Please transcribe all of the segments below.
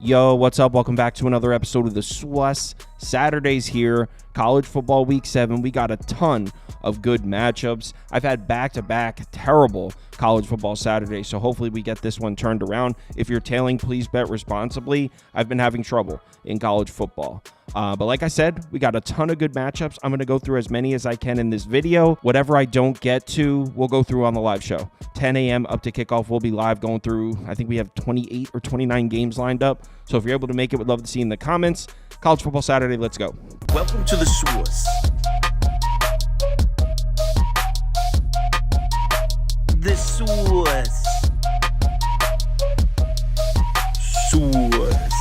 Yo, what's up? Welcome back to another episode of the SWUS. Saturday's here. College football week 7. We got a ton of good matchups. I've had back-to-back terrible college football Saturdays, so hopefully we get this one turned around. If you're tailing, please bet responsibly. I've been having trouble in college football. But like I said, we got a ton of good matchups. I'm going to go through as many as I can in this video. Whatever I don't get to, we'll go through on the live show. 10 a.m. up to kickoff, we'll be live going through, I think we have 28 or 29 games lined up. So if you're able to make it, we'd love to see you in the comments. College Football Saturday, let's go. Welcome to the SWUS. The SWUS. SWUS.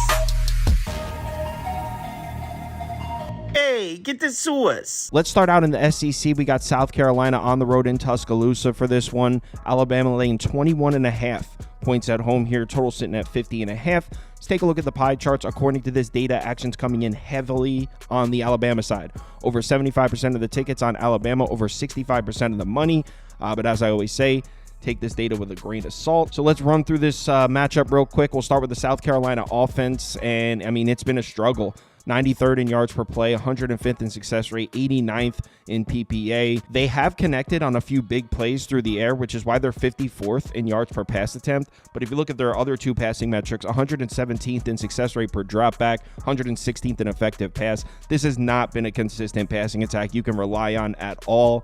Hey, get the SWUS. Let's start out in the SEC. We got South Carolina on the road in Tuscaloosa for this one. Alabama laying 21.5 points at home here. Total sitting at 50.5. Let's take a look at the pie charts. According to this data, action's coming in heavily on the Alabama side. Over 75% of the tickets on Alabama, over 65% of the money. But as I always say, take this data with a grain of salt. So let's run through this matchup real quick. We'll start with the South Carolina offense. And, I mean, it's been a struggle. 93rd in yards per play, 105th in success rate, 89th in PPA. They have connected on a few big plays through the air, which is why they're 54th in yards per pass attempt. But if you look at their other two passing metrics, 117th in success rate per dropback, 116th in effective pass. This has not been a consistent passing attack you can rely on at all.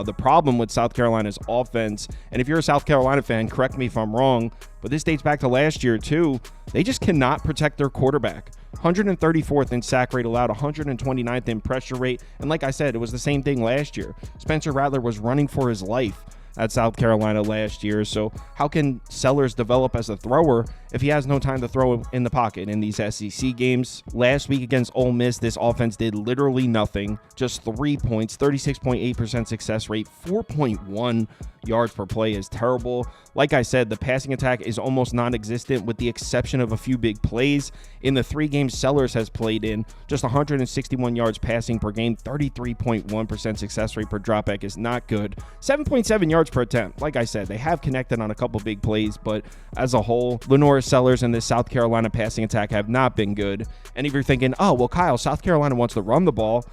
The problem with South Carolina's offense, and if you're a South Carolina fan, correct me if I'm wrong, but this dates back to last year too, they just cannot protect their quarterback. 134th in sack rate allowed, 129th in pressure rate, and like I said, it was the same thing last year. Spencer Rattler was running for his life at South Carolina last year, so how can Sellers develop as a thrower if he has no time to throw in the pocket in these SEC games? Last week against Ole Miss, this offense did literally nothing. Just 3 points, 36.8% success rate, 4.1 yards per play is terrible. Like I said, the passing attack is almost non-existent with the exception of a few big plays. In the 3 games Sellers has played in, just 161 yards passing per game, 33.1% success rate per dropback is not good. 7.7 yards per attempt. Like I said, they have connected on a couple big plays, but as a whole, Lenore Sellers and this South Carolina passing attack have not been good. And if you're thinking, oh, well, Kyle, South Carolina wants to run the ball,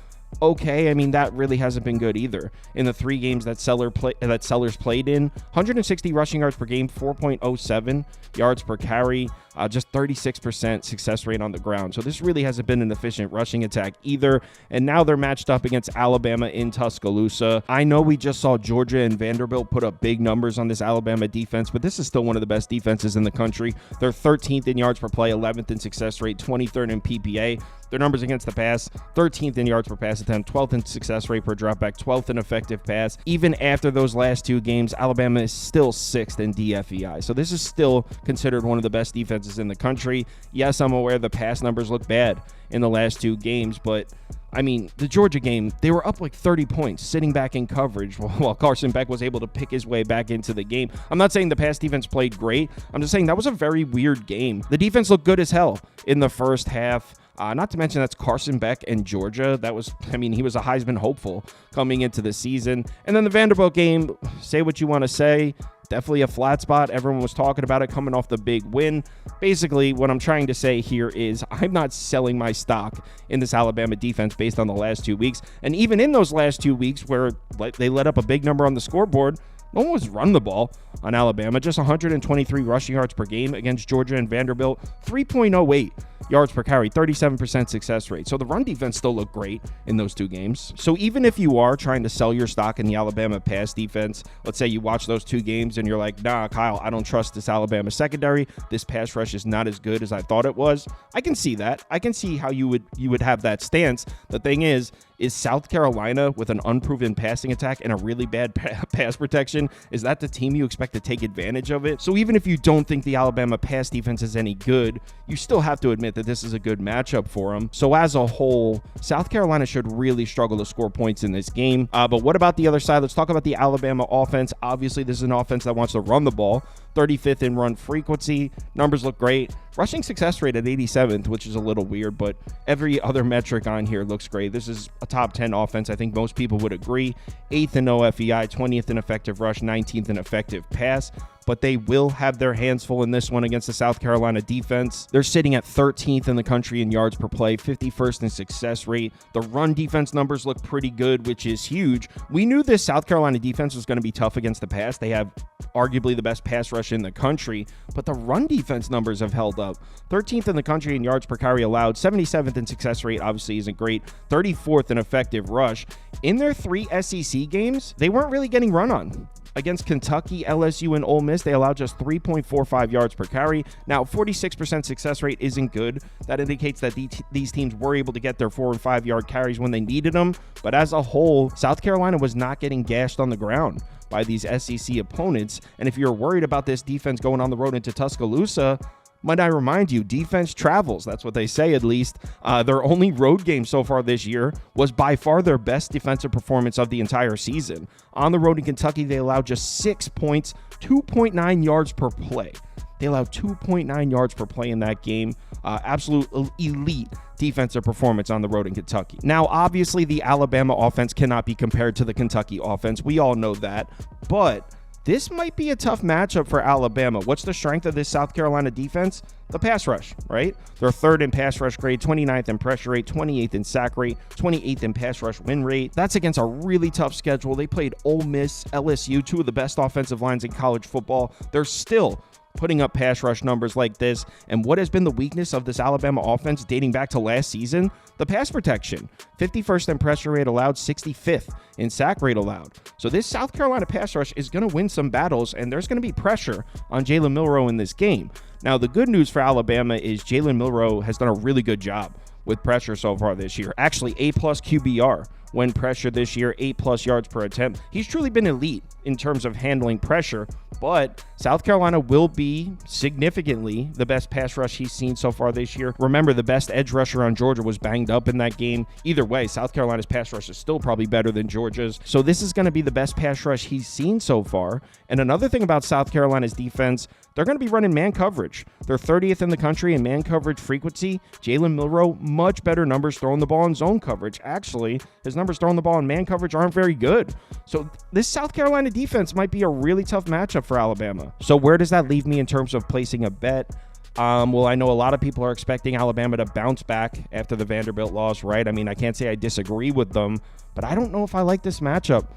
okay, I mean, that really hasn't been good either. In the 3 games that Sellers played in, 160 rushing yards per game, 4.07 yards per carry, just 36% success rate on the ground. So this really hasn't been an efficient rushing attack either. And now they're matched up against Alabama in Tuscaloosa. I know we just saw Georgia and Vanderbilt put up big numbers on this Alabama defense, but this is still one of the best defenses in the country. They're 13th in yards per play, 11th in success rate, 23rd in PPA. Their numbers against the pass, 13th in yards per pass attempt, 12th in success rate per dropback, 12th in effective pass. Even after those last 2 games, Alabama is still 6th in DFEI. So this is still considered one of the best defenses in the country. Yes, I'm aware the pass numbers look bad in the last 2 games, but I mean, the Georgia game, they were up like 30 points sitting back in coverage while Carson Beck was able to pick his way back into the game. I'm not saying the pass defense played great. I'm just saying that was a very weird game. The defense looked good as hell in the first half. Not to mention that's Carson Beck and Georgia. That was, I mean, he was a Heisman hopeful coming into the season. And then the Vanderbilt game, say what you want to say, definitely a flat spot. Everyone was talking about it coming off the big win. Basically, what I'm trying to say here is I'm not selling my stock in this Alabama defense based on the last 2 weeks. And even in those last 2 weeks where they let up a big number on the scoreboard, no one was run the ball on Alabama. Just 123 rushing yards per game against Georgia and Vanderbilt. 3.08 yards per carry, 37% success rate. So the run defense still looked great in those 2 games. So even if you are trying to sell your stock in the Alabama pass defense, let's say you watch those 2 games and you're like, nah, Kyle, I don't trust this Alabama secondary. This pass rush is not as good as I thought it was. I can see that. I can see how you would have that stance. The thing is South Carolina with an unproven passing attack and a really bad pass protection, is that the team you expect to take advantage of it? So even if you don't think the Alabama pass defense is any good, you still have to admit that this is a good matchup for them. So as a whole, South Carolina should really struggle to score points in this game. But what about the other side? Let's talk about the Alabama offense. Obviously, this is an offense that wants to run the ball. 35th in run frequency. Numbers look great. Rushing success rate at 87th, which is a little weird, but every other metric on here looks great. This is a top 10 offense. I think most people would agree. 8th in OFEI, 20th in effective rush, 19th in effective pass. but they will have their hands full in this one against the South Carolina defense. They're sitting at 13th in the country in yards per play, 51st in success rate. The run defense numbers look pretty good, which is huge. We knew this South Carolina defense was going to be tough against the pass. They have arguably the best pass rush in the country, but the run defense numbers have held up. 13th in the country in yards per carry allowed, 77th in success rate, obviously isn't great, 34th in effective rush. In their 3 SEC games, they weren't really getting run on. Against Kentucky, LSU, and Ole Miss, they allowed just 3.45 yards per carry. Now, 46% success rate isn't good. That indicates that these teams were able to get their 4 and 5 yard carries when they needed them. But as a whole, South Carolina was not getting gashed on the ground by these SEC opponents. And if you're worried about this defense going on the road into Tuscaloosa, might I remind you, defense travels. That's what they say, at least. Their only road game so far this year was by far their best defensive performance of the entire season. On the road in Kentucky, they allowed just 6 points, 2.9 yards per play. They allowed 2.9 yards per play in that game. Absolute elite defensive performance on the road in Kentucky. Now, obviously, the Alabama offense cannot be compared to the Kentucky offense. We all know that. But this might be a tough matchup for Alabama. What's the strength of this South Carolina defense? The pass rush, right? They're 3rd in pass rush grade, 29th in pressure rate, 28th in sack rate, 28th in pass rush win rate. That's against a really tough schedule. They played Ole Miss, LSU, 2 of the best offensive lines in college football. They're still putting up pass rush numbers like this. And what has been the weakness of this Alabama offense dating back to last season? The pass protection. 51st in pressure rate allowed, 65th in sack rate allowed. So this South Carolina pass rush is going to win some battles, and there's going to be pressure on Jalen Milroe in this game. Now, the good news for Alabama is Jalen Milroe has done a really good job with pressure so far this year. Actually, A+ QBR when pressure this year, 8+ yards per attempt. He's truly been elite in terms of handling pressure, but South Carolina will be significantly the best pass rush he's seen so far this year. Remember, the best edge rusher on Georgia was banged up in that game. Either way, South Carolina's pass rush is still probably better than Georgia's. So this is going to be the best pass rush he's seen so far. And another thing about South Carolina's defense, they're going to be running man coverage. They're 30th in the country in man coverage frequency. Jalen Milroe, much better numbers throwing the ball in zone coverage. Actually, his numbers throwing the ball in man coverage aren't very good. So this South Carolina defense might be a really tough matchup for Alabama. So where does that leave me in terms of placing a bet? Well, I know a lot of people are expecting Alabama to bounce back after the Vanderbilt loss, right? I mean, I can't say I disagree with them, but I don't know if I like this matchup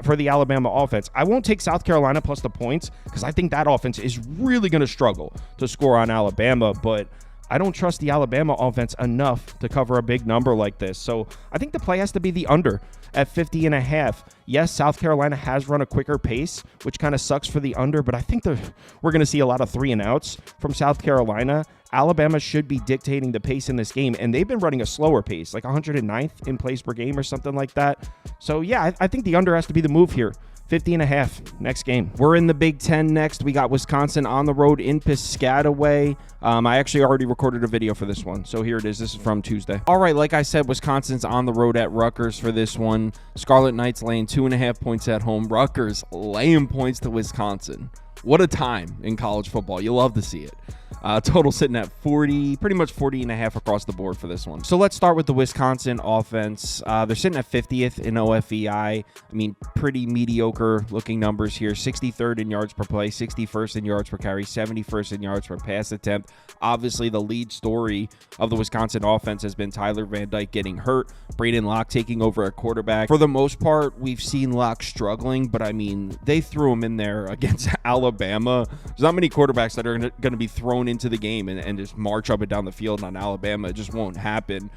for the Alabama offense. I won't take South Carolina plus the points because I think that offense is really going to struggle to score on Alabama, but I don't trust the Alabama offense enough to cover a big number like this. So I think the play has to be the under at 50.5. Yes, South Carolina has run a quicker pace, which kind of sucks for the under, but I think we're going to see a lot of 3-and-outs from South Carolina. Alabama should be dictating the pace in this game, and they've been running a slower pace, like 109th in plays per game or something like that. So yeah, I think the under has to be the move here. 50.5 next game. We're in the Big Ten next. We got Wisconsin on the road in Piscataway. I actually already recorded a video for this one, so here it is. This is from Tuesday. All right, like I said, Wisconsin's on the road at Rutgers for this one. Scarlet Knights laying 2.5 points at home. Rutgers laying points to Wisconsin. What a time in college football. You love to see it. Total sitting at 40, pretty much 40.5 across the board for this one. So let's start with the Wisconsin offense. They're sitting at 50th in OFEI. I mean, pretty mediocre looking numbers here. 63rd in yards per play, 61st in yards per carry, 71st in yards per pass attempt. Obviously, the lead story of the Wisconsin offense has been Tyler Van Dyke getting hurt, Braden Locke taking over at quarterback. For the most part, we've seen Locke struggling, but I mean, they threw him in there against Alabama. There's not many quarterbacks that are going to be thrown into the game and just march up and down the field on Alabama. It just won't happen.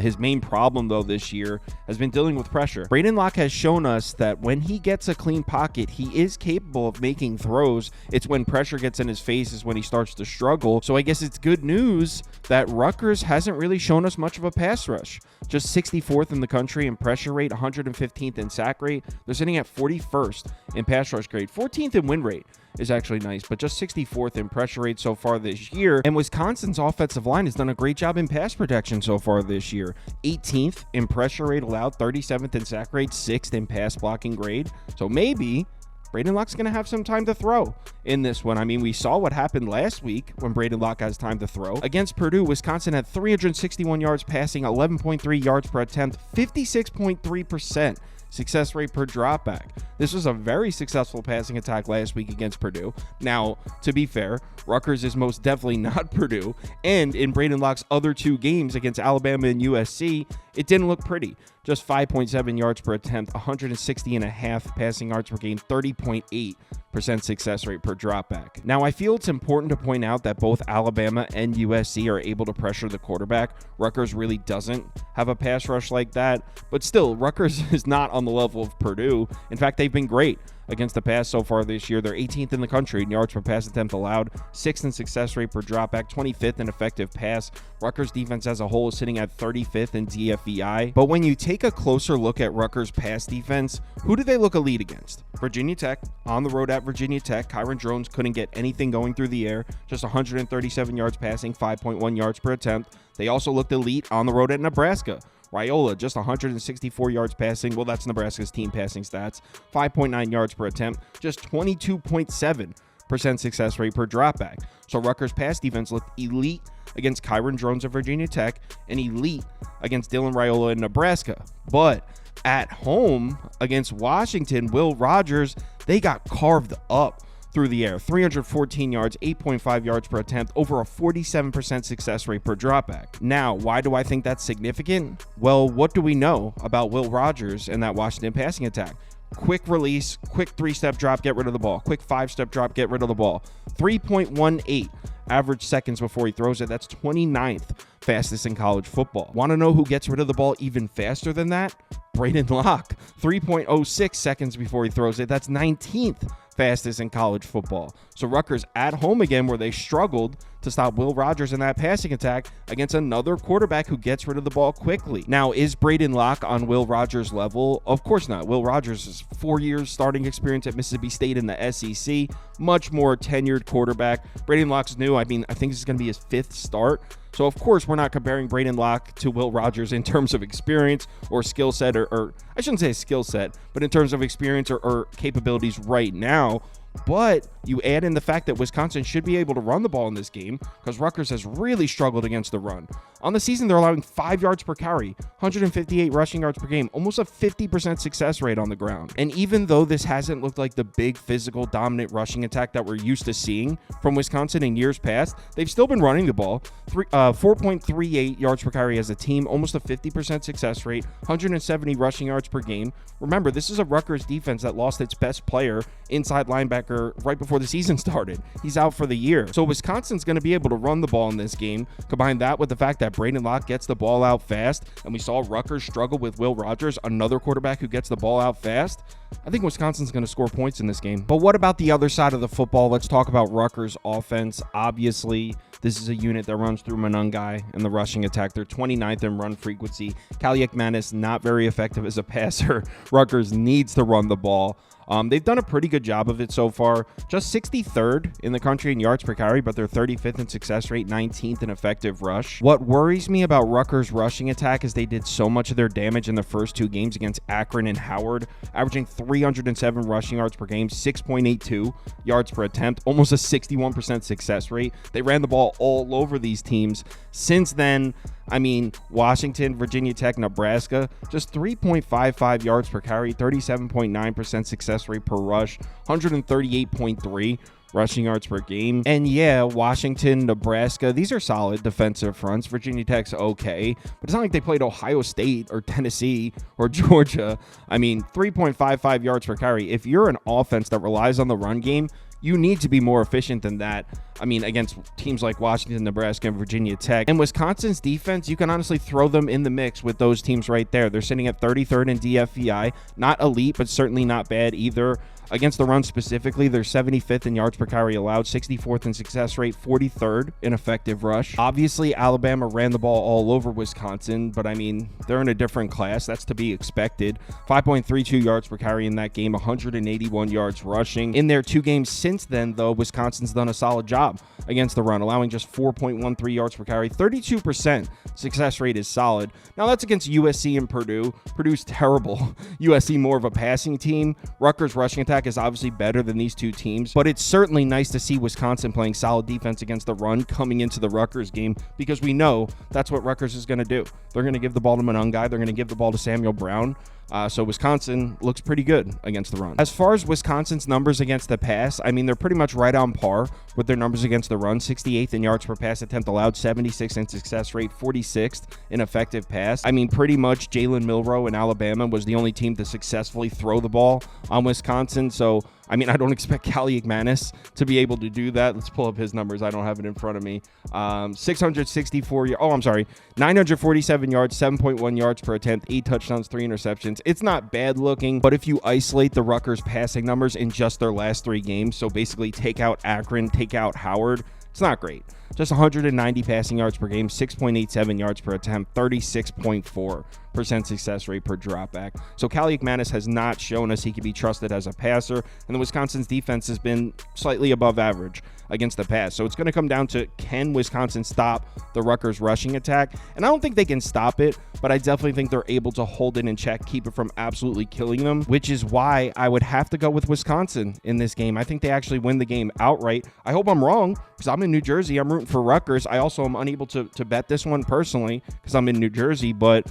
His main problem, though, this year has been dealing with pressure. Braden Locke has shown us that when he gets a clean pocket, he is capable of making throws. It's when pressure gets in his face is when he starts to struggle. So I guess it's good news that Rutgers hasn't really shown us much of a pass rush. Just 64th in the country in pressure rate, 115th in sack rate. They're sitting at 41st in pass rush grade, 14th in win rate is actually nice, but just 64th in pressure rate so far this year. And Wisconsin's offensive line has done a great job in pass protection so far this year. 18th in pressure rate allowed, 37th in sack rate, 6th in pass blocking grade. So maybe Braden Locke's going to have some time to throw in this one. I mean, we saw what happened last week when Braden Locke has time to throw. Against Purdue, Wisconsin had 361 yards passing, 11.3 yards per attempt, 56.3%. success rate per dropback. This was a very successful passing attack last week against Purdue. Now, to be fair, Rutgers is most definitely not Purdue, and in Braden Locke's other two games against Alabama and USC, it didn't look pretty. Just 5.7 yards per attempt, 160.5 passing yards per game, 30.8% success rate per dropback. Now, I feel it's important to point out that both Alabama and USC are able to pressure the quarterback. Rutgers really doesn't have a pass rush like that, but still, Rutgers is not on the level of Purdue. In fact, they've been great against the pass so far this year. They're 18th in the country in yards per pass attempt allowed, 6th in success rate per dropback, 25th in effective pass. Rutgers defense as a whole is sitting at 35th in DFEI. But when you take a closer look at Rutgers pass defense, who do they look elite against? Virginia Tech, on the road at Virginia Tech. Kyron Drones couldn't get anything going through the air, just 137 yards passing, 5.1 yards per attempt. They also looked elite on the road at Nebraska. Raiola, just 164 yards passing. Well, that's Nebraska's team passing stats. 5.9 yards per attempt, just 22.7% success rate per dropback. So Rutgers pass defense looked elite against Kyron Drones of Virginia Tech and elite against Dylan Raiola in Nebraska. But at home against Washington, Will Rogers, they got carved up through the air. 314 yards, 8.5 yards per attempt, over a 47% success rate per dropback. Now, why do I think that's significant? Well, what do we know about Will Rogers and that Washington passing attack? Quick release, quick 3-step drop, get rid of the ball. Quick 5-step drop, get rid of the ball. 3.18 average seconds before he throws it. That's 29th fastest in college football. Want to know who gets rid of the ball even faster than that? Braden Locke. 3.06 seconds before he throws it. That's 19th fastest in college football. So Rutgers at home again, where they struggled to stop Will Rogers in that passing attack against another quarterback who gets rid of the ball quickly. Now, is Braden Locke on Will Rogers' level? Of course not. Will Rogers is 4 years starting experience at Mississippi State in the SEC, much more tenured quarterback. Braden Locke's new. I think this is going to be his 5th start. So, of course, we're not comparing Braden Locke to Will Rogers in terms of experience or skill set, or I shouldn't say skill set, but in terms of experience or capabilities right now. But you add in the fact that Wisconsin should be able to run the ball in this game because Rutgers has really struggled against the run. On the season, they're allowing 5 yards per carry, 158 rushing yards per game, almost a 50% success rate on the ground. And even though this hasn't looked like the big physical dominant rushing attack that we're used to seeing from Wisconsin in years past, they've still been running the ball. 4.38 yards per carry as a team, almost a 50% success rate, 170 rushing yards per game. Remember, this is a Rutgers defense that lost its best player, inside linebacker, right before the season started. He's out for the year. So Wisconsin's going to be able to run the ball in this game. Combine that with the fact that Braden Locke gets the ball out fast, and we saw Rutgers struggle with Will Rogers, another quarterback who gets the ball out fast. I think Wisconsin's going to score points in this game. But what about the other side of the football? Let's talk about Rutgers offense. Obviously, this is a unit that runs through Monungai in the rushing attack. They're 29th in run frequency. Kaliak Manis, not very effective as a passer. Rutgers needs to run the ball. They've done a pretty good job of it so far. Just 63rd in the country in yards per carry, but they're 35th in success rate, 19th in effective rush. What worries me about Rutgers' rushing attack is they did so much of their damage in the first 2 games against Akron and Howard, averaging 307 rushing yards per game, 6.82 yards per attempt, almost a 61% success rate. They ran the ball all over these teams. Since then, Washington, Virginia Tech, Nebraska, just 3.55 yards per carry, 37.9% success rate per rush, 138.3 rushing yards per game. And yeah, Washington, Nebraska, these are solid defensive fronts. Virginia Tech's okay, but it's not like they played Ohio State or Tennessee or Georgia. 3.55 yards per carry. If you're an offense that relies on the run game, you need to be more efficient than that. Against teams like Washington, Nebraska, and Virginia Tech. And Wisconsin's defense, you can honestly throw them in the mix with those teams right there. They're sitting at 33rd in DFEI. Not elite, but certainly not bad either. Against the run specifically, they're 75th in yards per carry allowed, 64th in success rate, 43rd in effective rush. Obviously, Alabama ran the ball all over Wisconsin, but they're in a different class. That's to be expected. 5.32 yards per carry in that game, 181 yards rushing. In their 2 games since then, though, Wisconsin's done a solid job against the run, allowing just 4.13 yards per carry. 32% success rate is solid. Now, that's against USC and Purdue. Purdue's terrible. USC more of a passing team. Rutgers rushing attack attack is obviously better than these two teams, but it's certainly nice to see Wisconsin playing solid defense against the run coming into the Rutgers game, because we know that's what Rutgers is going to do. They're going to give the ball to Monungai. They're going to give the ball to Samuel Brown. So Wisconsin looks pretty good against the run. As far as Wisconsin's numbers against the pass, I mean, they're pretty much right on par with their numbers against the run. 68th in yards per pass attempt allowed, 76th in success rate, 46th in effective pass. I mean, pretty much Jalen Milroe in Alabama was the only team to successfully throw the ball on Wisconsin. So, I mean, I don't expect Cali McManus to be able to do that. Let's pull up his numbers. I don't have it in front of me. 947 yards, 7.1 yards per attempt, 8 touchdowns, 3 interceptions. It's not bad looking, but if you isolate the Rutgers passing numbers in just their last 3 games, so basically take out Akron, take out Howard, it's not great. Just 190 passing yards per game, 6.87 yards per attempt, 36.4% success rate per dropback. So Cali McManus has not shown us he can be trusted as a passer, and the Wisconsin's defense has been slightly above average against the pass. So it's going to come down to, can Wisconsin stop the Rutgers rushing attack? And I don't think they can stop it, but I definitely think they're able to hold it in check, keep it from absolutely killing them, which is why I would have to go with Wisconsin in this game. I think they actually win the game outright. I hope I'm wrong, because I'm in New Jersey. I'm rooting for Rutgers. I also am unable to bet this one personally because I'm in New Jersey, but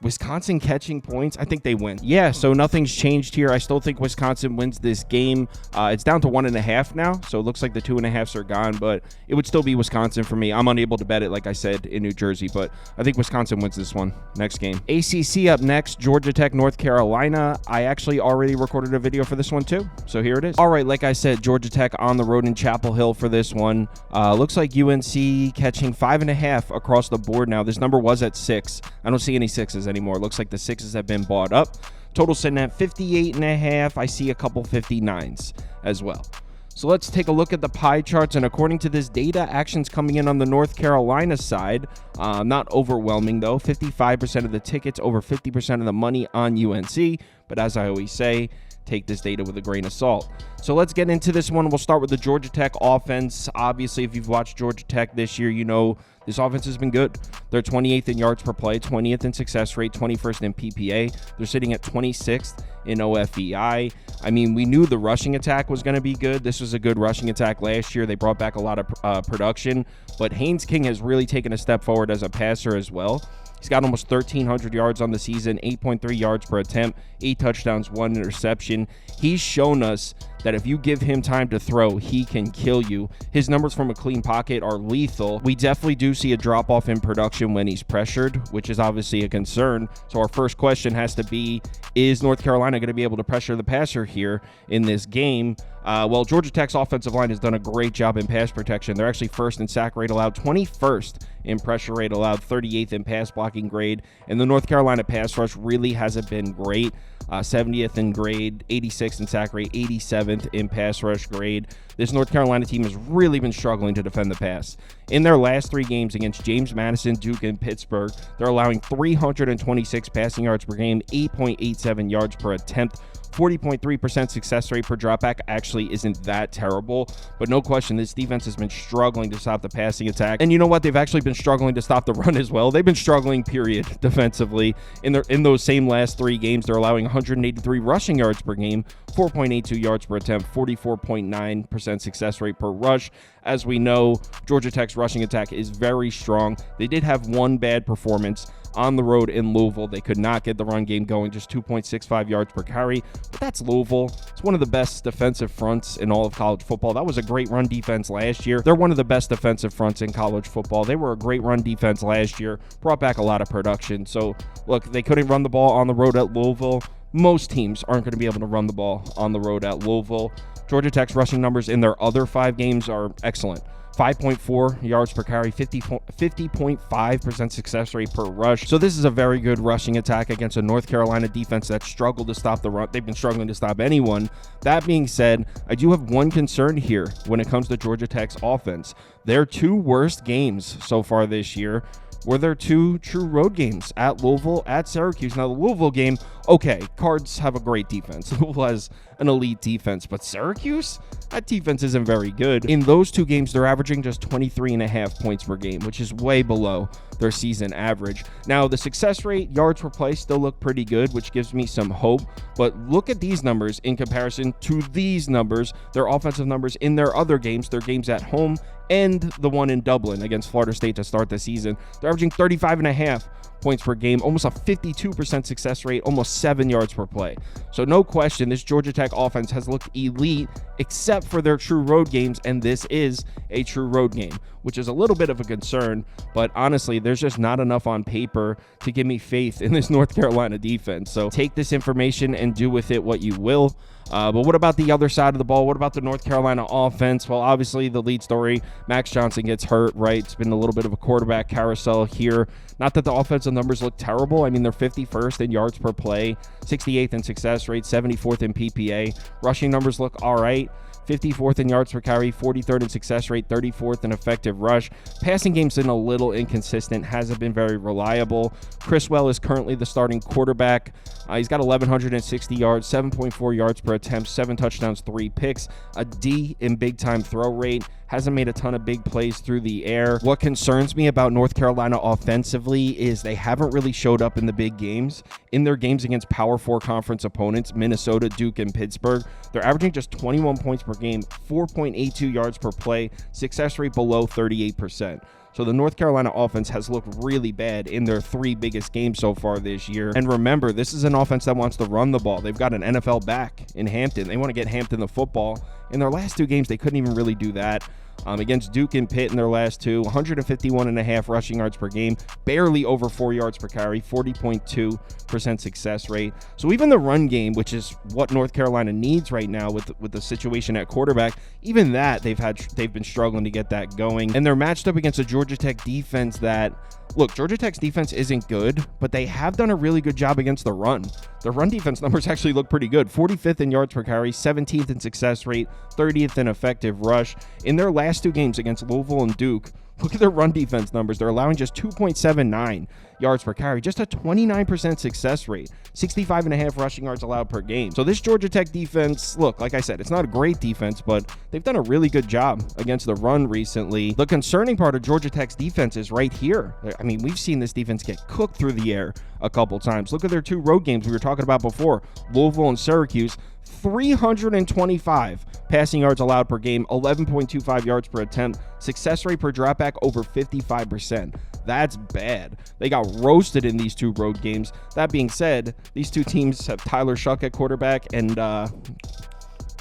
Wisconsin catching points, I think they win. Yeah, so nothing's changed here. I still think Wisconsin wins this game. It's down to 1.5 now, so it looks like the 2.5s are gone, but it would still be Wisconsin for me. I'm unable to bet it, like I said, in New Jersey, but I think Wisconsin wins this one. Next game. ACC up next, Georgia Tech, North Carolina. I actually already recorded a video for this one too, so here it is. All right, like I said, Georgia Tech on the road in Chapel Hill for this one. Looks like UNC catching 5.5 across the board now. This number was at 6. I don't see any 6s anymore. It looks like the 6s have been bought up. Total sitting at 58.5. I see a couple 59s as well. So let's take a look at the pie charts, and according to this data, action's coming in on the North Carolina side. Not overwhelming though. 55% of the tickets, over 50% of the money on UNC, but as I always say, take this data with a grain of salt. So let's get into this one. We'll start with the Georgia Tech offense. Obviously, if you've watched Georgia Tech this year, you know this offense has been good. They're 28th in yards per play, 20th in success rate, 21st in PPA. They're sitting at 26th in OFEI. I mean, we knew the rushing attack was going to be good. This was a good rushing attack last year. They brought back a lot of production, but Haynes King has really taken a step forward as a passer as well. He's got almost 1,300 yards on the season, 8.3 yards per attempt, 8 touchdowns, 1 interception. He's shown us that if you give him time to throw, he can kill you. His numbers from a clean pocket are lethal. We definitely do see a drop-off in production when he's pressured, which is obviously a concern. So our first question has to be, is North Carolina going to be able to pressure the passer here in this game? Well, Georgia Tech's offensive line has done a great job in pass protection. They're actually first in sack rate allowed, 21st in pressure rate allowed, 38th in pass blocking grade. And the North Carolina pass rush really hasn't been great. 70th in grade, 86th in sack rate, 87th in pass rush grade. This North Carolina team has really been struggling to defend the pass. In their last 3 games against James Madison, Duke, and Pittsburgh, they're allowing 326 passing yards per game, 8.87 yards per attempt, 40.3% success rate per dropback. Actually isn't that terrible, but no question this defense has been struggling to stop the passing attack. And you know what? They've actually been struggling to stop the run as well. They've been struggling, period, defensively. In those same last 3 games, they're allowing 183 rushing yards per game, 4.82 yards per attempt, 44.9% success rate per rush. As we know, Georgia Tech's rushing attack is very strong. They did have one bad performance on the road in Louisville. They could not get the run game going, just 2.65 yards per carry, but that's Louisville. It's one of the best defensive fronts in all of college football. That was a great run defense last year. They're one of the best defensive fronts in college football. They were a great run defense last year, brought back a lot of production. So look, they couldn't run the ball on the road at Louisville. Most teams aren't going to be able to run the ball on the road at Louisville. Georgia Tech's rushing numbers in their other 5 games are excellent. 5.4 yards per carry, 50.5% success rate per rush. So this is a very good rushing attack against a North Carolina defense that struggled to stop the run. They've been struggling to stop anyone. That being said, I do have one concern here when it comes to Georgia Tech's offense. Their 2 worst games so far this year, were their two true road games, at Louisville, at Syracuse. Now, the Louisville game, okay, Cards have a great defense. Louisville has an elite defense, but Syracuse, that defense isn't very good. In those two games, they're averaging just 23.5 points per game, which is way below their season average. Now, the success rate, yards per play, still look pretty good, which gives me some hope, but look at these numbers in comparison to these numbers, their offensive numbers in their other games, their games at home, and the one in Dublin against Florida State to start the season. They're averaging 35.5 points per game, almost a 52% success rate, almost 7 yards per play. So no question, this Georgia Tech offense has looked elite except for their true road games, and this is a true road game, which is a little bit of a concern, but honestly, there's just not enough on paper to give me faith in this North Carolina defense. So take this information and do with it what you will. But what about the other side of the ball? What about the North Carolina offense? Well, obviously, the lead story, Max Johnson gets hurt, right? It's been a little bit of a quarterback carousel here. Not that the offensive numbers look terrible. I mean, they're 51st in yards per play, 68th in success rate, 74th in PPA. Rushing numbers look all right. 54th in yards per carry, 43rd in success rate, 34th in effective rush. Passing game's been a little inconsistent, hasn't been very reliable. Criswell is currently the starting quarterback. He's got 1,160 yards, 7.4 yards per attempt, 7 touchdowns, 3 picks, a D in big-time throw rate. Hasn't made a ton of big plays through the air. What concerns me about North Carolina offensively is they haven't really showed up in the big games. In their games against Power 4 conference opponents, Minnesota, Duke, and Pittsburgh, they're averaging just 21 points per game, 4.82 yards per play, success rate below 38%. So the North Carolina offense has looked really bad in their 3 biggest games so far this year. And remember, this is an offense that wants to run the ball. They've got an NFL back in Hampton. They want to get Hampton the football. In their last 2 games, they couldn't even really do that. Against Duke and Pitt in their last 2, 151.5 rushing yards per game, barely over 4 yards per carry, 40.2% success rate. So even the run game, which is what North Carolina needs right now with the situation at quarterback, even that they've been struggling to get that going. And they're matched up against a Georgia Tech defense that, look, Georgia Tech's defense isn't good, but they have done a really good job against the run. Their run defense numbers actually look pretty good. 45th in yards per carry, 17th in success rate, 30th in effective rush. In their last 2 games against Louisville and Duke, look at their run defense numbers. They're allowing just 2.79 yards per carry, just a 29% success rate, 65.5 rushing yards allowed per game. So this Georgia Tech defense, look, like I said, it's not a great defense, but they've done a really good job against the run recently. The concerning part of Georgia Tech's defense is right here. I mean, we've seen this defense get cooked through the air a couple times. Look at their 2 road games we were talking about before, Louisville and Syracuse. 325 passing yards allowed per game, 11.25 yards per attempt, success rate per dropback over 55%. That's bad. They got roasted in these 2 road games. That being said, these 2 teams have Tyler Shuck at quarterback and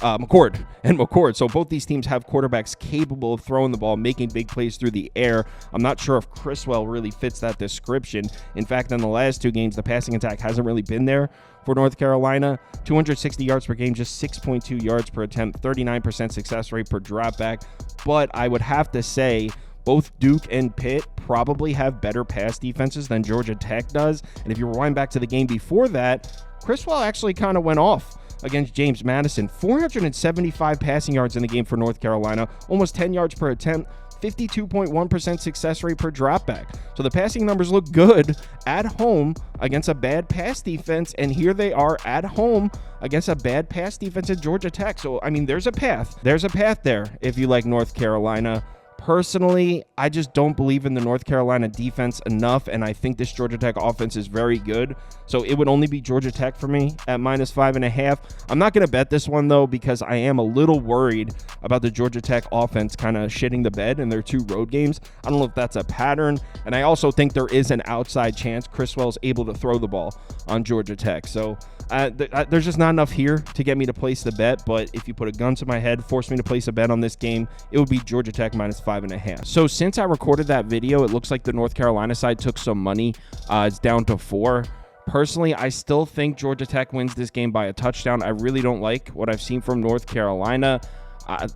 McCord. So both these teams have quarterbacks capable of throwing the ball, making big plays through the air. I'm not sure if Criswell really fits that description. In fact, in the last 2 games, the passing attack hasn't really been there for North Carolina. 260 yards per game, just 6.2 yards per attempt, 39% success rate per dropback. But I would have to say both Duke and Pitt probably have better pass defenses than Georgia Tech does. And if you rewind back to the game before that, Criswell actually kind of went off against James Madison. 475 passing yards in the game for North Carolina, almost 10 yards per attempt, 52.1% success rate per dropback. So the passing numbers look good at home against a bad pass defense, and here they are at home against a bad pass defense at Georgia Tech. So, I mean, there's a path. There's a path there if you like North Carolina. Personally, I just don't believe in the North Carolina defense enough, and I think this Georgia Tech offense is very good. So it would only be Georgia Tech for me at -5.5. I'm not going to bet this one, though, because I am a little worried about the Georgia Tech offense kind of shitting the bed in their 2 road games. I don't know if that's a pattern, and I also think there is an outside chance Criswell's able to throw the ball on Georgia Tech. So there's just not enough here to get me to place the bet, but if you put a gun to my head, force me to place a bet on this game, it would be Georgia Tech -5.5. So since I recorded that video, it looks like the North Carolina side took some money. It's down to 4. Personally, I still think Georgia Tech wins this game by a touchdown. I really don't like what I've seen from North Carolina.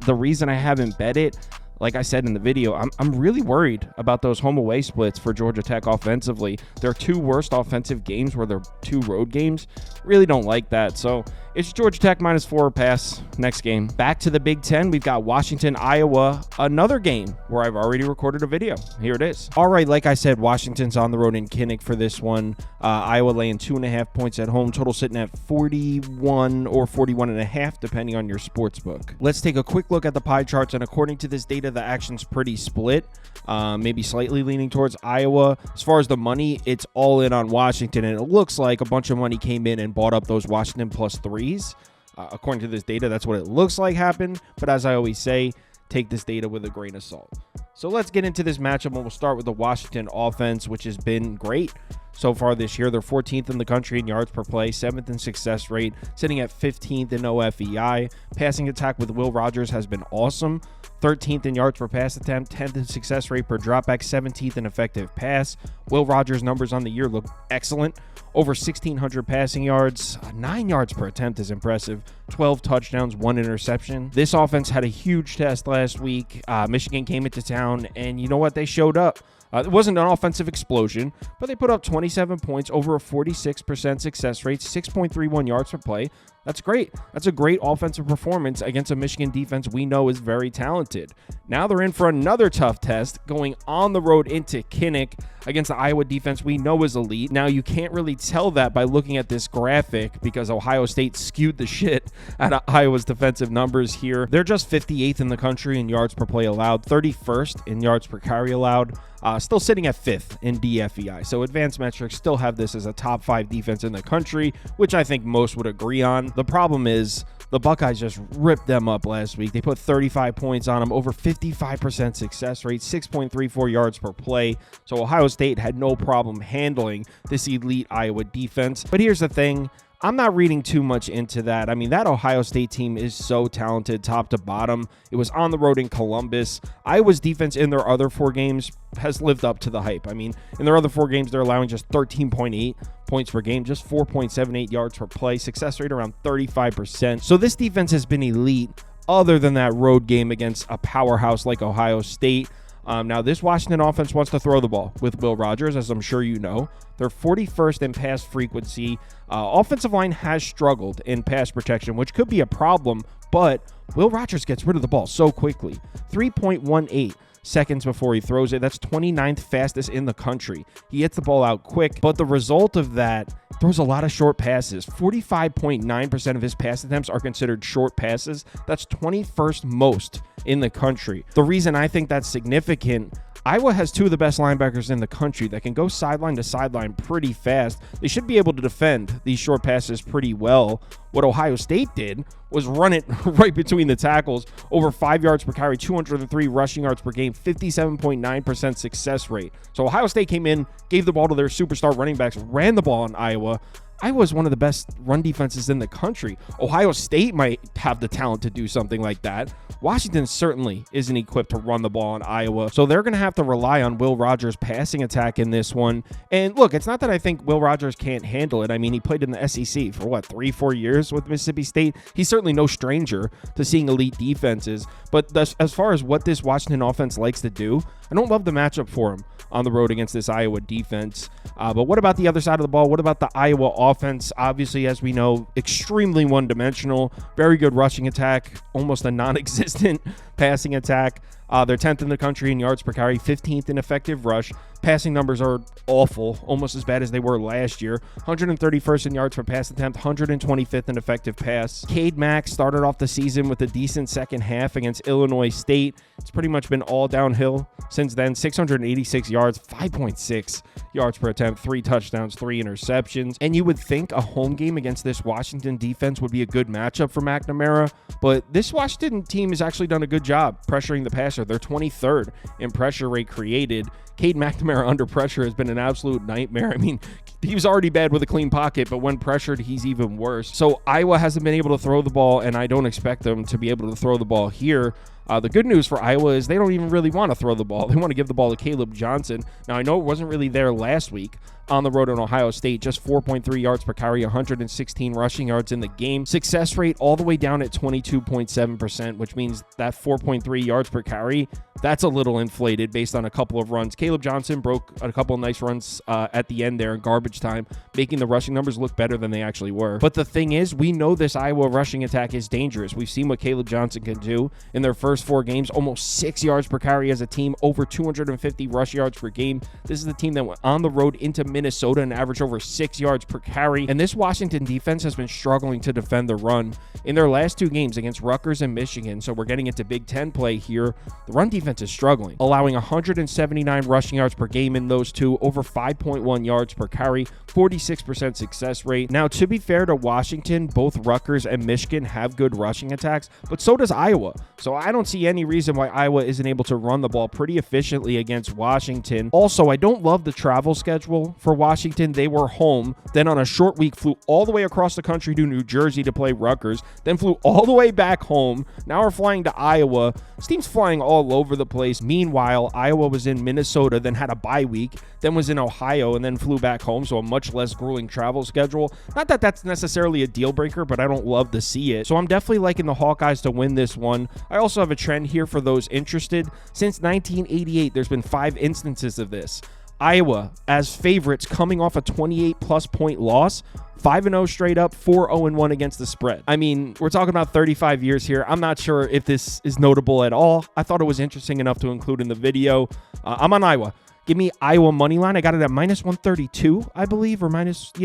The reason I haven't bet it, like I said in the video, I'm really worried about those home away splits for Georgia Tech offensively. Their 2 worst offensive games were their 2 road games. Really don't like that. So it's Georgia Tech -4 or pass next game. Back to the Big Ten, we've got Washington, Iowa, another game where I've already recorded a video. Here it is. All right, like I said, Washington's on the road in Kinnick for this one. Iowa laying 2.5 points at home, total sitting at 41 or 41.5, depending on your sports book. Let's take a quick look at the pie charts, and according to this data, the action's pretty split, maybe slightly leaning towards Iowa. As far as the money, it's all in on Washington, and it looks like a bunch of money came in and bought up those Washington +3s. According to this data, that's what it looks like happened, but as I always say, take this data with a grain of salt. So let's get into this matchup, and we'll start with the Washington offense, which has been great so far this year. They're 14th in the country in yards per play, 7th in success rate, sitting at 15th in OFEI. Passing attack with Will Rogers has been awesome. 13th in yards per pass attempt, 10th in success rate per dropback, 17th in effective pass. Will Rogers' numbers on the year look excellent. Over 1,600 passing yards, 9 yards per attempt is impressive. 12 touchdowns, 1 interception. This offense had a huge test last week. Michigan came into town, and you know what? They showed up. It wasn't an offensive explosion, but they put up 27 points, over a 46% success rate, 6.31 yards per play. That's great. That's a great offensive performance against a Michigan defense we know is very talented. Now they're in for another tough test, going on the road into Kinnick against the Iowa defense we know is elite. Now you can't really tell that by looking at this graphic because Ohio State skewed the shit out of Iowa's defensive numbers here. They're just 58th in the country in yards per play allowed, 31st in yards per carry allowed. Still sitting at 5th in DFEI. So advanced metrics still have this as a top 5 defense in the country, which I think most would agree on. The problem is the Buckeyes just ripped them up last week. They put 35 points on them, over 55% success rate, 6.34 yards per play. So Ohio State had no problem handling this elite Iowa defense. But here's the thing. I'm not reading too much into that. I mean, that Ohio State team is so talented top to bottom. It was on the road in Columbus. Iowa's defense in their other 4 games has lived up to the hype. I mean, in their other 4 games, they're allowing just 13.8 points per game, just 4.78 yards per play, success rate around 35%. So this defense has been elite other than that road game against a powerhouse like Ohio State. Now, this Washington offense wants to throw the ball with Will Rogers, as I'm sure you know. They're 41st in pass frequency. Offensive line has struggled in pass protection, which could be a problem, but Will Rogers gets rid of the ball so quickly. 3.18 seconds before he throws it. That's 29th fastest in the country. He gets the ball out quick, but the result of that, throws a lot of short passes. 45.9% of his pass attempts are considered short passes. That's 21st most in the country. The reason I think that's significant, Iowa has 2 of the best linebackers in the country that can go sideline to sideline pretty fast. They should be able to defend these short passes pretty well. What Ohio State did was run it right between the tackles, over 5 yards per carry, 203 rushing yards per game, 57.9% success rate. So Ohio State came in, gave the ball to their superstar running backs, ran the ball on Iowa. Iowa is one of the best run defenses in the country. Ohio State might have the talent to do something like that. Washington certainly isn't equipped to run the ball on Iowa, so they're going to have to rely on Will Rogers' passing attack in this one. And look, it's not that I think Will Rogers can't handle it. I mean, he played in the SEC for 3-4 years with Mississippi State. He's certainly no stranger to seeing elite defenses, but as far as what this Washington offense likes to do, I don't love the matchup for him on the road against this Iowa defense. But what about the other side of the ball? What about the Iowa offense? Obviously, as we know, extremely one-dimensional, very good rushing attack, almost a non-existent passing attack. They're 10th in the country in yards per carry, 15th in effective rush. Passing numbers are awful, almost as bad as they were last year. 131st in yards per pass attempt, 125th in effective pass. Cade Mack started off the season with a decent second half against Illinois State. It's pretty much been all downhill since then. 686 yards, 5.6 yards per attempt, 3 touchdowns, 3 interceptions. And you would think a home game against this Washington defense would be a good matchup for McNamara, but this Washington team has actually done a good job pressuring the passer. They're 23rd in pressure rate created. Cade McNamara under pressure has been an absolute nightmare. I mean, He was already bad with a clean pocket, but when pressured, he's even worse. So Iowa hasn't been able to throw the ball, and I don't expect them to be able to throw the ball here. The good news for Iowa is they don't even really want to throw the ball. They want to give the ball to Caleb Johnson. Now, I know it wasn't really there last week on the road in Ohio State, just 4.3 yards per carry, 116 rushing yards in the game. Success rate all the way down at 22.7%, which means that 4.3 yards per carry, that's a little inflated based on a couple of runs. Caleb Johnson broke a couple of nice runs at the end there in garbage time, making the rushing numbers look better than they actually were. But the thing is, we know this Iowa rushing attack is dangerous. We've seen what Caleb Johnson can do in their first 4 games, almost 6 yards per carry as a team, over 250 rush yards per game. This is the team that went on the road into Minnesota and averaged over 6 yards per carry. And this Washington defense has been struggling to defend the run in their last 2 games against Rutgers and Michigan. So we're getting into Big Ten play here. The run defense is struggling, allowing 179 rushing yards per game in those 2, over 5.1 yards per carry, 46% success rate. Now, to be fair to Washington, both Rutgers and Michigan have good rushing attacks, but so does Iowa. So I don't see any reason why Iowa isn't able to run the ball pretty efficiently against Washington. Also, I don't love the travel schedule for Washington. They were home, then on a short week flew all the way across the country to New Jersey to play Rutgers, then flew all the way back home. Now we're flying to Iowa. This team's flying all over the place. Meanwhile, Iowa was in Minnesota, then had a bye week, then was in Ohio, and then flew back home, so a much less grueling travel schedule. Not that that's necessarily a deal breaker, but I don't love to see it. So I'm definitely liking the Hawkeyes to win this one. I also have a trend here for those interested. Since 1988, there's been 5 instances of this. Iowa as favorites coming off a 28-plus point loss, 5-0 straight up, 4-0-1 against the spread. I mean, we're talking about 35 years here. I'm not sure if this is notable at all. I thought it was interesting enough to include in the video. I'm on Iowa. Give me Iowa money line. I got it at minus 132, I believe, or I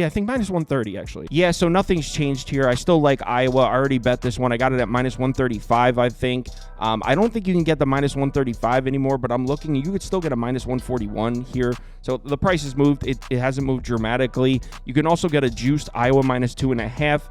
think minus 130, actually. Yeah, so nothing's changed here. I still like Iowa. I already bet this one. I got it at minus 135, I think. I don't think you can get the minus 135 anymore, but I'm looking. You could still get a minus 141 here. So the price has moved. It hasn't moved dramatically. You can also get a juiced Iowa minus 2.5.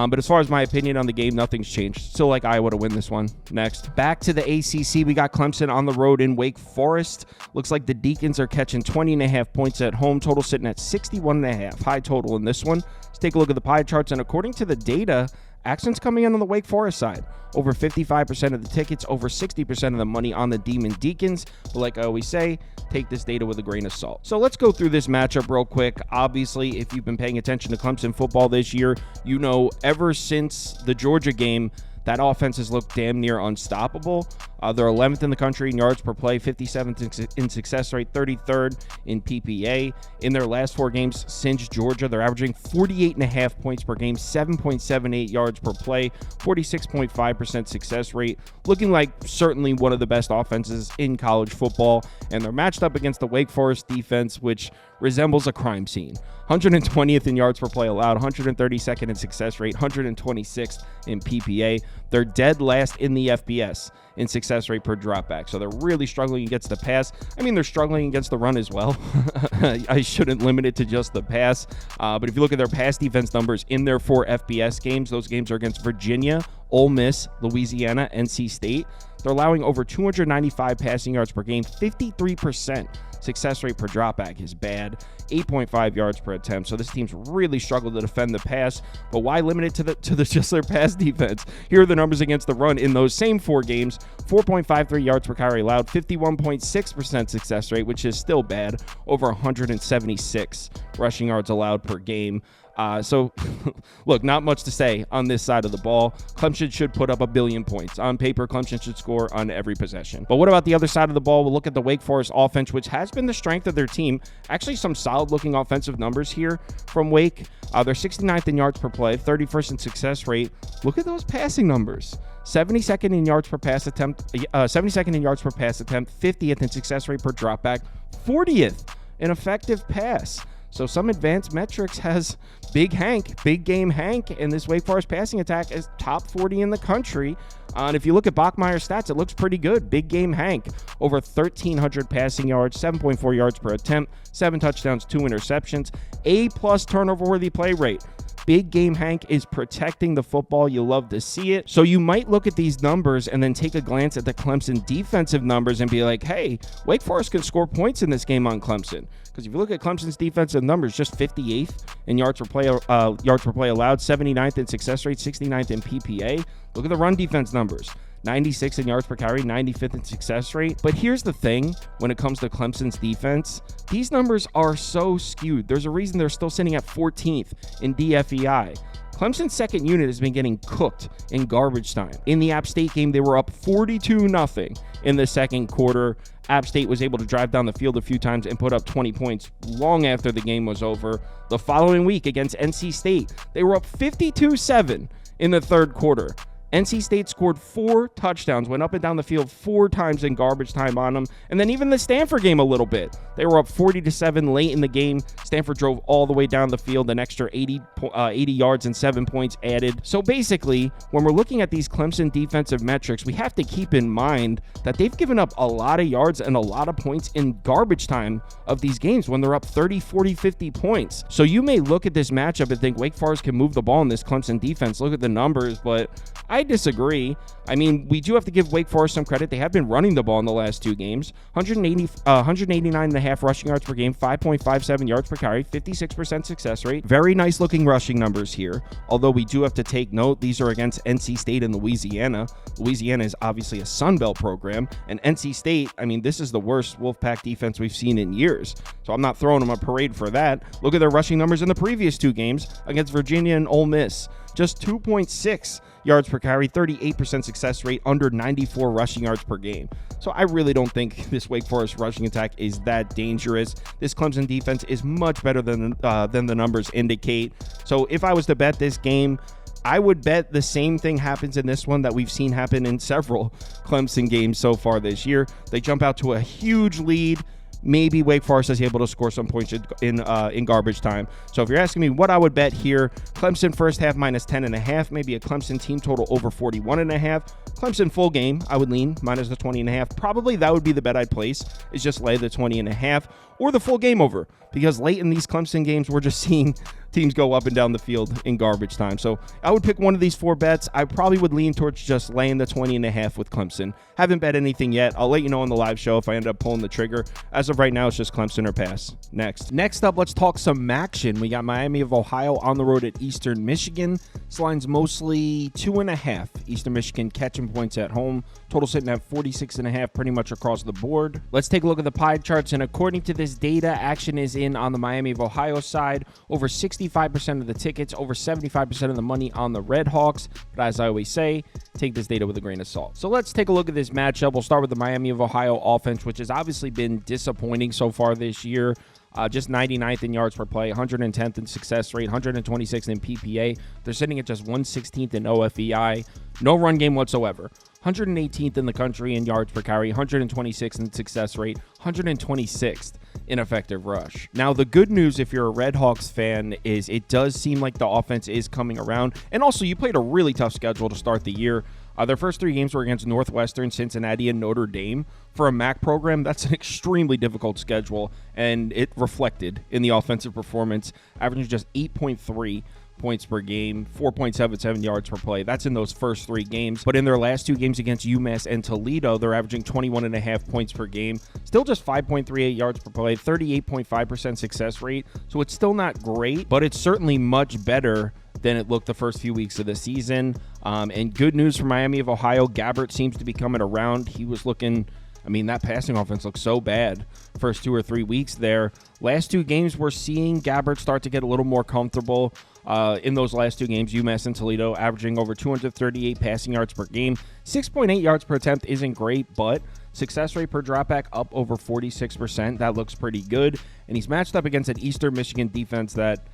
But as far as my opinion on the game, nothing's changed. Still like Iowa to win this one. Next, back to the ACC. We got Clemson on the road in Wake Forest. Looks like the Deacons are catching 20.5 points at home. Total sitting at 61.5. High total in this one. Let's take a look at the pie charts. And according to the data, action's coming in on the Wake Forest side. Over 55% of the tickets, over 60% of the money on the Demon Deacons. But like I always say, take this data with a grain of salt. So let's go through this matchup real quick. Obviously, if you've been paying attention to Clemson football this year, you know ever since the Georgia game, that offense has looked damn near unstoppable. They're 11th in the country in yards per play, 57th in success rate, 33rd in PPA. In their last 4 games since Georgia, they're averaging 48.5 points per game, 7.78 yards per play, 46.5% success rate. Looking like certainly one of the best offenses in college football. And they're matched up against the Wake Forest defense, which resembles a crime scene. 120th in yards per play allowed, 132nd in success rate, 126th in PPA. They're dead last in the FBS in success rate per dropback. So they're really struggling against the pass. I mean, they're struggling against the run as well. I shouldn't limit it to just the pass. But if you look at their pass defense numbers in their 4 FBS games, those games are against Virginia, Ole Miss, Louisiana, NC State. They're allowing over 295 passing yards per game, 53%. Success rate per dropback is bad, 8.5 yards per attempt. So this team's really struggled to defend the pass. But why limit it to just their pass defense? Here are the numbers against the run in those same 4 games. 4.53 yards per carry allowed, 51.6% success rate, which is still bad, over 176 rushing yards allowed per game. So, look, not much to say on this side of the ball. Clemson should put up 1 billion points. On paper, Clemson should score on every possession. But what about the other side of the ball? We'll look at the Wake Forest offense, which has been the strength of their team. Actually, some solid-looking offensive numbers here from Wake. They're 69th in yards per play, 31st in success rate. Look at those passing numbers. 72nd in yards per pass attempt, 72nd in yards per pass attempt, 50th in success rate per dropback, 40th in effective pass. So some advanced metrics has Big Game Hank, and this Wake Forest passing attack is top 40 in the country. And if you look at Bachmeier's stats, it looks pretty good. Big Game Hank, over 1,300 passing yards, 7.4 yards per attempt, 7 touchdowns, 2 interceptions, A+ turnover-worthy play rate. Big Game Hank is protecting the football. You love to see it. So you might look at these numbers and then take a glance at the Clemson defensive numbers and be like, hey, Wake Forest can score points in this game on Clemson. Because if you look at Clemson's defensive numbers, just 58th in yards per play allowed, 79th in success rate, 69th in PPA. Look at the run defense numbers. 96 in yards per carry, 95th in success rate. But here's the thing, when it comes to Clemson's defense, these numbers are so skewed. There's a reason they're still sitting at 14th in DFEI. Clemson's second unit has been getting cooked in garbage time. In the App State game, they were up 42-0 in the second quarter. App State was able to drive down the field a few times and put up 20 points long after the game was over. The following week against NC State, they were up 52-7 in the third quarter. NC State scored 4 touchdowns, went up and down the field 4 times in garbage time on them. And then even the Stanford game a little bit. They were up 40-7 late in the game. Stanford drove all the way down the field, an extra 80 yards and 7 points added. So basically, when we're looking at these Clemson defensive metrics, we have to keep in mind that they've given up a lot of yards and a lot of points in garbage time of these games when they're up 30, 40, 50 points. So you may look at this matchup and think Wake Forest can move the ball in this Clemson defense. Look at the numbers, but I disagree. I mean, we do have to give Wake Forest some credit. They have been running the ball in the last 2 games. 189.5 rushing yards per game, 5.57 yards per carry, 56% success rate. Very nice looking rushing numbers here. Although we do have to take note, these are against NC State and Louisiana. Louisiana is obviously a Sun Belt program, and NC State, I mean, this is the worst Wolfpack defense we've seen in years. So I'm not throwing them a parade for that. Look at their rushing numbers in the previous 2 games against Virginia and Ole Miss. Just 2.6 yards per carry, 38% success rate, under 94 rushing yards per game. So I really don't think this Wake Forest rushing attack is that dangerous. This Clemson defense is much better than the numbers indicate. So if I was to bet this game, I would bet the same thing happens in this one that we've seen happen in several Clemson games so far this year. They jump out to a huge lead. Maybe Wake Forest is able to score some points in garbage time. So if you're asking me what I would bet here, Clemson first half minus 10.5, maybe a Clemson team total over 41.5. Clemson full game, I would lean minus the 20.5. Probably that would be the bet I'd place, is just lay the 20.5 or the full game over, because late in these Clemson games, we're just seeing teams go up and down the field in garbage time. So I would pick one of these 4 bets. I probably would lean towards just laying the 20.5 with Clemson. Haven't bet anything yet. I'll let you know on the live show if I end up pulling the trigger. As of right now, it's just Clemson or pass. Next up, let's talk some action. We got Miami of Ohio on the road at Eastern Michigan. This line's mostly 2.5. Eastern Michigan catching points at home. Total sitting at 46.5 pretty much across the board. Let's take a look at the pie charts, and according to this data, action is in on the Miami of Ohio side. Over 65% of the tickets, over 75% of the money on the Red Hawks. But as I always say, take this data with a grain of salt. So let's take a look at this matchup. We'll start with the Miami of Ohio offense, which has obviously been disappointing so far this year. Just 99th in yards per play, 110th in success rate, 126th in PPA. They're sitting at just 116th in OFEI. No run game whatsoever. 118th in the country in yards per carry, 126th in success rate, 126th in effective rush. Now, the good news, if you're a Red Hawks fan, is it does seem like the offense is coming around. And also, you played a really tough schedule to start the year. Their first 3 games were against Northwestern, Cincinnati, and Notre Dame. For a MAC program, that's an extremely difficult schedule, and it reflected in the offensive performance, averaging just 8.3 points per game, 4.77 yards per play. That's in those first 3 games. But in their last 2 games against UMass and Toledo, they're averaging 21.5 points per game. Still just 5.38 yards per play, 38.5% success rate. So it's still not great, but it's certainly much better than it looked the first few weeks of the season. And good news for Miami of Ohio, Gabbert seems to be coming around. He was looking, I mean, that passing offense looked so bad first 2 or 3 weeks there. Last 2 games, we're seeing Gabbert start to get a little more comfortable. In those last 2 games, UMass and Toledo averaging over 238 passing yards per game. 6.8 yards per attempt isn't great, but success rate per dropback up over 46%. That looks pretty good. And he's matched up against an Eastern Michigan defense that,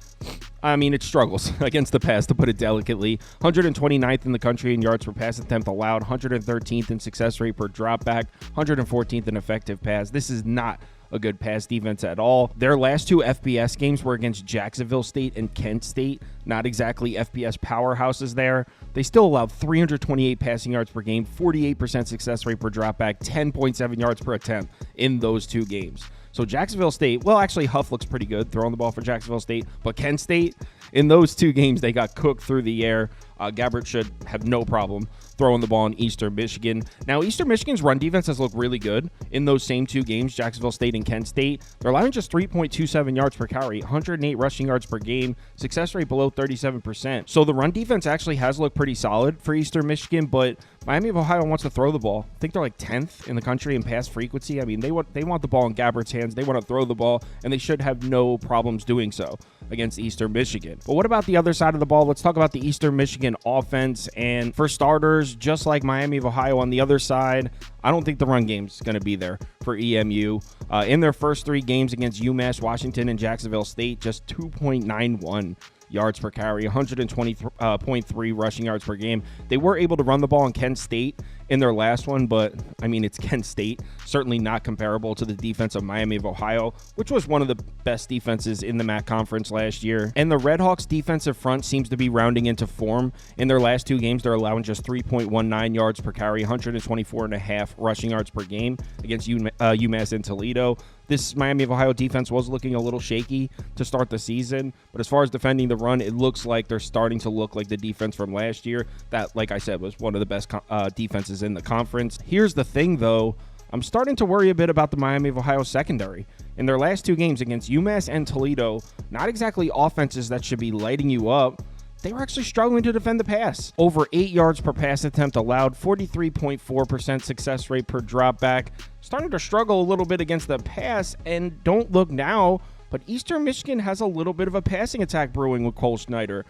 I mean, it struggles against the pass, to put it delicately. 129th in the country in yards per pass attempt allowed, 113th in success rate per dropback, 114th in effective pass. This is not a good pass defense at all. Their last 2 FBS games were against Jacksonville State and Kent State. Not exactly FBS powerhouses there. They still allowed 328 passing yards per game, 48% success rate per dropback, 10.7 yards per attempt in those 2 games. So Jacksonville State, well, actually Huff looks pretty good throwing the ball for Jacksonville State, but Kent State, in those 2 games, they got cooked through the air. Gabbert should have no problem throwing the ball in Eastern Michigan. Now, Eastern Michigan's run defense has looked really good in those same 2 games, Jacksonville State and Kent State. They're allowing just 3.27 yards per carry, 108 rushing yards per game, success rate below 37%. So the run defense actually has looked pretty solid for Eastern Michigan, but Miami of Ohio wants to throw the ball. I think they're like 10th in the country in pass frequency. I mean, they want the ball in Gabbert's hands. They want to throw the ball, and they should have no problems doing so against Eastern Michigan. But what about the other side of the ball? Let's talk about the Eastern Michigan offense. And for starters, just like Miami of Ohio on the other side, I don't think the run game's going to be there for EMU. In their first 3 games against UMass, Washington, and Jacksonville State, just 2.91 yards per carry, 120.3 rushing yards per game. They were able to run the ball in Kent State in their last one, but I mean, it's Kent State, certainly not comparable to the defense of Miami of Ohio, which was one of the best defenses in the MAC conference last year. And the Redhawks defensive front seems to be rounding into form. In their last 2 games, they're allowing just 3.19 yards per carry, 124.5 rushing yards per game against UMass and Toledo. This Miami of Ohio defense was looking a little shaky to start the season, but as far as defending the run, it looks like they're starting to look like the defense from last year. That, like I said, was one of the best defenses in the conference. Here's the thing, though. I'm starting to worry a bit about the Miami of Ohio secondary. In their last 2 games against UMass and Toledo, not exactly offenses that should be lighting you up, they were actually struggling to defend the pass. Over 8 yards per pass attempt allowed, 43.4% success rate per drop back. Starting to struggle a little bit against the pass, and don't look now, but Eastern Michigan has a little bit of a passing attack brewing with Cole Schneider.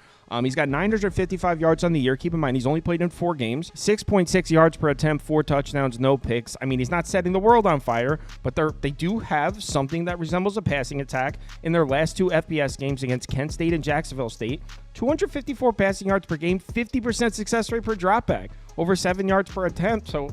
He's got 955 yards on the year. Keep in mind, he's only played in 4 games. 6.6 yards per attempt, 4 touchdowns, no picks. I mean, he's not setting the world on fire, but they do have something that resembles a passing attack in their last 2 FBS games against Kent State and Jacksonville State. 254 passing yards per game, 50% success rate per dropback, over 7 yards per attempt. So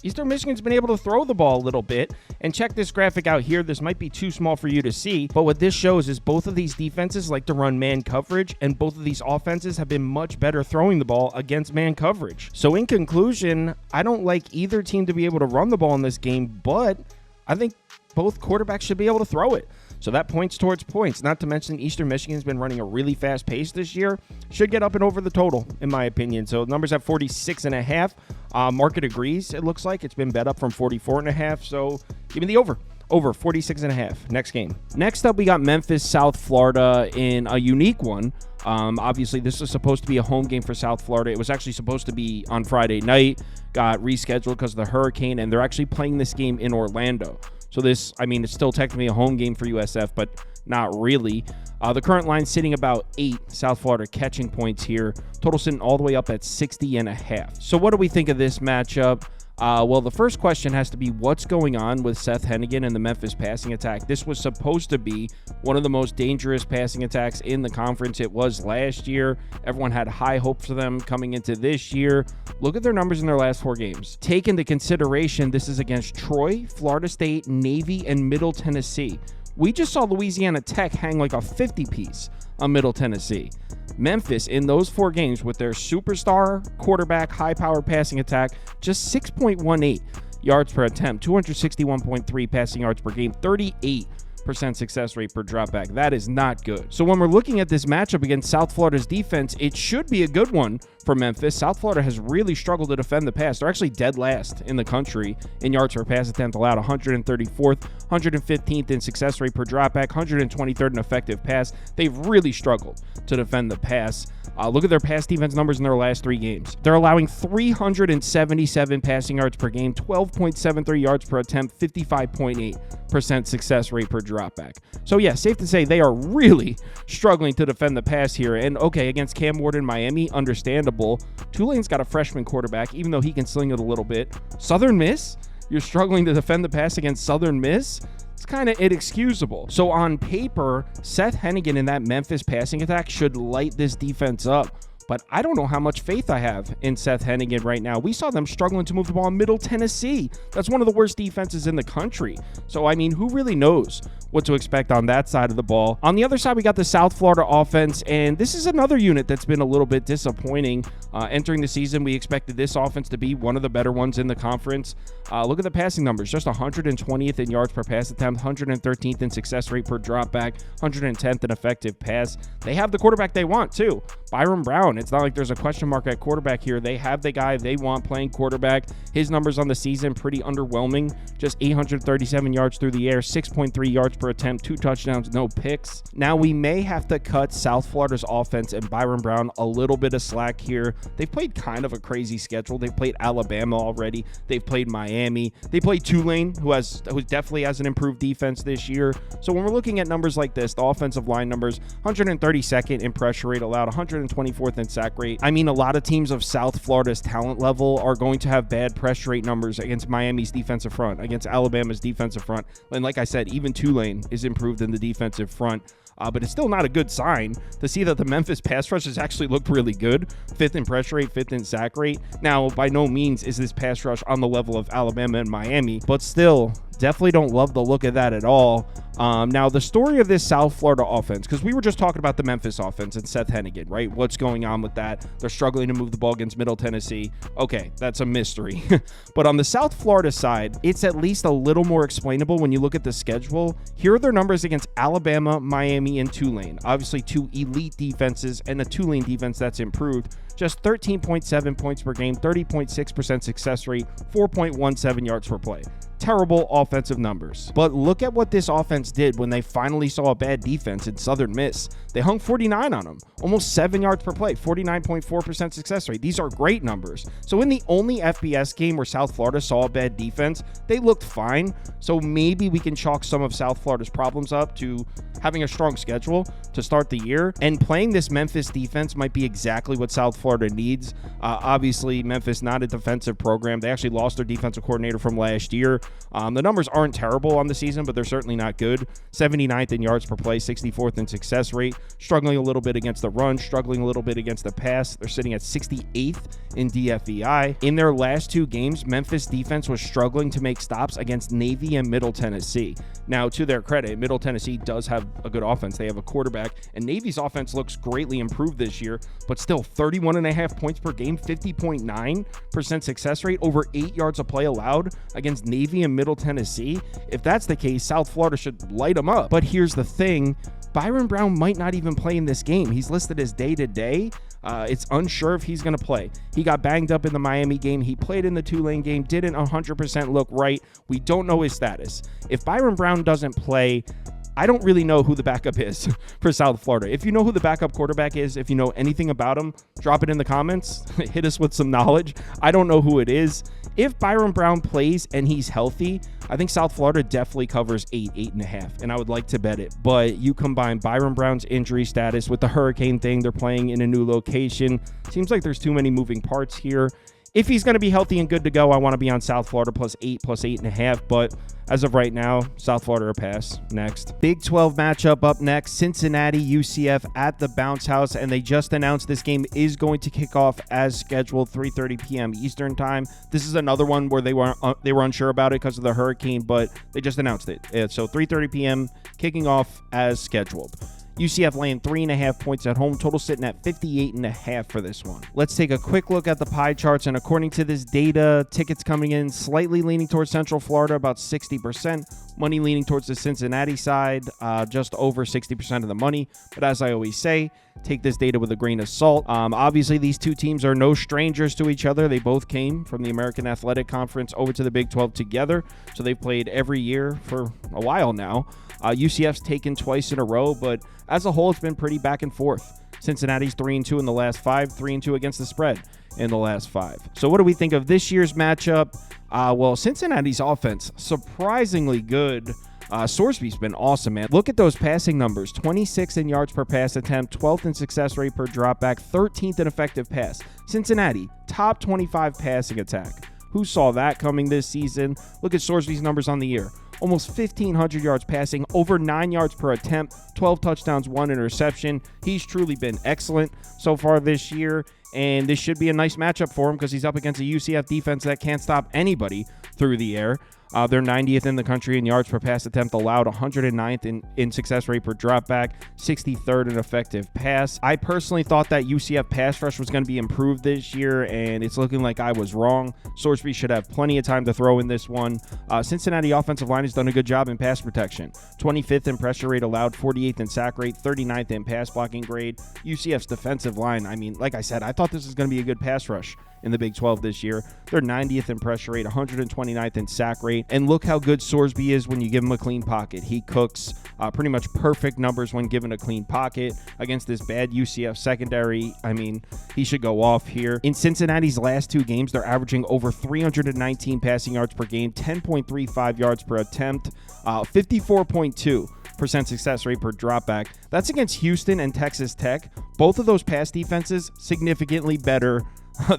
Eastern Michigan's been able to throw the ball a little bit. And check this graphic out here. This might be too small for you to see, but what this shows is both of these defenses like to run man coverage, and both of these offenses have been much better throwing the ball against man coverage. So in conclusion, I don't like either team to be able to run the ball in this game, but I think both quarterbacks should be able to throw it. So that points towards points. Not to mention Eastern Michigan's been running a really fast pace this year. Should get up and over the total, in my opinion. So numbers at 46.5. Market agrees, it looks like. It's been bet up from 44.5. So give me the over. Over 46.5. Next game. Next up, we got Memphis, South Florida in a unique one. Obviously, this was supposed to be a home game for South Florida. It was actually supposed to be on Friday night. Got rescheduled because of the hurricane, and they're actually playing this game in Orlando. So this, I mean, it's still technically a home game for USF, but not really. The current line sitting about 8 South Florida catching points here. Total sitting all the way up at 60.5. So what do we think of this matchup? Well, the first question has to be what's going on with Seth Hennigan and the Memphis passing attack. This was supposed to be one of the most dangerous passing attacks in the conference. It was last year. Everyone had high hopes for them coming into this year. Look at their numbers in their last 4 games. Take into consideration this is against Troy, Florida State, Navy, and Middle Tennessee. We just saw Louisiana Tech hang like a 50-piece on Middle Tennessee. Memphis, in those 4 games with their superstar quarterback, high-powered passing attack, just 6.18 yards per attempt, 261.3 passing yards per game, 38% success rate per dropback. That is not good. So when we're looking at this matchup against South Florida's defense, it should be a good one for Memphis. South Florida has really struggled to defend the pass. They're actually dead last in the country in yards per pass attempt allowed, 134th, 115th in success rate per dropback, 123rd in effective pass. They've really struggled to defend the pass. Look at their pass defense numbers in their last 3 games. They're allowing 377 passing yards per game, 12.73 yards per attempt, 55.8% success rate per dropback. So yeah, safe to say they are really struggling to defend the pass here. And okay, against Cam Ward in Miami, understandable. Tulane's got a freshman quarterback, even though he can sling it a little bit. Southern Miss, you're struggling to defend the pass against Southern Miss? It's kind of inexcusable. So on paper, Seth Hennigan in that Memphis passing attack should light this defense up. but I don't know how much faith I have in Seth Hennigan right now. We saw them struggling to move the ball in Middle Tennessee. That's one of the worst defenses in the country. So, I mean, who really knows what to expect on that side of the ball? On the other side, we got the South Florida offense, and this is another unit that's been a little bit disappointing. Entering the season, we expected this offense to be one of the better ones in the conference. Look at the passing numbers, just 120th in yards per pass attempt, 113th in success rate per dropback, 110th in effective pass. They have the quarterback they want, too. Byron Brown. It's not like there's a question mark at quarterback here. They have the guy they want playing quarterback. His numbers on the season, pretty underwhelming. Just 837 yards through the air, 6.3 yards per attempt, 2 touchdowns, no picks. Now, we may have to cut South Florida's offense and Byron Brown a little bit of slack here. They've played kind of a crazy schedule. They've played Alabama already. They've played Miami. They played Tulane, who definitely has an improved defense this year. So when we're looking at numbers like this, the offensive line numbers, 132nd in pressure rate allowed, 124th in sack rate. I mean, a lot of teams of South Florida's talent level are going to have bad pressure rate numbers against Miami's defensive front, against Alabama's defensive front. And like I said, even Tulane is improved in the defensive front. But it's still not a good sign to see that the Memphis pass rush has actually looked really good. 5th in pressure rate, 5th in sack rate. Now, by no means is this pass rush on the level of Alabama and Miami, but still, definitely don't love the look of that at all. Now, the story of this South Florida offense, because we were just talking about the Memphis offense and Seth Hennigan, right? What's going on with that? They're struggling to move the ball against Middle Tennessee. Okay, that's a mystery. But on the South Florida side, it's at least a little more explainable when you look at the schedule. Here are their numbers against Alabama, Miami, and Tulane. Obviously, 2 elite defenses and a Tulane defense that's improved. Just 13.7 points per game, 30.6% success rate, 4.17 yards per play. Terrible offensive numbers. But look at what this offense did when they finally saw a bad defense in Southern Miss. They hung 49 on them, almost 7 yards per play, 49.4% success rate. These are great numbers. So in the only FBS game where South Florida saw a bad defense, they looked fine. So maybe we can chalk some of South Florida's problems up to having a strong schedule to start the year. And playing this Memphis defense might be exactly what South Florida needs. Obviously, Memphis not a defensive program. They actually lost their defensive coordinator from last year. The numbers aren't terrible on the season, but they're certainly not good. 79th in yards per play, 64th in success rate, struggling a little bit against the run, struggling a little bit against the pass. They're sitting at 68th in DFEI. In their last 2 games, Memphis defense was struggling to make stops against Navy and Middle Tennessee. Now, to their credit, Middle Tennessee does have a good offense. They have a quarterback, and Navy's offense looks greatly improved this year, but still 31.5 points per game, 50.9% success rate, over 8 yards of play allowed against Navy and Middle Tennessee. If that's the case, South Florida should light them up. But here's the thing. Byron Brown might not even play in this game. He's listed as day-to-day. It's unsure if he's going to play. He got banged up in the Miami game. He played in the Tulane game, didn't 100% look right. We don't know his status. If Byron Brown doesn't play, I don't really know who the backup is for South Florida. If you know who the backup quarterback is, if you know anything about him, drop it in the comments. Hit us with some knowledge. I don't know who it is. If Byron Brown plays and he's healthy, I think South Florida definitely covers 8.5, and I would like to bet it. But you combine Byron Brown's injury status with the hurricane thing, they're playing in a new location. Seems like there's too many moving parts here. If he's going to be healthy and good to go, I want to be on South Florida +8, +8.5. But as of right now, South Florida or pass. Next. Big 12 matchup up next. Cincinnati UCF at the Bounce House. And they just announced this game is going to kick off as scheduled, 3:30 p.m. Eastern time. This is another one where they were unsure about it because of the hurricane, but they just announced it. So 3:30 p.m. kicking off as scheduled. UCF laying 3.5 points at home, total sitting at 58.5 for this one. Let's take a quick look at the pie charts, and according to this data, tickets coming in slightly leaning towards Central Florida, about 60%. Money leaning towards the Cincinnati side, just over 60% of the money. But as I always say, take this data with a grain of salt. Obviously, these two teams are no strangers to each other. They both came from the American Athletic Conference over to the Big 12 together, so they've played every year for a while now. UCF's taken twice in a row, but as a whole, it's been pretty back and forth. Cincinnati's 3-2 in the last 5, 3-2 against the spread in the last 5. So what do we think of this year's matchup? Well, Cincinnati's offense, surprisingly good. Sorsby's been awesome, man. Look at those passing numbers. 26th in yards per pass attempt, 12th in success rate per dropback, 13th in effective pass. Cincinnati, top 25 passing attack. Who saw that coming this season? Look at Sorsby's numbers on the year. almost 1,500 yards passing, over 9 yards per attempt, 12 touchdowns, 1 interception. He's truly been excellent so far this year, and this should be a nice matchup for him because he's up against a UCF defense that can't stop anybody through the air. They're 90th in the country in yards per pass attempt allowed, 109th in success rate per dropback, 63rd in effective pass. I personally thought that UCF pass rush was going to be improved this year, and it's looking like I was wrong. Sorsby should have plenty of time to throw in this one. Cincinnati offensive line has done a good job in pass protection. 25th in pressure rate allowed, 48th in sack rate, 39th in pass blocking grade. UCF's defensive line, I mean, like I said, I thought this was going to be a good pass rush in the Big 12 this year. They're 90th in pressure rate, 129th in sack rate. And look how good Sorsby is when you give him a clean pocket. He cooks pretty much perfect numbers when given a clean pocket against this bad UCF secondary. I mean, he should go off here. In Cincinnati's last 2 games, they're averaging over 319 passing yards per game, 10.35 yards per attempt, 54.2% success rate per dropback. That's against Houston and Texas Tech. Both of those pass defenses significantly better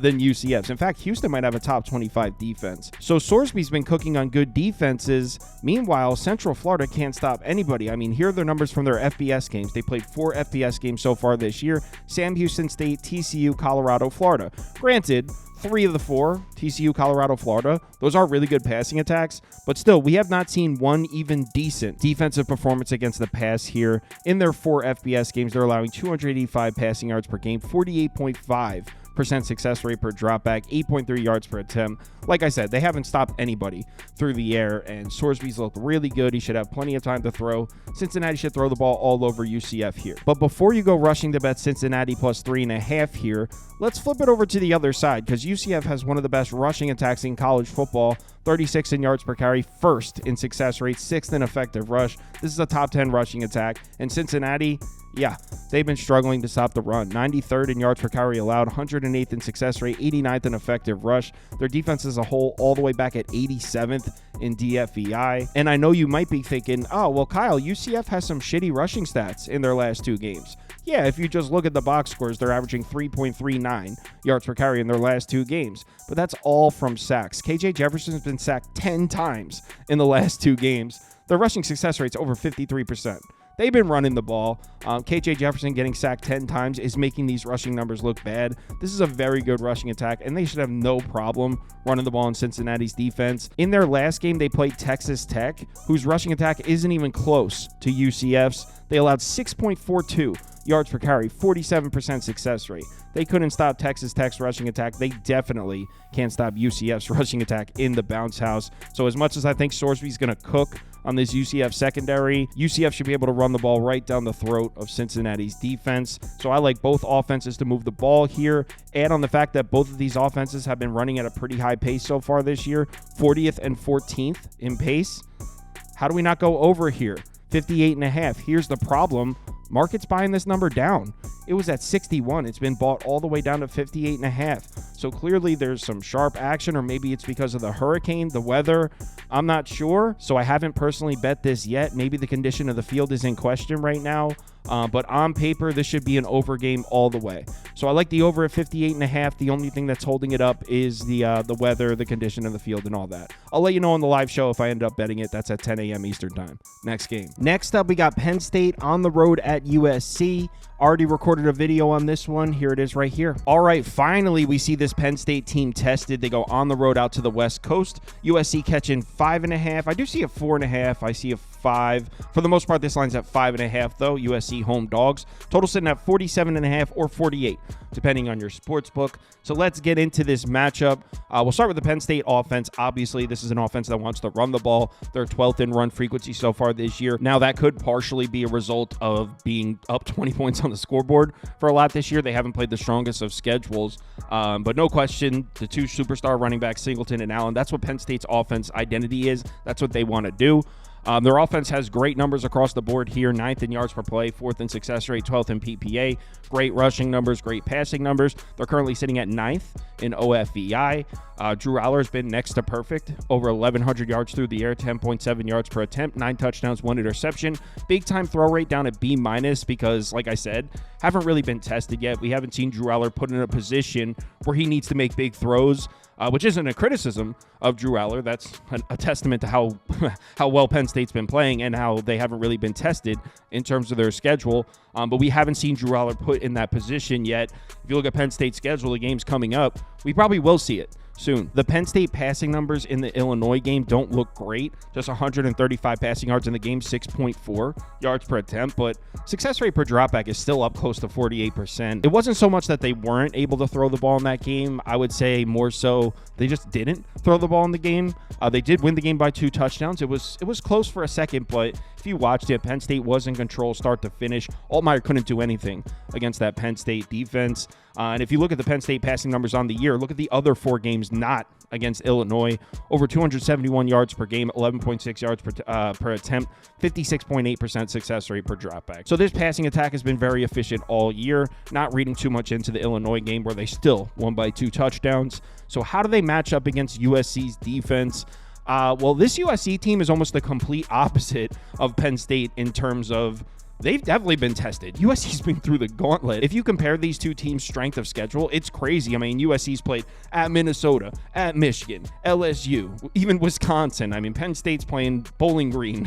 than UCF's. In fact, Houston might have a top 25 defense. So Sorsby's been cooking on good defenses. Meanwhile, Central Florida can't stop anybody. I mean, here are their numbers from their FBS games. They played 4 FBS games so far this year: Sam Houston State, TCU, Colorado, Florida. Granted, 3 of the 4, TCU, Colorado, Florida, those are really good passing attacks, but still, we have not seen one even decent defensive performance against the pass here. In their 4 FBS games, they're allowing 285 passing yards per game, 48.5% success rate per dropback, 8.3 yards per attempt. Like I said, they haven't stopped anybody through the air, and Sorsby's looked really good. He should have plenty of time to throw. Cincinnati should throw the ball all over UCF here. But before you go rushing to bet Cincinnati plus 3.5 here, let's flip it over to the other side, because UCF has one of the best rushing attacks in college football. 36 in yards per carry, 1st in success rate, 6th in effective rush. This is a top 10 rushing attack. And Cincinnati, yeah, they've been struggling to stop the run. 93rd in yards per carry allowed, 108th in success rate, 89th in effective rush. Their defense as a whole all the way back at 87th in DFEI. And I know you might be thinking, oh, well, Kyle, UCF has some shitty rushing stats in their last 2 games. Yeah, if you just look at the box scores, they're averaging 3.39 yards per carry in their last 2 games. But that's all from sacks. KJ Jefferson's been sacked 10 times in the last 2 games. Their rushing success rate's over 53%. They've been running the ball. KJ Jefferson getting sacked 10 times is making these rushing numbers look bad. This is a very good rushing attack, and they should have no problem running the ball in Cincinnati's defense. In their last game, they played Texas Tech, whose rushing attack isn't even close to UCF's. They allowed 6.42 yards per carry, 47% success rate. They couldn't stop Texas Tech's rushing attack. They definitely can't stop UCF's rushing attack in the bounce house. So as much as I think Sorsby's going to cook on this UCF secondary, UCF should be able to run the ball right down the throat of Cincinnati's defense. So I like both offenses to move the ball here. Add on the fact that both of these offenses have been running at a pretty high pace so far this year, 40th and 14th in pace. How do we not go over here? 58.5. Here's the problem. Market's buying this number down. It was at 61. It's been bought all the way down to 58.5. So clearly there's some sharp action, or maybe it's because of the hurricane, the weather. I'm not sure. So I haven't personally bet this yet. Maybe the condition of the field is in question right now. But on paper, this should be an over game all the way. So I like the over at 58.5. The only thing that's holding it up is the weather, the condition of the field, and all that. I'll let you know on the live show if I end up betting it. That's at 10 a.m. Eastern time. Next game. Next up, we got Penn State on the road at USC. Already recorded a video on this one. Here it is right here. All right, finally, we see this Penn State team tested. They go on the road out to the West Coast. USC catching 5.5. I do see a 4.5. I see a 5. For the most part, this line's at 5.5, though. USC home dogs. Total sitting at 47.5 or 48, depending on your sports book. So let's get into this matchup. We'll start with the Penn State offense. Obviously, this is an offense that wants to run the ball. They're 12th in run frequency so far this year. Now, that could partially be a result of being up 20 points on the scoreboard for a lot this year. They haven't played the strongest of schedules. But no question, the 2 superstar running backs, Singleton and Allen, that's what Penn State's offense identity is. That's what they want to do. Their offense has great numbers across the board here. 9th in yards per play, 4th in success rate, 12th in PPA. Great rushing numbers, great passing numbers. They're currently sitting at 9th in OFEI. Drew Aller's been next to perfect. Over 1,100 yards through the air, 10.7 yards per attempt, 9 touchdowns, 1 interception. Big time throw rate down at B- because, like I said, haven't really been tested yet. We haven't seen Drew Aller put in a position where he needs to make big throws, which isn't a criticism of Drew Aller. That's a testament to how how well Penn State's been playing and how they haven't really been tested in terms of their schedule. But we haven't seen Drew Aller put in that position yet. If you look at Penn State's schedule, the games coming up, we probably will see it soon. The Penn State passing numbers in the Illinois game don't look great. Just 135 passing yards in the game, 6.4 yards per attempt, but success rate per dropback is still up close to 48%. It wasn't so much that they weren't able to throw the ball in that game. I would say more so they just didn't throw the ball in the game. They did win the game by 2 touchdowns. It was close for a second, but if you watched it, Penn State was in control start to finish. Altmaier couldn't do anything against that Penn State defense. And if you look at the Penn State passing numbers on the year, look at the other 4 games not against Illinois. Over 271 yards per game, 11.6 yards per attempt, 56.8% success rate per dropback. So this passing attack has been very efficient all year. Not reading too much into the Illinois game where they still won by 2 touchdowns. So how do they match up against USC's defense? Well, this USC team is almost the complete opposite of Penn State in terms of they've definitely been tested. USC's been through the gauntlet. If you compare these two teams' strength of schedule, it's crazy. I mean, USC's played at Minnesota, at Michigan, LSU, even Wisconsin. I mean, Penn State's playing Bowling Green.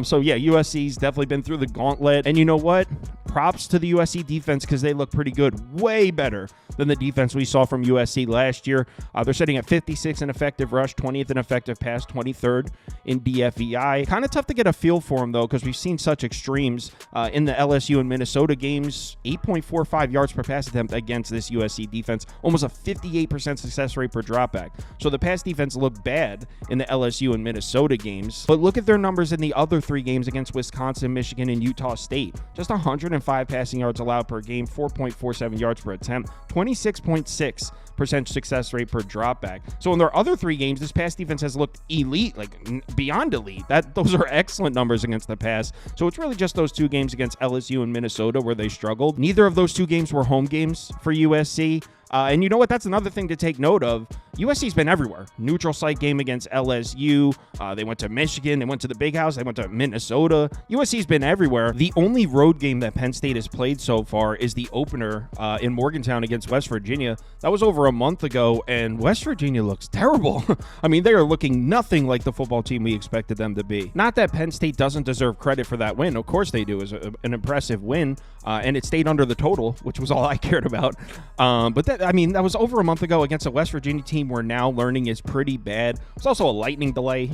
So, yeah, USC's definitely been through the gauntlet. And you know what? Props to the USC defense because they look pretty good. Way better than the defense we saw from USC last year. They're sitting at 56 in effective rush, 20th in effective pass, 23rd in DFEI. Kind of tough to get a feel for them, though, because we've seen such extremes in the LSU and Minnesota games. 8.45 yards per pass attempt against this USC defense. Almost a 58% success rate per dropback. So the pass defense looked bad in the LSU and Minnesota games. But look at their numbers in the other 3 games against Wisconsin, Michigan, and Utah State. Just 105 passing yards allowed per game, 4.47 yards per attempt, 26.6% success rate per dropback. So in their other 3 games, this pass defense has looked elite, like beyond elite. Those are excellent numbers against the pass. So it's really just those 2 games against LSU and Minnesota where they struggled. Neither of those 2 games were home games for USC. And you know what? That's another thing to take note of. USC's been everywhere. Neutral site game against LSU. They went to Michigan. They went to the Big House. They went to Minnesota. USC's been everywhere. The only road game that Penn State has played so far is the opener in Morgantown against West Virginia. That was over a month ago, and West Virginia looks terrible. I mean, they are looking nothing like the football team we expected them to be. Not that Penn State doesn't deserve credit for that win. Of course they do. It was an impressive win, and it stayed under the total, which was all I cared about. But that was over a month ago against a West Virginia team we're now learning is pretty bad. It's also a lightning delay.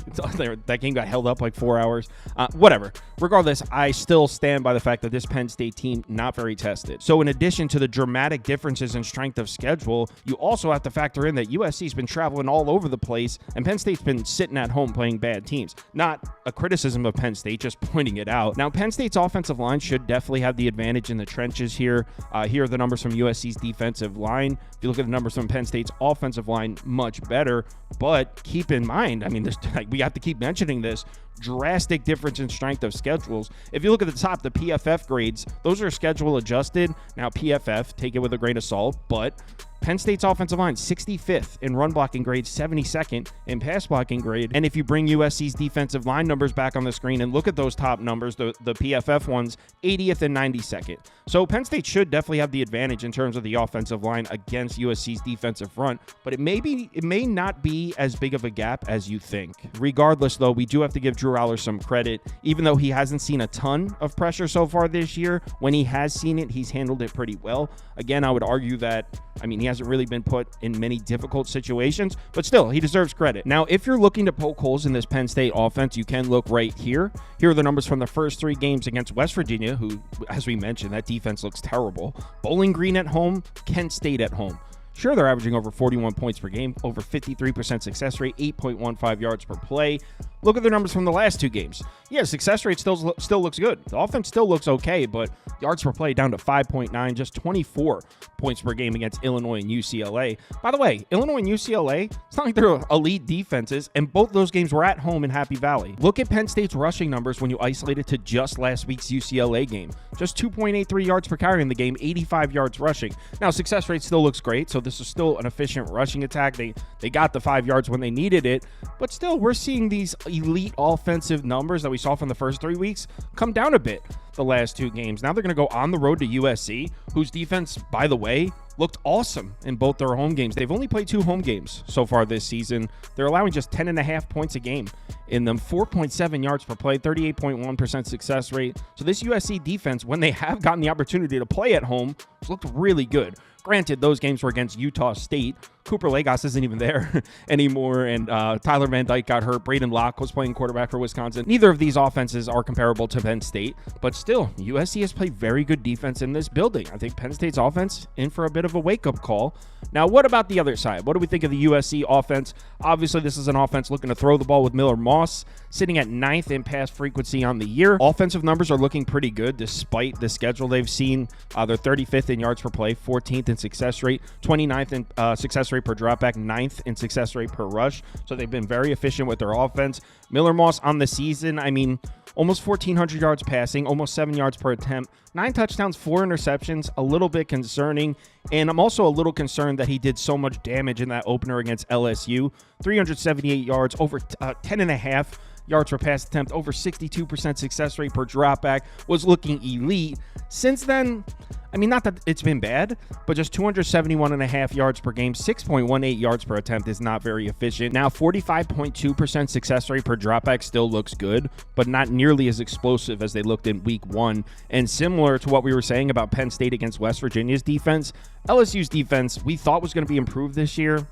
That game got held up like 4 hours. Whatever. Regardless, I still stand by the fact that this Penn State team, not very tested. So in addition to the dramatic differences in strength of schedule, you also have to factor in that USC's been traveling all over the place, and Penn State's been sitting at home playing bad teams. Not a criticism of Penn State, just pointing it out. Now, Penn State's offensive line should definitely have the advantage in the trenches here. Here are the numbers from USC's defensive line. If you look at the numbers from Penn State's offensive line, much better. But keep in mind, I mean, we have to keep mentioning this, drastic difference in strength of schedules. If you look at the top, the PFF grades, those are schedule adjusted. Now, PFF, take it with a grain of salt, but Penn State's offensive line, 65th in run blocking grade, 72nd in pass blocking grade. And if you bring USC's defensive line numbers back on the screen and look at those top numbers, the PFF ones, 80th and 92nd. So Penn State should definitely have the advantage in terms of the offensive line against USC's defensive front, but it may not be as big of a gap as you think. Regardless, though, we do have to give Drew Aller some credit. Even though he hasn't seen a ton of pressure so far this year, when he has seen it, he's handled it pretty well. Again, I would argue that, he hasn't really been put in many difficult situations, but still, he deserves credit. Now, if you're looking to poke holes in this Penn State offense, you can look right here. Here are the numbers from the first 3 games against West Virginia, who, as we mentioned, that defense looks terrible. Bowling Green at home, Kent State at home. Sure, they're averaging over 41 points per game, over 53% success rate, 8.15 yards per play. Look at their numbers from the last 2 games. Yeah, success rate still looks good. The offense still looks okay, but yards per play down to 5.9, just 24 points per game against Illinois and UCLA. By the way, Illinois and UCLA, it's not like they're elite defenses, and both those games were at home in Happy Valley. Look at Penn State's rushing numbers when you isolate it to just last week's UCLA game. Just 2.83 yards per carry in the game, 85 yards rushing. Now, success rate still looks great, so this is still an efficient rushing attack. They got the 5 yards when they needed it, but still, we're seeing these elite offensive numbers that we saw from the first 3 weeks come down a bit. the last 2 games. Now they're going to go on the road to USC, whose defense, by the way, looked awesome in both their home games. They've only played 2 home games so far this season. They're allowing just 10.5 points a game in them, 4.7 yards per play, 38.1% success rate. So this USC defense, when they have gotten the opportunity to play at home, has looked really good. Granted, those games were against Utah State. Cooper Lagos isn't even there anymore, and Tyler Van Dyke got hurt. Braden Locke was playing quarterback for Wisconsin. Neither of these offenses are comparable to Penn State, but still, USC has played very good defense in this building. I think Penn State's offense in for a bit of a wake-up call. Now, what about the other side? What do we think of the USC offense? Obviously, this is an offense looking to throw the ball with Miller Moss, sitting at 9th in pass frequency on the year. Offensive numbers are looking pretty good despite the schedule they've seen. They're 35th in yards per play, 14th in success rate, 29th in success rate per dropback, 9th in success rate per rush. So they've been very efficient with their offense. Miller Moss on the season, I mean, almost 1,400 yards passing, almost 7 yards per attempt, 9 touchdowns, 4 interceptions, a little bit concerning. And I'm also a little concerned that he did so much damage in that opener against LSU. 378 yards, over 10.5 yards per pass attempt, over 62% success rate per dropback, was looking elite. Since then, I mean, not that it's been bad, but just 271.5 yards per game, 6.18 yards per attempt is not very efficient. Now, 45.2% success rate per dropback still looks good, but not nearly as explosive as they looked in week 1. And similar to what we were saying about Penn State against West Virginia's defense, LSU's defense we thought was going to be improved this year.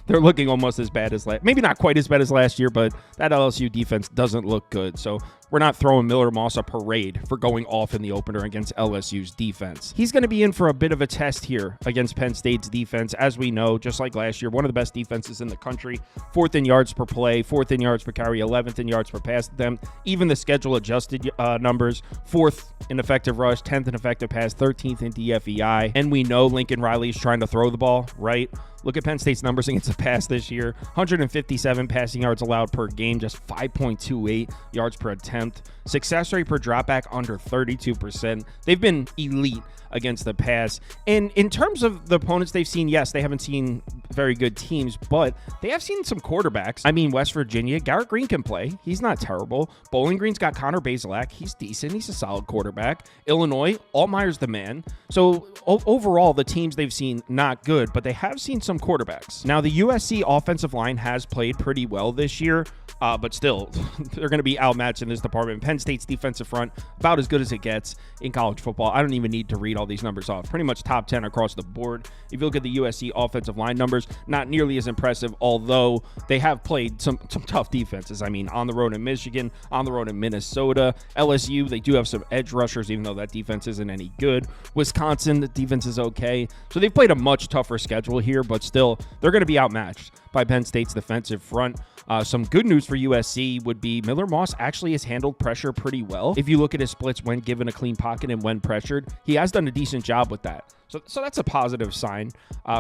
They're looking almost as bad as maybe not quite as bad as last year, but that LSU defense doesn't look good. So we're not throwing Miller Moss a parade for going off in the opener against LSU's defense. He's going to be in for a bit of a test here against Penn State's defense. As we know, just like last year, one of the best defenses in the country, 4th in yards per play, 4th in yards per carry, 11th in yards per pass attempt. Even the schedule adjusted numbers, 4th in effective rush, 10th in effective pass, 13th in DFEI. And we know Lincoln Riley is trying to throw the ball, right? Look at Penn State's numbers against the pass this year. 157 passing yards allowed per game, just 5.28 yards per attempt. Success rate per dropback under 32%. They've been elite against the pass. And in terms of the opponents they've seen, yes, they haven't seen very good teams, but they have seen some quarterbacks. I mean, West Virginia, Garrett Green can play. He's not terrible. Bowling Green's got Connor Bazelak. He's decent. He's a solid quarterback. Illinois, Altmaier's the man. So overall, the teams they've seen, not good, but they have seen some quarterbacks. Now, the USC offensive line has played pretty well this year, but still, they're going to be outmatched in this department. Penn State's defensive front, about as good as it gets in college football. I don't even need to read all these numbers off. Pretty much top 10 across the board. If you look at the USC offensive line numbers, not nearly as impressive, although they have played some tough defenses. I mean, on the road in Michigan, on the road in Minnesota. LSU, they do have some edge rushers, even though that defense isn't any good. Wisconsin, the defense is okay. So they've played a much tougher schedule here, but still, they're going to be outmatched by Penn State's defensive front. Some good news for USC would be Miller Moss actually has handled pressure pretty well. If you look at his splits when given a clean pocket and when pressured, he has done a decent job with that. So that's a positive sign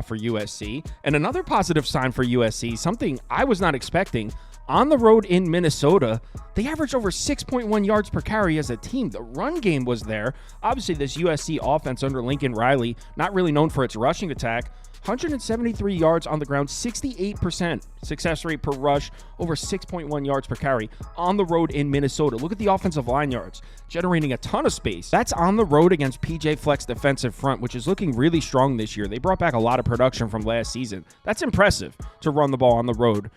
for USC. And another positive sign for USC, something I was not expecting, on the road in Minnesota, they averaged over 6.1 yards per carry as a team. The run game was there. Obviously, this USC offense under Lincoln Riley, not really known for its rushing attack, 173 yards on the ground, 68% success rate per rush, over 6.1 yards per carry on the road in Minnesota. Look at the offensive line yards, generating a ton of space. That's on the road against PJ Fleck's defensive front, which is looking really strong this year. They brought back a lot of production from last season. That's impressive to run the ball on the road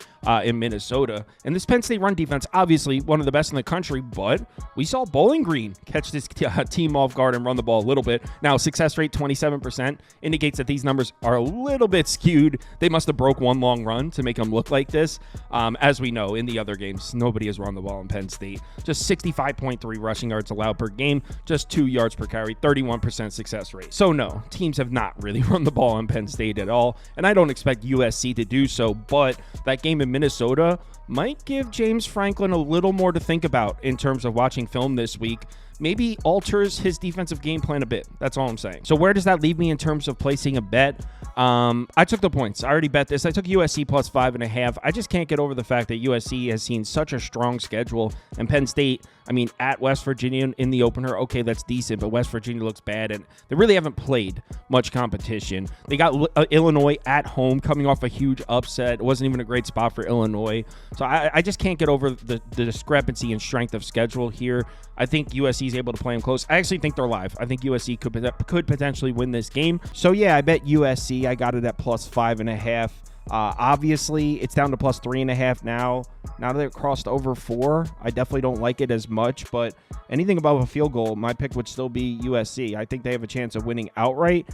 in Minnesota. And this Penn State run defense, obviously one of the best in the country, but we saw Bowling Green catch this team off guard and run the ball a little bit. Now, success rate 27% indicates that these numbers are a little bit skewed. They must have broke one long run to make them look like this. As we know, in the other games, nobody has run the ball in Penn State. Just 65.3 rushing yards allowed per game, just 2 yards per carry, 31% success rate. So no, teams have not really run the ball in Penn State at all, and I don't expect USC to do so, but that game in Minnesota might give James Franklin a little more to think about in terms of watching film this week. Maybe alters his defensive game plan a bit. That's all I'm saying. So where does that leave me in terms of placing a bet? I took the points. I already bet this. I took USC plus 5.5. I just can't get over the fact that USC has seen such a strong schedule, and Penn State I mean, at West Virginia in the opener, okay, that's decent, but West Virginia looks bad, and they really haven't played much competition. They got Illinois at home coming off a huge upset. It wasn't even a great spot for Illinois. So I just can't get over the discrepancy in strength of schedule here. I think USC is able to play them close. I actually think they're live. I think USC could potentially win this game. So yeah, I bet USC. I got it at +5.5. Obviously, it's down to +3.5 now. Now that it crossed over 4, I definitely don't like it as much, but anything above a field goal, my pick would still be USC. I think they have a chance of winning outright.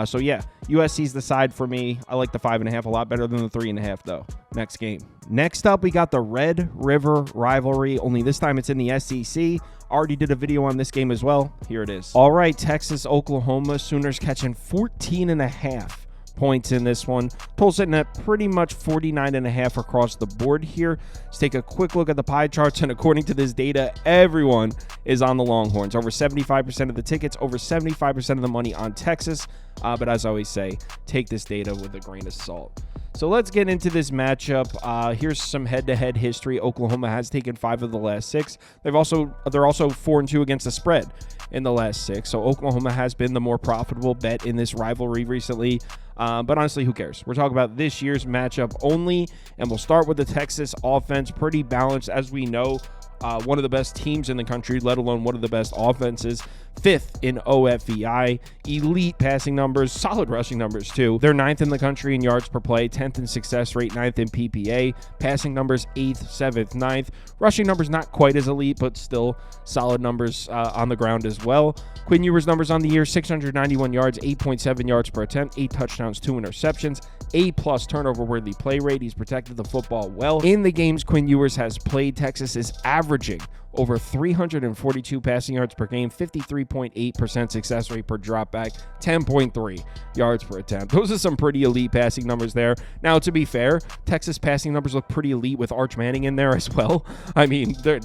So yeah, USC's the side for me. I like the 5.5 a lot better than the 3.5 though. Next game. Next up, we got the Red River rivalry, only this time it's in the SEC. Already did a video on this game as well. Here it is. All right, Texas, Oklahoma, Sooners catching 14.5 points in this one. Total sitting at pretty much 49.5 across the board here. Let's take a quick look at the pie charts, and according to this data, everyone is on the Longhorns. Over 75% of the tickets, over 75% of the money on Texas. But as I always say, take this data with a grain of salt. So let's get into this matchup. Here's some head-to-head history. Oklahoma has taken 5 of the last 6. They're also 4-2 against the spread in the last 6. So Oklahoma has been the more profitable bet in this rivalry recently. But honestly, who cares? We're talking about this year's matchup only, and we'll start with the Texas offense. Pretty balanced, as we know. One of the best teams in the country, let alone one of the best offenses. 5th in OFEI, elite passing numbers, solid rushing numbers too. They're 9th in the country in yards per play, 10th in success rate, 9th in PPA. Passing numbers 8th, 7th, 9th. Rushing numbers not quite as elite, but still solid numbers on the ground as well. Quinn Ewers numbers on the year: 691 yards, 8.7 yards per attempt, 8 touchdowns, 2 interceptions, A+ turnover worthy play rate. He's protected the football well. In the games Quinn Ewers has played, Texas is averaging over 342 passing yards per game, 53.8% success rate per dropback, 10.3 yards per attempt. Those are some pretty elite passing numbers there. Now, to be fair, Texas passing numbers look pretty elite with Arch Manning in there as well. I mean, they're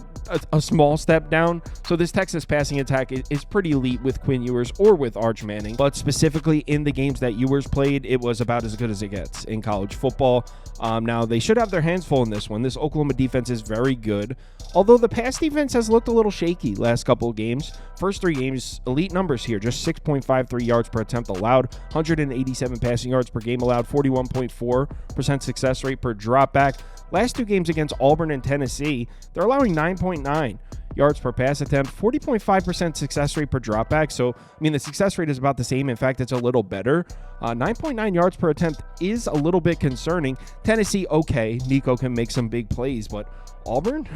a small step down. So this Texas passing attack is pretty elite with Quinn Ewers or with Arch Manning. But specifically in the games that Ewers played, it was about as good as it gets in college football. Now, they should have their hands full in this one. This Oklahoma defense is very good, although the pass defense has looked a little shaky last couple of games. First 3 games, elite numbers here, just 6.53 yards per attempt allowed, 187 passing yards per game allowed, 41.4% success rate per dropback. Last 2 games against Auburn and Tennessee, they're allowing 9.9 yards per pass attempt, 40.5% success rate per dropback. So, I mean, the success rate is about the same. In fact, it's a little better. 9.9 yards per attempt is a little bit concerning. Tennessee, okay, Nico can make some big plays, but Auburn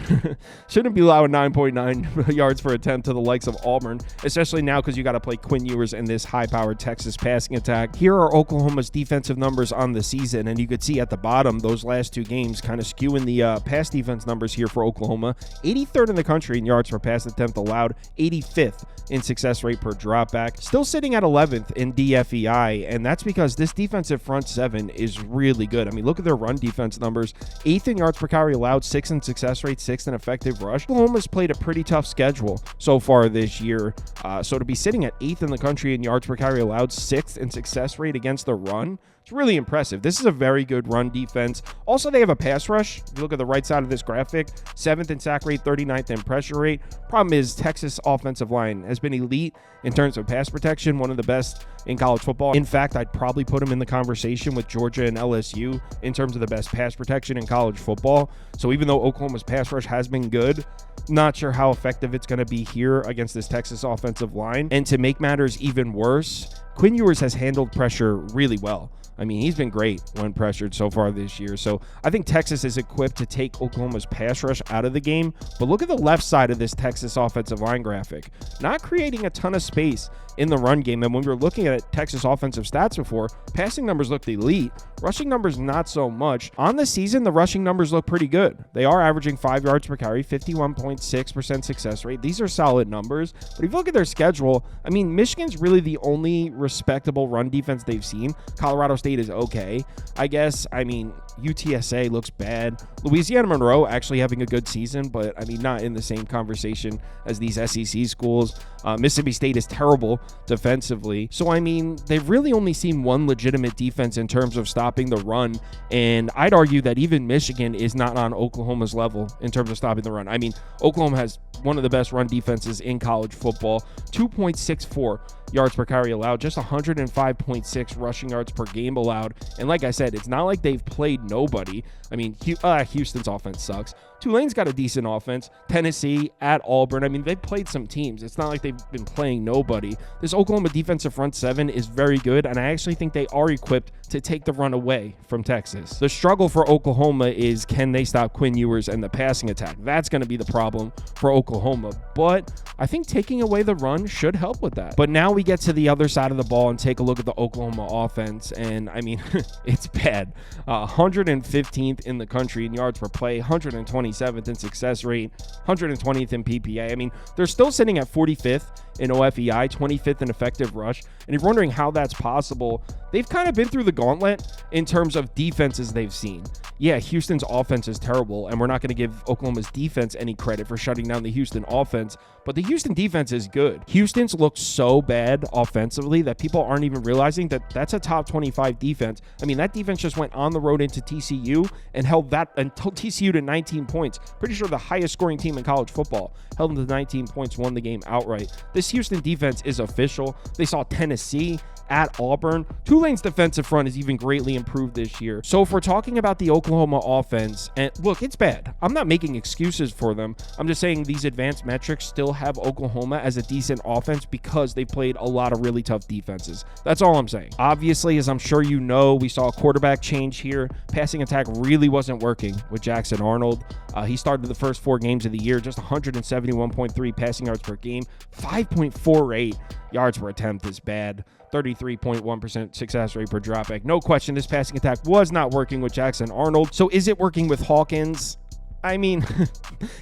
shouldn't be allowing 9.9 yards per attempt to the likes of Auburn, especially now because you got to play Quinn Ewers in this high-powered Texas passing attack. Here are Oklahoma's defensive numbers on the season, and you could see at the bottom those last 2 games kind of skewing the pass defense numbers here for Oklahoma. 83rd in the country in yards per pass attempt allowed, 85th in success rate per dropback, still sitting at 11th in DFEI, and that's because this defensive front 7 is really good. I mean, look at their run defense numbers: 8th in yards per carry allowed, 6th in success rate, 6th in effective rush. Oklahoma's played a pretty tough schedule so far this year, so to be sitting at 8th in the country in yards per carry allowed, 6th in success rate against the run, it's really impressive. This is a very good run defense. Also, they have a pass rush. If you look at the right side of this graphic, 7th in sack rate, 39th in pressure rate. Problem is, Texas offensive line has been elite in terms of pass protection, one of the best in college football. In fact, I'd probably put them in the conversation with Georgia and LSU in terms of the best pass protection in college football. So even though Oklahoma's pass rush has been good, not sure how effective it's going to be here against this Texas offensive line. And to make matters even worse, Quinn Ewers has handled pressure really well. I mean, he's been great when pressured so far this year. So I think Texas is equipped to take Oklahoma's pass rush out of the game. But look at the left side of this Texas offensive line graphic. Not creating a ton of space in the run game. And when we were looking at Texas offensive stats before, passing numbers looked elite. Rushing numbers, not so much. On the season, the rushing numbers look pretty good. They are averaging 5 yards per carry, 51.6% success rate. These are solid numbers. But if you look at their schedule, I mean, Michigan's really the only respectable run defense they've seen. Colorado State is okay, I guess. I mean, UTSA looks bad. Louisiana Monroe actually having a good season, but I mean, not in the same conversation as these SEC schools. Mississippi State is terrible defensively. So, I mean, they've really only seen one legitimate defense in terms of stopping the run. And I'd argue that even Michigan is not on Oklahoma's level in terms of stopping the run. I mean, Oklahoma has one of the best run defenses in college football, 2.64 yards per carry allowed, just 105.6 rushing yards per game allowed. And like I said, it's not like they've played nobody. I mean, Houston's offense sucks. Tulane's got a decent offense. Tennessee, at Auburn. I mean, they've played some teams. It's not like they've been playing nobody. This Oklahoma defensive front seven is very good, and I actually think they are equipped to take the run away from Texas. The struggle for Oklahoma is, can they stop Quinn Ewers and the passing attack? That's going to be the problem for Oklahoma, but I think taking away the run should help with that. But now we get to the other side of the ball and take a look at the Oklahoma offense, and I mean, it's bad. 115th in the country in yards per play, 127th in success rate, 120th in PPA. I mean, they're still sitting at 45th in OFEI, 25th in effective rush, and you're wondering how that's possible. They've kind of been through the gauntlet in terms of defenses they've seen. Yeah, Houston's offense is terrible, and we're not going to give Oklahoma's defense any credit for shutting down the Houston offense, but the Houston defense is good. Houston's looked so bad offensively that people aren't even realizing that that's a top 25 defense. I mean, that defense just went on the road into TCU and held that until TCU to 19 points. Pretty sure the highest scoring team in college football held them to 19 points, won the game outright. This Houston defense is official. They saw Tennessee at Auburn. Tulane's defensive front is even greatly improved this year. So if we're talking about the Oklahoma offense, and look, it's bad. I'm not making excuses for them. I'm just saying these advanced metrics still have Oklahoma as a decent offense because they played a lot of really tough defenses. That's all I'm saying. Obviously, as I'm sure you know, we saw a quarterback change here. Passing attack really wasn't working with Jackson Arnold. He started the first 4 games of the year, just 171.3 passing yards per game, 5.48 yards per attempt is bad. 33.1% success rate per dropback. No question, this passing attack was not working with Jackson Arnold. So is it working with Hawkins? I mean,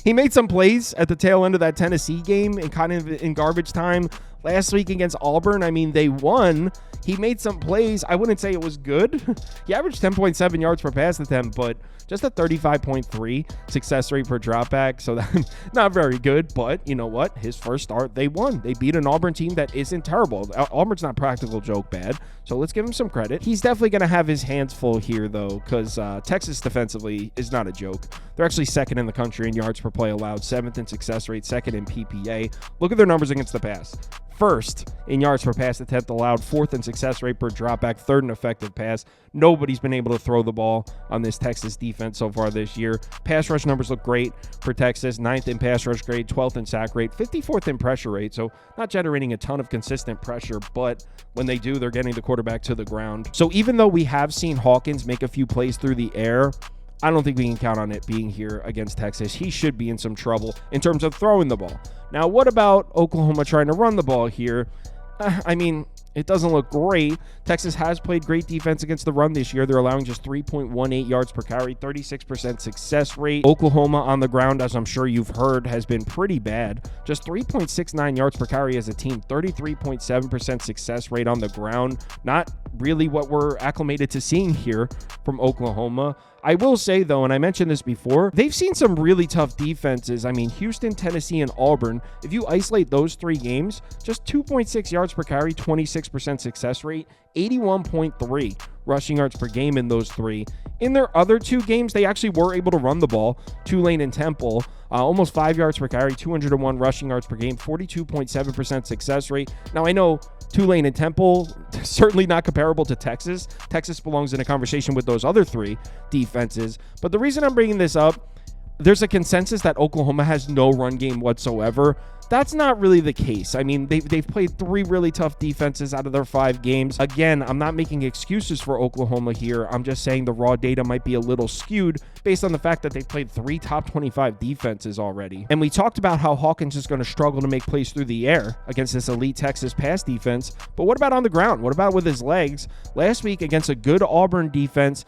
he made some plays at the tail end of that Tennessee game and kind of in garbage time last week against Auburn. I mean, they won. He made some plays. I wouldn't say it was good. He averaged 10.7 yards per pass attempt, but just a 35.3 success rate per dropback. So that's not very good, but you know what? His first start, they won. They beat an Auburn team that isn't terrible. Auburn's not practical joke bad, so let's give him some credit. He's definitely going to have his hands full here, though, because Texas defensively is not a joke. They're actually second in the country in yards per play allowed, 7th in success rate, 2nd in PPA. Look at their numbers against the pass. 1st in yards per pass attempt allowed, 4th in success rate per dropback, 3rd in effective pass. Nobody's been able to throw the ball on this Texas defense so far this year. Pass rush numbers look great for Texas, 9th in pass rush grade, 12th in sack rate, 54th in pressure rate, so not generating a ton of consistent pressure, but when they do, they're getting the quarterback to the ground. So even though we have seen Hawkins make a few plays through the air, I don't think we can count on it being here against Texas. He should be in some trouble in terms of throwing the ball. Now, what about Oklahoma trying to run the ball here? I mean, it doesn't look great. Texas has played great defense against the run this year. They're allowing just 3.18 yards per carry, 36% success rate. Oklahoma on the ground, as I'm sure you've heard, has been pretty bad. Just 3.69 yards per carry as a team, 33.7% success rate on the ground. Not really what we're acclimated to seeing here from Oklahoma. I will say, though, and I mentioned this before, they've seen some really tough defenses. I mean, Houston, Tennessee, and Auburn, if you isolate those 3 games, just 2.6 yards per carry, 26% success rate, 81.3 rushing yards per game in those 3. In their other 2 games, they actually were able to run the ball. Tulane and Temple, almost 5 yards per carry, 201 rushing yards per game, 42.7% success rate. Now, I know Tulane and Temple, certainly not comparable to Texas. Texas belongs in a conversation with those other 3 defenses. But the reason I'm bringing this up, there's a consensus that Oklahoma has no run game whatsoever. That's not really the case. I mean, they've played 3 really tough defenses out of their 5 games. Again, I'm not making excuses for Oklahoma here. I'm just saying the raw data might be a little skewed based on the fact that they've played 3 top 25 defenses already. And we talked about how Hawkins is going to struggle to make plays through the air against this elite Texas pass defense. But what about on the ground? What about with his legs? Last week against a good Auburn defense,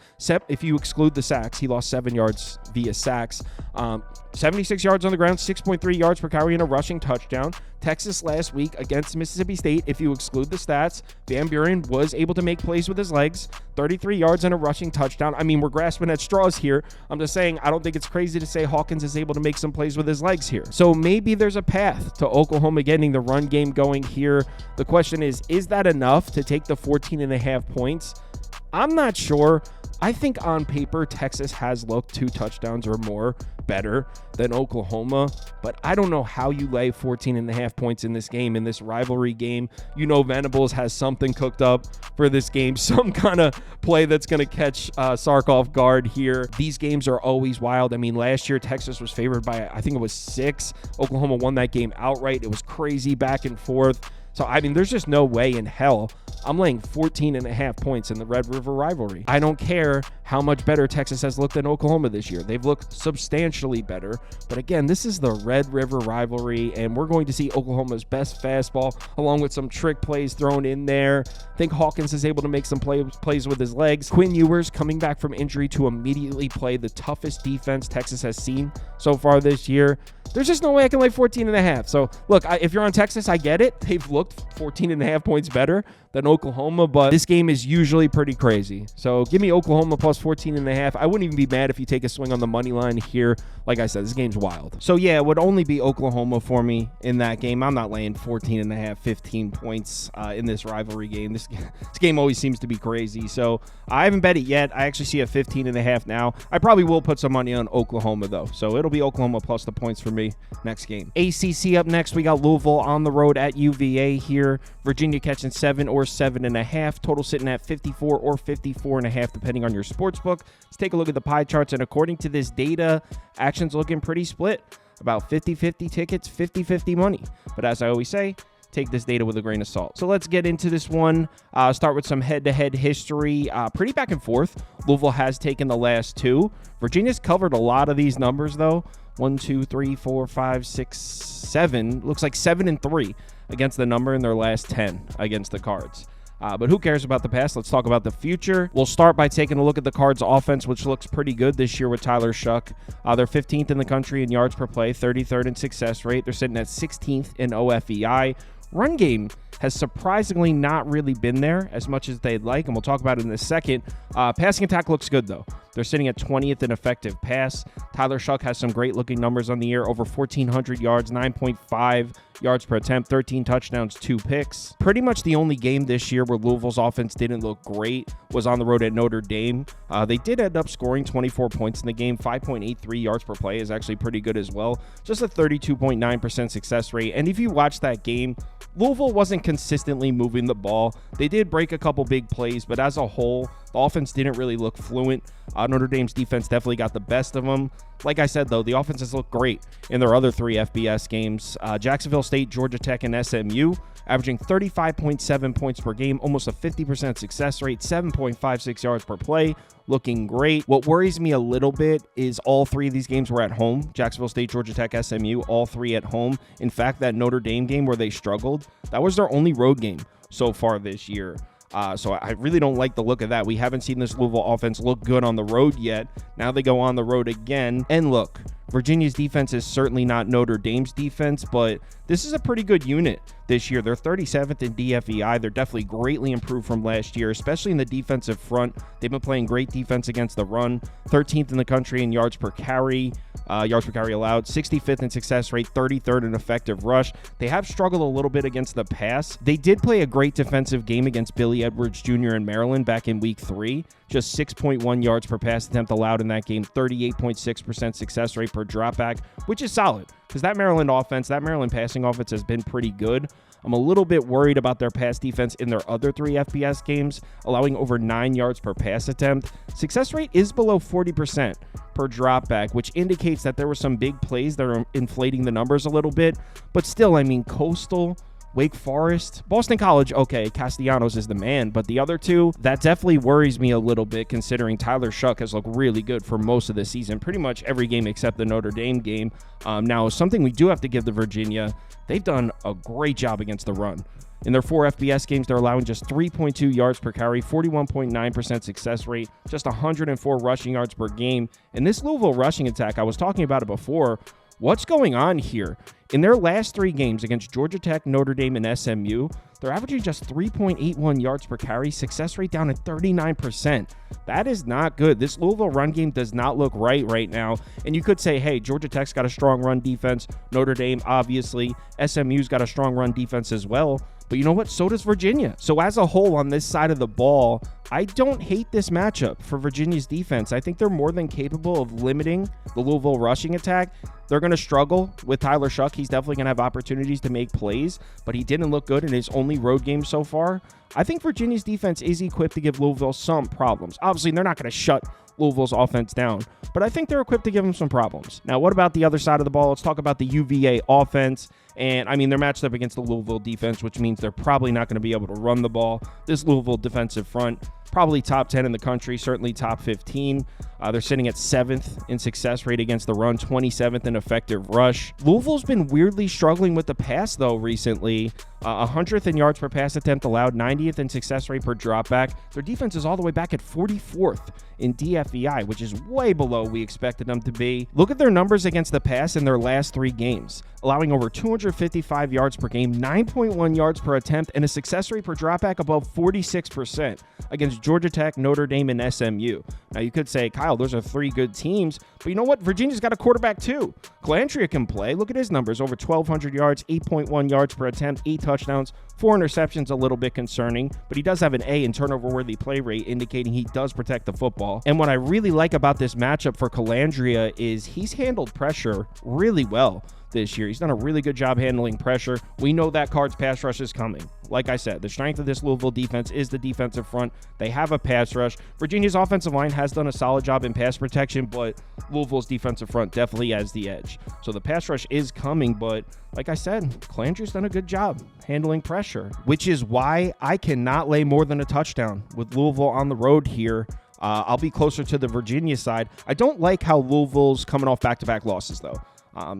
if you exclude the sacks, he lost 7 yards via sacks. 76 yards on the ground, 6.3 yards per carry, and a rushing touchdown. Texas last week against Mississippi State, if you exclude the stats, Van Buren was able to make plays with his legs, 33 yards and a rushing touchdown. I mean, we're grasping at straws here. I'm just saying, I don't think it's crazy to say Hawkins is able to make some plays with his legs here. So maybe there's a path to Oklahoma getting the run game going here. The question is that enough to take the 14.5 points? I'm not sure. I think on paper, Texas has looked 2 touchdowns or more better than Oklahoma, but I don't know how you lay 14.5 points in this game, in this rivalry game. You know Venables has something cooked up for this game, some kind of play that's going to catch Sark off guard here. These games are always wild. I mean, last year, Texas was favored by, I think it was 6. Oklahoma won that game outright. It was crazy back and forth. So, I mean, there's just no way in hell I'm laying 14.5 points in the Red River rivalry. I don't care how much better Texas has looked than Oklahoma this year. They've looked substantially better. But again, this is the Red River rivalry, and we're going to see Oklahoma's best fastball along with some trick plays thrown in there. I think Hawkins is able to make some plays with his legs. Quinn Ewers coming back from injury to immediately play the toughest defense Texas has seen so far this year. There's just no way I can lay 14.5. So, look, if you're on Texas, I get it. They've looked 14.5 points better than Oklahoma, but this game is usually pretty crazy. So, give me Oklahoma plus 14.5. I wouldn't even be mad if you take a swing on the money line here. Like I said, this game's wild. So, yeah, it would only be Oklahoma for me in that game. I'm not laying 14.5, 15 points in this rivalry game. This game always seems to be crazy. So, I haven't bet it yet. I actually see a 15.5 now. I probably will put some money on Oklahoma, though. So, it'll be Oklahoma plus the points for me next game. ACC up next. We got Louisville on the road at UVA here. Virginia catching 7 or 7.5. Total sitting at 54 or 54.5, depending on your sports book. Let's take a look at the pie charts. And according to this data, action's looking pretty split. About 50-50 tickets, 50-50 money. But as I always say, take this data with a grain of salt. So let's get into this one. Start with some head-to-head history. Pretty back and forth. Louisville has taken the last 2. Virginia's covered a lot of these numbers, though. 1, 2, 3, 4, 5, 6, 7. Looks like 7 and 3 against the number in their last 10 against the Cards. But who cares about the past? Let's talk about the future. We'll start by taking a look at the Cards offense, which looks pretty good this year with Tyler Shuck. They're 15th in the country in yards per play, 33rd in success rate. They're sitting at 16th in OFEI. Run game has surprisingly not really been there as much as they'd like, and we'll talk about it in a second. Passing attack looks good, though. They're sitting at 20th in effective pass. Tyler Shuck has some great-looking numbers on the year, over 1,400 yards, 9.5 yards per attempt, 13 touchdowns, 2 picks. Pretty much the only game this year where Louisville's offense didn't look great was on the road at Notre Dame. They did end up scoring 24 points in the game. 5.83 yards per play is actually pretty good as well. Just a 32.9% success rate. And if you watch that game, Louisville wasn't consistently moving the ball. They did break a couple big plays, but as a whole, the offense didn't really look fluent. Notre Dame's defense definitely got the best of them. Like I said, though, the offenses look great in their other 3 FBS games. Jacksonville State, Georgia Tech, and SMU, averaging 35.7 points per game, almost a 50% success rate, 7.56 yards per play, looking great. What worries me a little bit is all 3 of these games were at home. Jacksonville State, Georgia Tech, SMU, all 3 at home. In fact, that Notre Dame game where they struggled, that was their only road game so far this year. So I really don't like the look of that. We haven't seen this Louisville offense look good on the road yet. Now they go on the road again. And look, Virginia's defense is certainly not Notre Dame's defense, but this is a pretty good unit this year. They're 37th in DFEI. They're definitely greatly improved from last year, especially in the defensive front. They've been playing great defense against the run. 13th in the country in yards per carry allowed. 65th in success rate, 33rd in effective rush. They have struggled a little bit against the pass. They did play a great defensive game against Billy Edwards Jr. in Maryland back in week 3. Just 6.1 yards per pass attempt allowed in that game, 38.6% success rate per dropback, which is solid because that Maryland passing offense has been pretty good. I'm a little bit worried about their pass defense in their other 3 FBS games, allowing over 9 yards per pass attempt. Success rate is below 40% per dropback, which indicates that there were some big plays that are inflating the numbers a little bit. But still, I mean, Coastal Wake Forest, Boston College, okay, Castellanos is the man, but the other two, that definitely worries me a little bit considering Tyler Shuck has looked really good for most of the season, pretty much every game except the Notre Dame game. Now, something we do have to give to Virginia, they've done a great job against the run. In their 4 FBS games, they're allowing just 3.2 yards per carry, 41.9% success rate, just 104 rushing yards per game. And this Louisville rushing attack, I was talking about it before. What's going on here? In their last 3 games against Georgia Tech, Notre Dame, and SMU, they're averaging just 3.81 yards per carry, success rate down at 39%. That is not good. This Louisville run game does not look right now. And you could say, hey, Georgia Tech's got a strong run defense. Notre Dame, obviously. SMU's got a strong run defense as well. But you know what? So does Virginia. So as a whole on this side of the ball, I don't hate this matchup for Virginia's defense. I think they're more than capable of limiting the Louisville rushing attack. They're going to struggle with Tyler Shuck. He's definitely going to have opportunities to make plays, but he didn't look good in his only road game so far. I think Virginia's defense is equipped to give Louisville some problems. Obviously, they're not going to shut Louisville's offense down, but I think they're equipped to give them some problems. Now, what about the other side of the ball? Let's talk about the UVA offense. And I mean, they're matched up against the Louisville defense, which means they're probably not going to be able to run the ball. This Louisville defensive front, probably top 10 in the country, certainly top 15. They're sitting at 7th in success rate against the run, 27th in effective rush. Louisville's been weirdly struggling with the pass, though, recently. 100th in yards per pass attempt allowed, 90th in success rate per dropback. Their defense is all the way back at 44th in DFEI, which is way below we expected them to be. Look at their numbers against the pass in their last 3 games, allowing over 255 yards per game, 9.1 yards per attempt, and a success rate per dropback above 46% against Georgia Tech, Notre Dame, and SMU. Now, you could say, Kyle, those are 3 good teams, but you know what? Virginia's got a quarterback, too. Calandria can play. Look at his numbers. Over 1,200 yards, 8.1 yards per attempt, 8 touchdowns, 4 interceptions, a little bit concerning, but he does have an A in turnover-worthy play rate, indicating he does protect the football. And what I really like about this matchup for Calandria is he's handled pressure really well this year. He's done a really good job handling pressure. We know that Card's pass rush is coming. Like I said, the strength of this Louisville defense is the defensive front. They have a pass rush. Virginia's offensive line has done a solid job in pass protection, but Louisville's defensive front definitely has the edge. So the pass rush is coming, but like I said, Calandria's done a good job handling pressure, which is why I cannot lay more than a touchdown with Louisville on the road here. I'll be closer to the Virginia side. I don't like how Louisville's coming off back-to-back losses, though.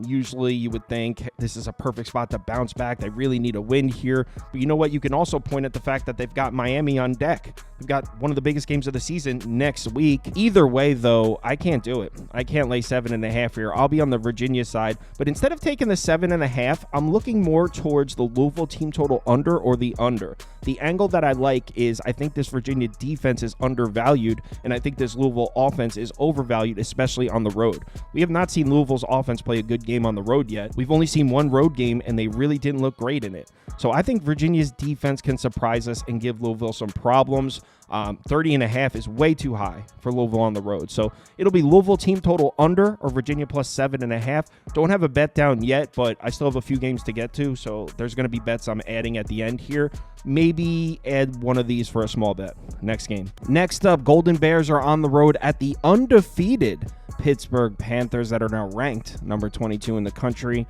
Usually you would think this is a perfect spot to bounce back. They really need a win here. But you know what? You can also point at the fact that they've got Miami on deck. They've got one of the biggest games of the season next week. Either way, though, I can't do it. I can't lay 7.5 here. I'll be on the Virginia side. But instead of taking the 7.5, I'm looking more towards the Louisville team total under or the under. The angle that I like is I think this Virginia defense is undervalued, and I think this Louisville offense is overvalued, especially on the road. We have not seen Louisville's offense play a good game on the road yet. We've only seen one road game, and they really didn't look great in it. So I think Virginia's defense can surprise us and give Louisville some problems. 30.5 is way too high for Louisville on the road. So it'll be Louisville team total under or Virginia plus 7.5. Don't have a bet down yet, but I still have a few games to get to. So there's going to be bets I'm adding at the end here. Maybe add one of these for a small bet. Next game. Next up, Golden Bears are on the road at the undefeated Pittsburgh Panthers that are now ranked number 22 in the country.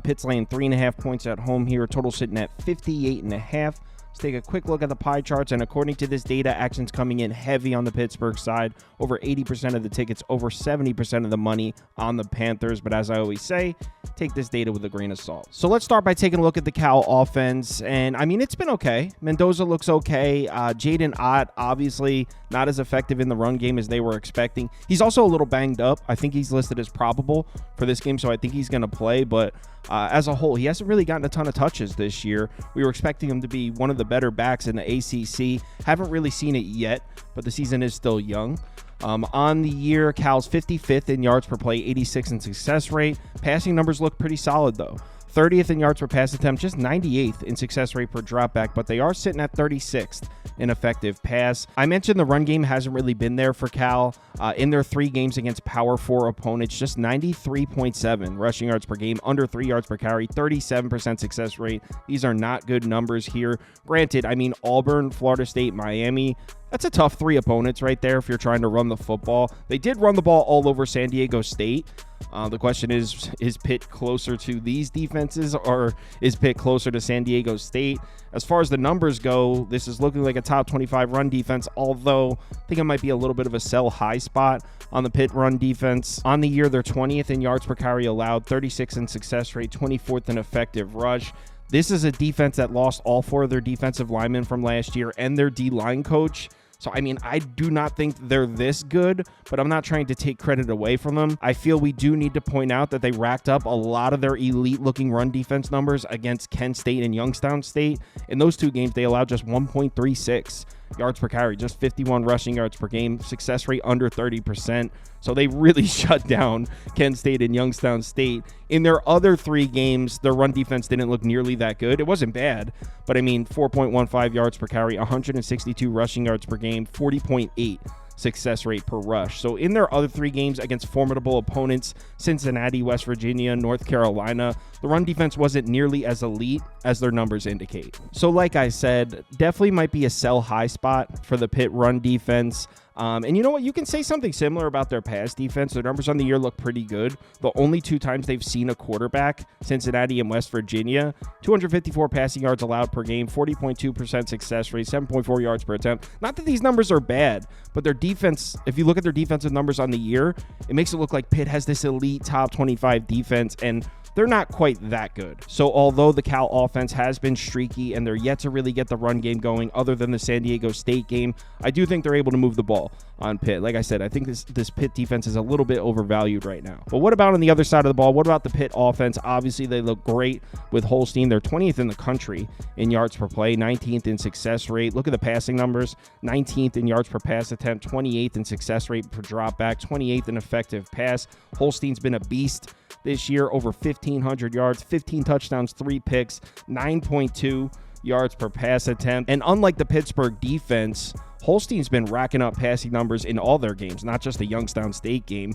Pitt's laying 3.5 points at home here. Total sitting at 58.5. Let's take a quick look at the pie charts, and according to this data, action's coming in heavy on the Pittsburgh side. Over 80% of the tickets, over 70% of the money on the Panthers. But as I always say, take this data with a grain of salt. So let's start by taking a look at the Cal offense. And I mean, it's been okay. Mendoza looks okay. Jaden Ott, obviously not as effective in the run game as they were expecting. He's also a little banged up. I think he's listed as probable for this game, so I think he's going to play. But as a whole, he hasn't really gotten a ton of touches this year. We were expecting him to be one of the better backs in the ACC. Haven't really seen it yet, but the season is still young. On the year, Cal's 55th in yards per play, 86 in success rate. Passing numbers look pretty solid, though. 30th in yards per pass attempt, just 98th in success rate per dropback, but they are sitting at 36th in effective pass. I mentioned the run game hasn't really been there for Cal. In their 3 games against Power 4 opponents, just 93.7 rushing yards per game, under 3 yards per carry, 37% success rate. These are not good numbers here. Granted, I mean, Auburn, Florida State, Miami, that's a tough 3 opponents right there if you're trying to run the football. They did run the ball all over San Diego State. The question is Pitt closer to these defenses, or is Pitt closer to San Diego State? As far as the numbers go, this is looking like a top 25 run defense, although I think it might be a little bit of a sell high spot on the Pitt run defense. On the year, they're 20th in yards per carry allowed, 36th in success rate, 24th in effective rush. This is a defense that lost all 4 of their defensive linemen from last year and their D-line coach. So, I mean, I do not think they're this good, but I'm not trying to take credit away from them. I feel we do need to point out that they racked up a lot of their elite-looking run defense numbers against Kent State and Youngstown State. In those 2 games, they allowed just 1.36 yards per carry, just 51 rushing yards per game, success rate under 30%. So they really shut down Kent State and Youngstown State. In their other 3 games, their run defense didn't look nearly that good. It wasn't bad, but I mean, 4.15 yards per carry, 162 rushing yards per game, 40.8 success rate per rush. So in their other 3 games against formidable opponents, Cincinnati, West Virginia, North Carolina, the run defense wasn't nearly as elite as their numbers indicate. So like I said, definitely might be a sell high spot for the Pitt run defense. And you know what? You can say something similar about their pass defense. Their numbers on the year look pretty good. The only 2 times they've seen a quarterback, Cincinnati and West Virginia, 254 passing yards allowed per game, 40.2% success rate, 7.4 yards per attempt. Not that these numbers are bad, but their defense, if you look at their defensive numbers on the year, it makes it look like Pitt has this elite top 25 defense, and they're not quite that good. So although the Cal offense has been streaky and they're yet to really get the run game going other than the San Diego State game, I do think they're able to move the ball on Pitt. Like I said, I think this Pitt defense is a little bit overvalued right now. But what about on the other side of the ball? What about the Pitt offense? Obviously, they look great with Holstein. They're 20th in the country in yards per play, 19th in success rate. Look at the passing numbers, 19th in yards per pass attempt, 28th in success rate per drop back, 28th in effective pass. Holstein's been a beast this year, over 1,500 yards, 15 touchdowns, 3 picks, 9.2 yards per pass attempt. And unlike the Pittsburgh defense, Holstein's been racking up passing numbers in all their games, not just the Youngstown State game.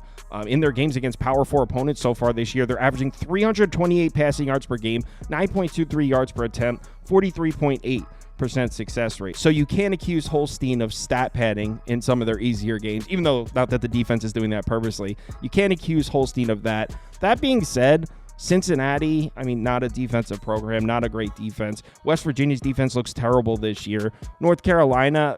In their games against Power 4 opponents so far this year, they're averaging 328 passing yards per game, 9.23 yards per attempt, 43.8% success rate. So you can't accuse Holstein of stat padding in some of their easier games, even though not that the defense is doing that purposely. You can't accuse Holstein of that. That being said, Cincinnati, I mean, not a defensive program, not a great defense. West Virginia's defense looks terrible this year. North Carolina,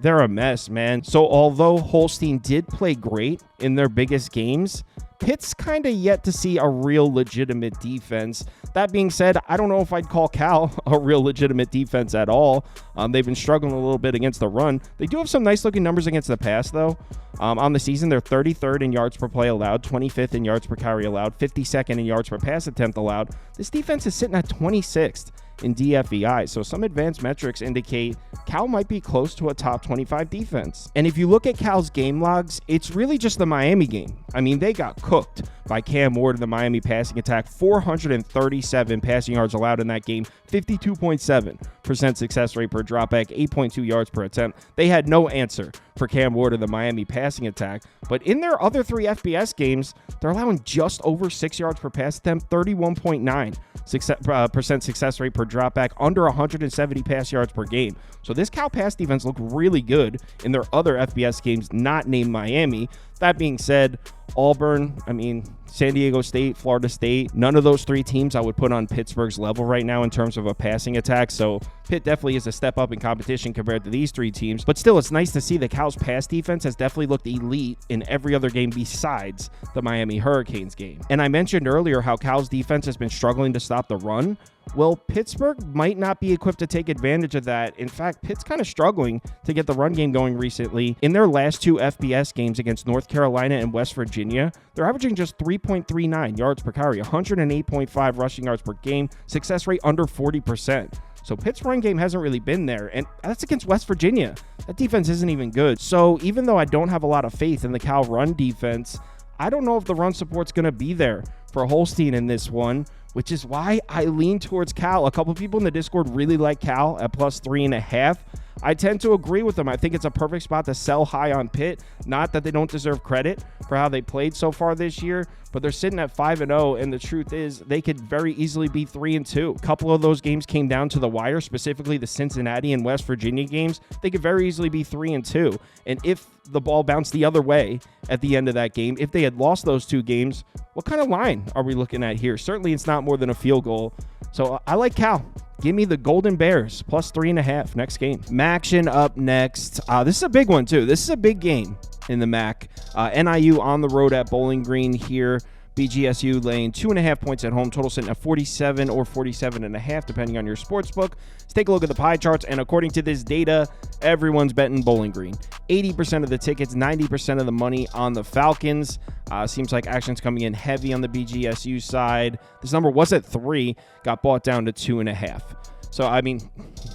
they're a mess, man. So although Holstein did play great in their biggest games, Pitt's kind of yet to see a real legitimate defense. That being said, I don't know if I'd call Cal a real legitimate defense at all. They've been struggling a little bit against the run. They do have some nice looking numbers against the pass, though. On the season, they're 33rd in yards per play allowed, 25th in yards per carry allowed, 52nd in yards per pass attempt allowed. This defense is sitting at 26th in DFEI, so some advanced metrics indicate Cal might be close to a top 25 defense. And if you look at Cal's game logs, it's really just the Miami game. I mean, they got cooked by Cam Ward in the Miami passing attack, 437 passing yards allowed in that game, 52.7% success rate per dropback, 8.2 yards per attempt. They had no answer for Cam Ward in the Miami passing attack, but in their other 3 FBS games, they're allowing just over 6 yards per pass attempt, 31.9% success rate per dropback, under 170 pass yards per game. So this Cal pass defense looked really good in their other FBS games, not named Miami. That being said, Auburn, I mean, San Diego State, Florida State, none of those 3 teams I would put on Pittsburgh's level right now in terms of a passing attack. So Pitt definitely is a step up in competition compared to these 3 teams. But still, it's nice to see that Cal's pass defense has definitely looked elite in every other game besides the Miami Hurricanes game. And I mentioned earlier how Cal's defense has been struggling to stop the run. Well, Pittsburgh might not be equipped to take advantage of that. In fact, Pitt's kind of struggling to get the run game going recently. In their last 2 FBS games against North Carolina and West Virginia, they're averaging just 3.39 yards per carry, 108.5 rushing yards per game, success rate under 40%. So Pitt's run game hasn't really been there, and that's against West Virginia. That defense isn't even good. So even though I don't have a lot of faith in the Cal run defense, I don't know if the run support's going to be there for Holstein in this one, which is why I lean towards Cal. A couple people in the Discord really like Cal at +3.5. I tend to agree with them. I think it's a perfect spot to sell high on Pitt. Not that they don't deserve credit for how they played so far this year, but they're sitting at 5-0, and the truth is they could very easily be 3-2. A couple of those games came down to the wire, specifically the Cincinnati and West Virginia games. They could very easily be 3-2. And if the ball bounced the other way at the end of that game, if they had lost those two games, what kind of line are we looking at here? Certainly it's not more than a field goal. So I like Cal. Give me the Golden Bears plus 3.5 next game. MACtion up next. This is a big one too. This is a big game in the MAC. NIU on the road at Bowling Green here. BGSU laying 2.5 points at home. Total sitting at 47 or 47.5, depending on your sports book. Let's take a look at the pie charts. And according to this data, everyone's betting Bowling Green. 80% of the tickets, 90% of the money on the Falcons. Seems like action's coming in heavy on the BGSU side. This number was at 3, got bought down to 2.5. So, I mean,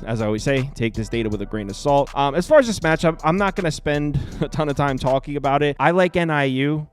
as I always say, take this data with a grain of salt. As far as this matchup, I'm not going to spend a ton of time talking about it. I like NIU.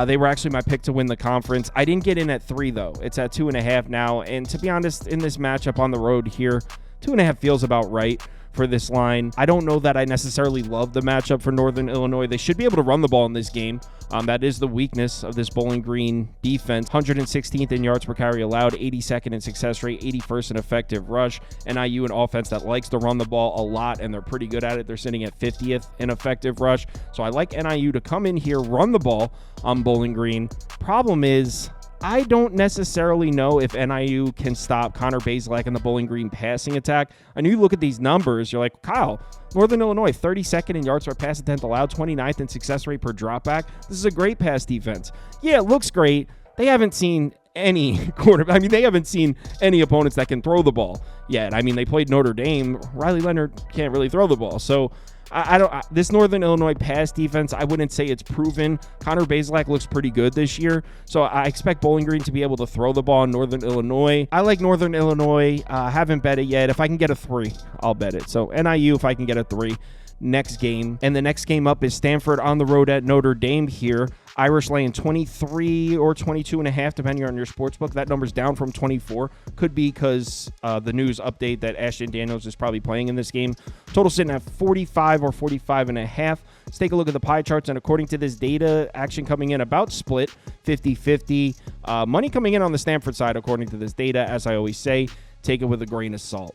They were actually my pick to win the conference. I didn't get in at 3, though. It's at 2.5 now. And to be honest, in this matchup on the road here, 2.5 feels about right for this line. I don't know that I necessarily love the matchup for Northern Illinois. They should be able to run the ball in this game. That is the weakness of this Bowling Green defense. 116th in yards per carry allowed, 82nd in success rate, 81st in effective rush. NIU, an offense that likes to run the ball a lot, and they're pretty good at it. They're sitting at 50th in effective rush. So I like NIU to come in here, run the ball on Bowling Green. Problem is, I don't necessarily know if NIU can stop Connor Bazelak and the Bowling Green passing attack. I know you look at these numbers, you're like, Kyle, Northern Illinois, 32nd in yards per pass attempt allowed, 29th in success rate per dropback. This is a great pass defense. Yeah, it looks great. They haven't seen any quarterback. I mean, they haven't seen any opponents that can throw the ball yet. I mean, they played Notre Dame. Riley Leonard can't really throw the ball. So this Northern Illinois pass defense, I wouldn't say it's proven. Connor Bazelak looks pretty good this year, so I expect Bowling Green to be able to throw the ball in Northern Illinois. I like Northern Illinois. Haven't bet it yet. If I can get a 3, I'll bet it. So NIU, if I can get a 3. Next game. And the next game up is Stanford on the road at Notre Dame here. Irish laying 23 or 22.5, depending on your sportsbook. That number's down from 24. Could be because the news update that Ashton Daniels is probably playing in this game. Total sitting at 45 or 45.5. Let's take a look at the pie charts. And according to this data, action coming in about split, 50-50. Money coming in on the Stanford side, according to this data. As I always say, take it with a grain of salt.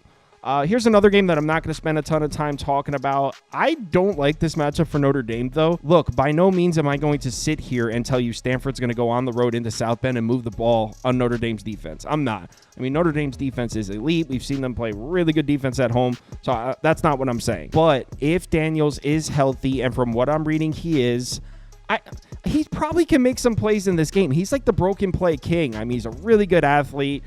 Here's another game that I'm not going to spend a ton of time talking about. I don't like this matchup for Notre Dame, though. Look, by no means am I going to sit here and tell you Stanford's going to go on the road into South Bend and move the ball on Notre Dame's defense. I'm not. I mean, Notre Dame's defense is elite. We've seen them play really good defense at home, so that's not what I'm saying. But if Daniels is healthy, and from what I'm reading, he is, he probably can make some plays in this game. He's like the broken play king. I mean, he's a really good athlete.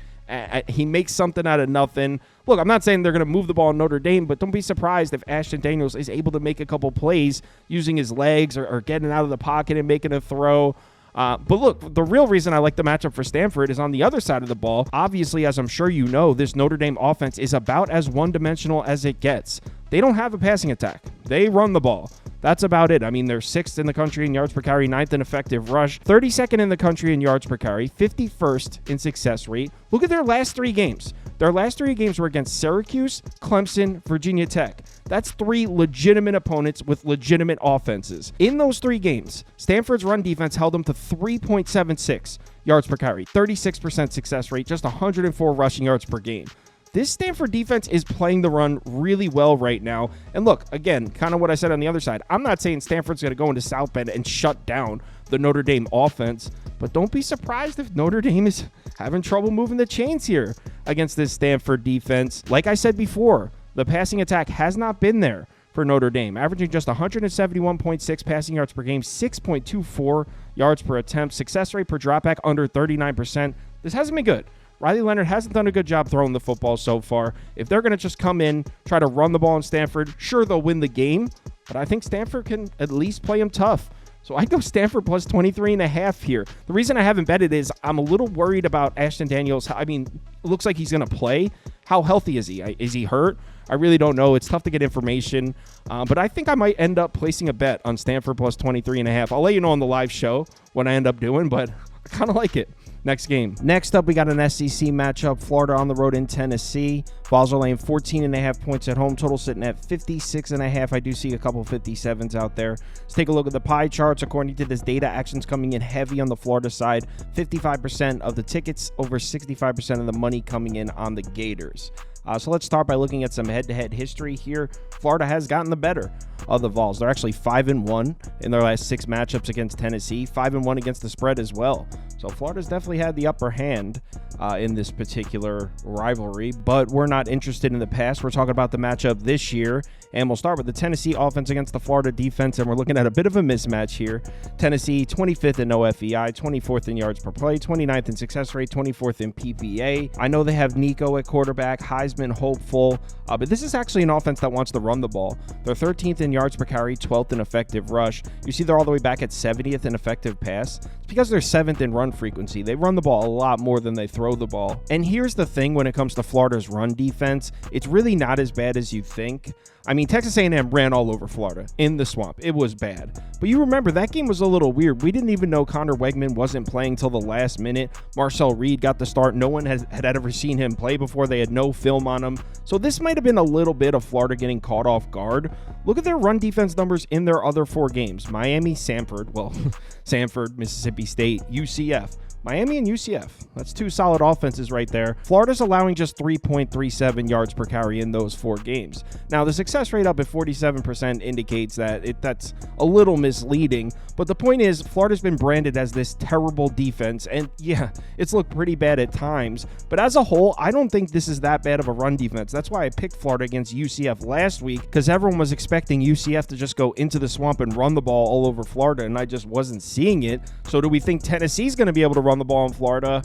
He makes something out of nothing. Look, I'm not saying they're going to move the ball in Notre Dame, but don't be surprised if Ashton Daniels is able to make a couple plays using his legs or getting out of the pocket and making a throw. But look, the real reason I like the matchup for Stanford is on the other side of the ball. Obviously, as I'm sure you know, this Notre Dame offense is about as one-dimensional as it gets. They don't have a passing attack. They run the ball. That's about it. I mean, they're 6th in the country in yards per carry, 9th in effective rush, 32nd in the country in yards per carry, 51st in success rate. Look at their last 3 games. Their last 3 games were against Syracuse, Clemson, Virginia Tech. That's 3 legitimate opponents with legitimate offenses. In those 3 games, Stanford's run defense held them to 3.76 yards per carry, 36% success rate, just 104 rushing yards per game. This Stanford defense is playing the run really well right now. And look, again, kind of what I said on the other side. I'm not saying Stanford's going to go into South Bend and shut down the Notre Dame offense, but don't be surprised if Notre Dame is having trouble moving the chains here against this Stanford defense. Like I said before, the passing attack has not been there for Notre Dame, averaging just 171.6 passing yards per game, 6.24 yards per attempt, success rate per dropback under 39%. This hasn't been good. Riley Leonard hasn't done a good job throwing the football so far. If they're going to just come in, try to run the ball in Stanford, sure, they'll win the game, but I think Stanford can at least play them tough. So I'd go Stanford plus 23.5 here. The reason I haven't bet it is I'm a little worried about Ashton Daniels. I mean, it looks like he's going to play. How healthy is he? Is he hurt? I really don't know. It's tough to get information, but I think I might end up placing a bet on Stanford plus 23.5. I'll let you know on the live show what I end up doing, but I kind of like it. Next game. Next up, we got an SEC matchup. Florida on the road in Tennessee. Vols are laying 14.5 points at home. Total sitting at 56.5. I do see a couple 57s out there. Let's take a look at the pie charts. According to this data, action's coming in heavy on the Florida side. 55% of the tickets, over 65% of the money coming in on the Gators. So let's start by looking at some head-to-head history here. Florida has gotten the better of the Vols. They're actually 5-1 in their last 6 matchups against Tennessee, 5-1 against the spread as well. So Florida's definitely had the upper hand in this particular rivalry, but we're not interested in the past. We're talking about the matchup this year, and we'll start with the Tennessee offense against the Florida defense, and we're looking at a bit of a mismatch here. Tennessee, 25th in OFEI, 24th in yards per play, 29th in success rate, 24th in PPA. I know they have Nico at quarterback, Heisman hopeful, but this is actually an offense that wants to run the ball. They're 13th in yards per carry, 12th in effective rush. You see they're all the way back at 70th in effective pass. It's because they're 7th in run frequency. They run the ball a lot more than they throw the ball. And here's the thing when it comes to Florida's run defense, it's really not as bad as you think. I mean, Texas A&M ran all over Florida in the swamp. It was bad. But you remember, that game was a little weird. We didn't even know Connor Wegman wasn't playing till the last minute. Marcel Reed got the start. No one had ever seen him play before. They had no film on him. So this might have been a little bit of Florida getting caught off guard. Look at their run defense numbers in their other 4 games. Miami, Samford, Mississippi State, UCF. Miami and UCF. That's 2 solid offenses right there. Florida's allowing just 3.37 yards per carry in those 4 games. Now, the success rate up at 47% indicates that that's a little misleading, but the point is Florida's been branded as this terrible defense, and yeah, it's looked pretty bad at times, but as a whole, I don't think this is that bad of a run defense. That's why I picked Florida against UCF last week, because everyone was expecting UCF to just go into the swamp and run the ball all over Florida, and I just wasn't seeing it. So do we think Tennessee's going to be able to run the ball in Florida?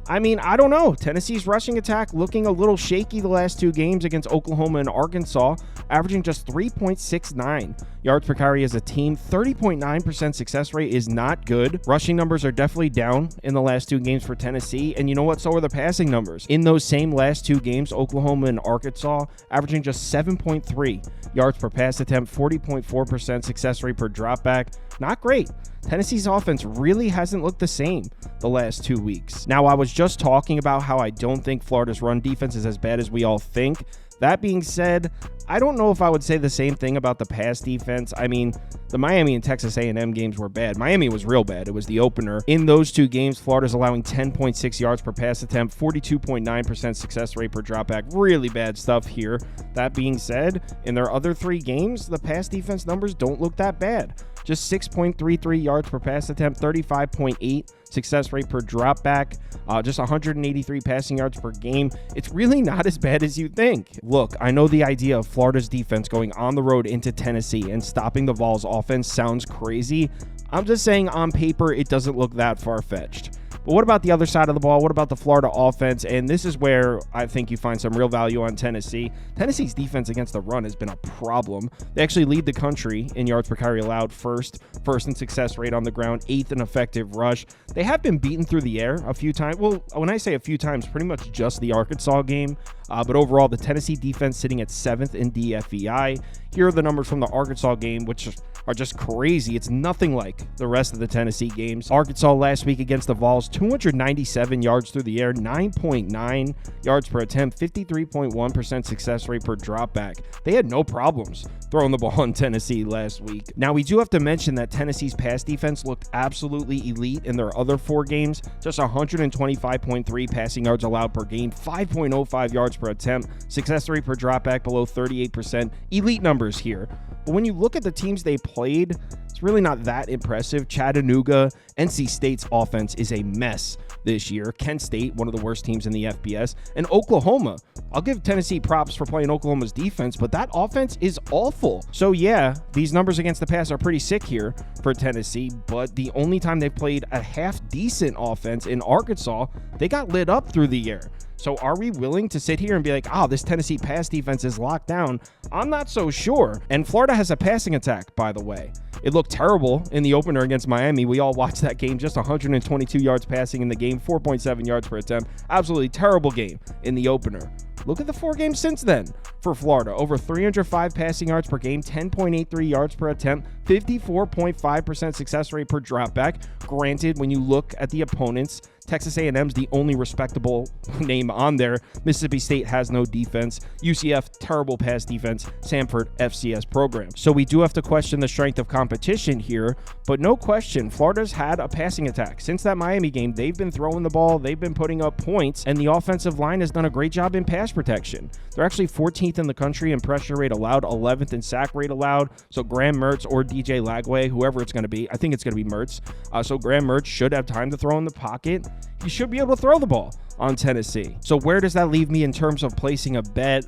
I mean, I don't know. Tennessee's rushing attack looking a little shaky the last 2 games against Oklahoma and Arkansas, averaging just 3.69 yards per carry as a team. 30.9% success rate is not good. Rushing numbers are definitely down in the last 2 games for Tennessee, and you know what? So are the passing numbers. In those same last 2 games, Oklahoma and Arkansas averaging just 7.3 yards per pass attempt, 40.4% success rate per dropback. Not great. Tennessee's offense really hasn't looked the same the last 2 weeks. Now, I was just talking about how I don't think Florida's run defense is as bad as we all think. That being said, I don't know if I would say the same thing about the pass defense. I mean, the Miami and Texas A&M games were bad. Miami was real bad. It was the opener. In those 2 games, Florida's allowing 10.6 yards per pass attempt, 42.9% success rate per dropback. Really bad stuff here. That being said, in their other 3 games, the pass defense numbers don't look that bad. Just 6.33 yards per pass attempt, 35.8 success rate per dropback, just 183 passing yards per game. It's really not as bad as you think. Look, I know the idea of Florida's defense going on the road into Tennessee and stopping the Vols offense sounds crazy. I'm just saying on paper, it doesn't look that far-fetched. But what about the other side of the ball? What about the Florida offense? And this is where I think you find some real value on Tennessee. Tennessee's defense against the run has been a problem. They actually lead the country in yards per carry allowed, first in success rate on the ground, 8th in effective rush. They have been beaten through the air a few times. Well, when I say a few times, pretty much just the Arkansas game. But overall, the Tennessee defense sitting at 7th in DFEI. Here are the numbers from the Arkansas game, which are just crazy. It's nothing like the rest of the Tennessee games. Arkansas last week against the Vols, 297 yards through the air, 9.9 yards per attempt, 53.1% success rate per dropback. They had no problems throwing the ball in Tennessee last week. Now, we do have to mention that Tennessee's pass defense looked absolutely elite in their other 4 games. Just 125.3 passing yards allowed per game, 5.05 yards per attempt, success rate per dropback below 38%. Elite numbers here. But when you look at the teams they played, it's really not that impressive. Chattanooga, NC State's offense is a mess this year. Kent State, one of the worst teams in the FBS. And Oklahoma. I'll give Tennessee props for playing Oklahoma's defense, but that offense is awful. So yeah, these numbers against the pass are pretty sick here for Tennessee, but the only time they've played a half-decent offense in Arkansas, they got lit up through the air. So are we willing to sit here and be like, oh, this Tennessee pass defense is locked down? I'm not so sure. And Florida has a passing attack, by the way. It looked terrible in the opener against Miami. We all watched that game, just 122 yards passing in the game, 4.7 yards per attempt. Absolutely terrible game in the opener. Look at the 4 games since then for Florida. Over 305 passing yards per game, 10.83 yards per attempt, 54.5% success rate per dropback. Granted, when you look at the opponents, Texas A&M's the only respectable name on there. Mississippi State has no defense. UCF, terrible pass defense. Samford, FCS program. So we do have to question the strength of competition here, but no question, Florida's had a passing attack. Since that Miami game, they've been throwing the ball, they've been putting up points, and the offensive line has done a great job in pass protection. They're actually 14th in the country in pressure rate allowed, 11th in sack rate allowed. So Graham Mertz or DJ Lagway, whoever it's going to be, I think it's going to be Mertz. So Graham Mertz should have time to throw in the pocket. He should be able to throw the ball on Tennessee. So where does that leave me in terms of placing a bet?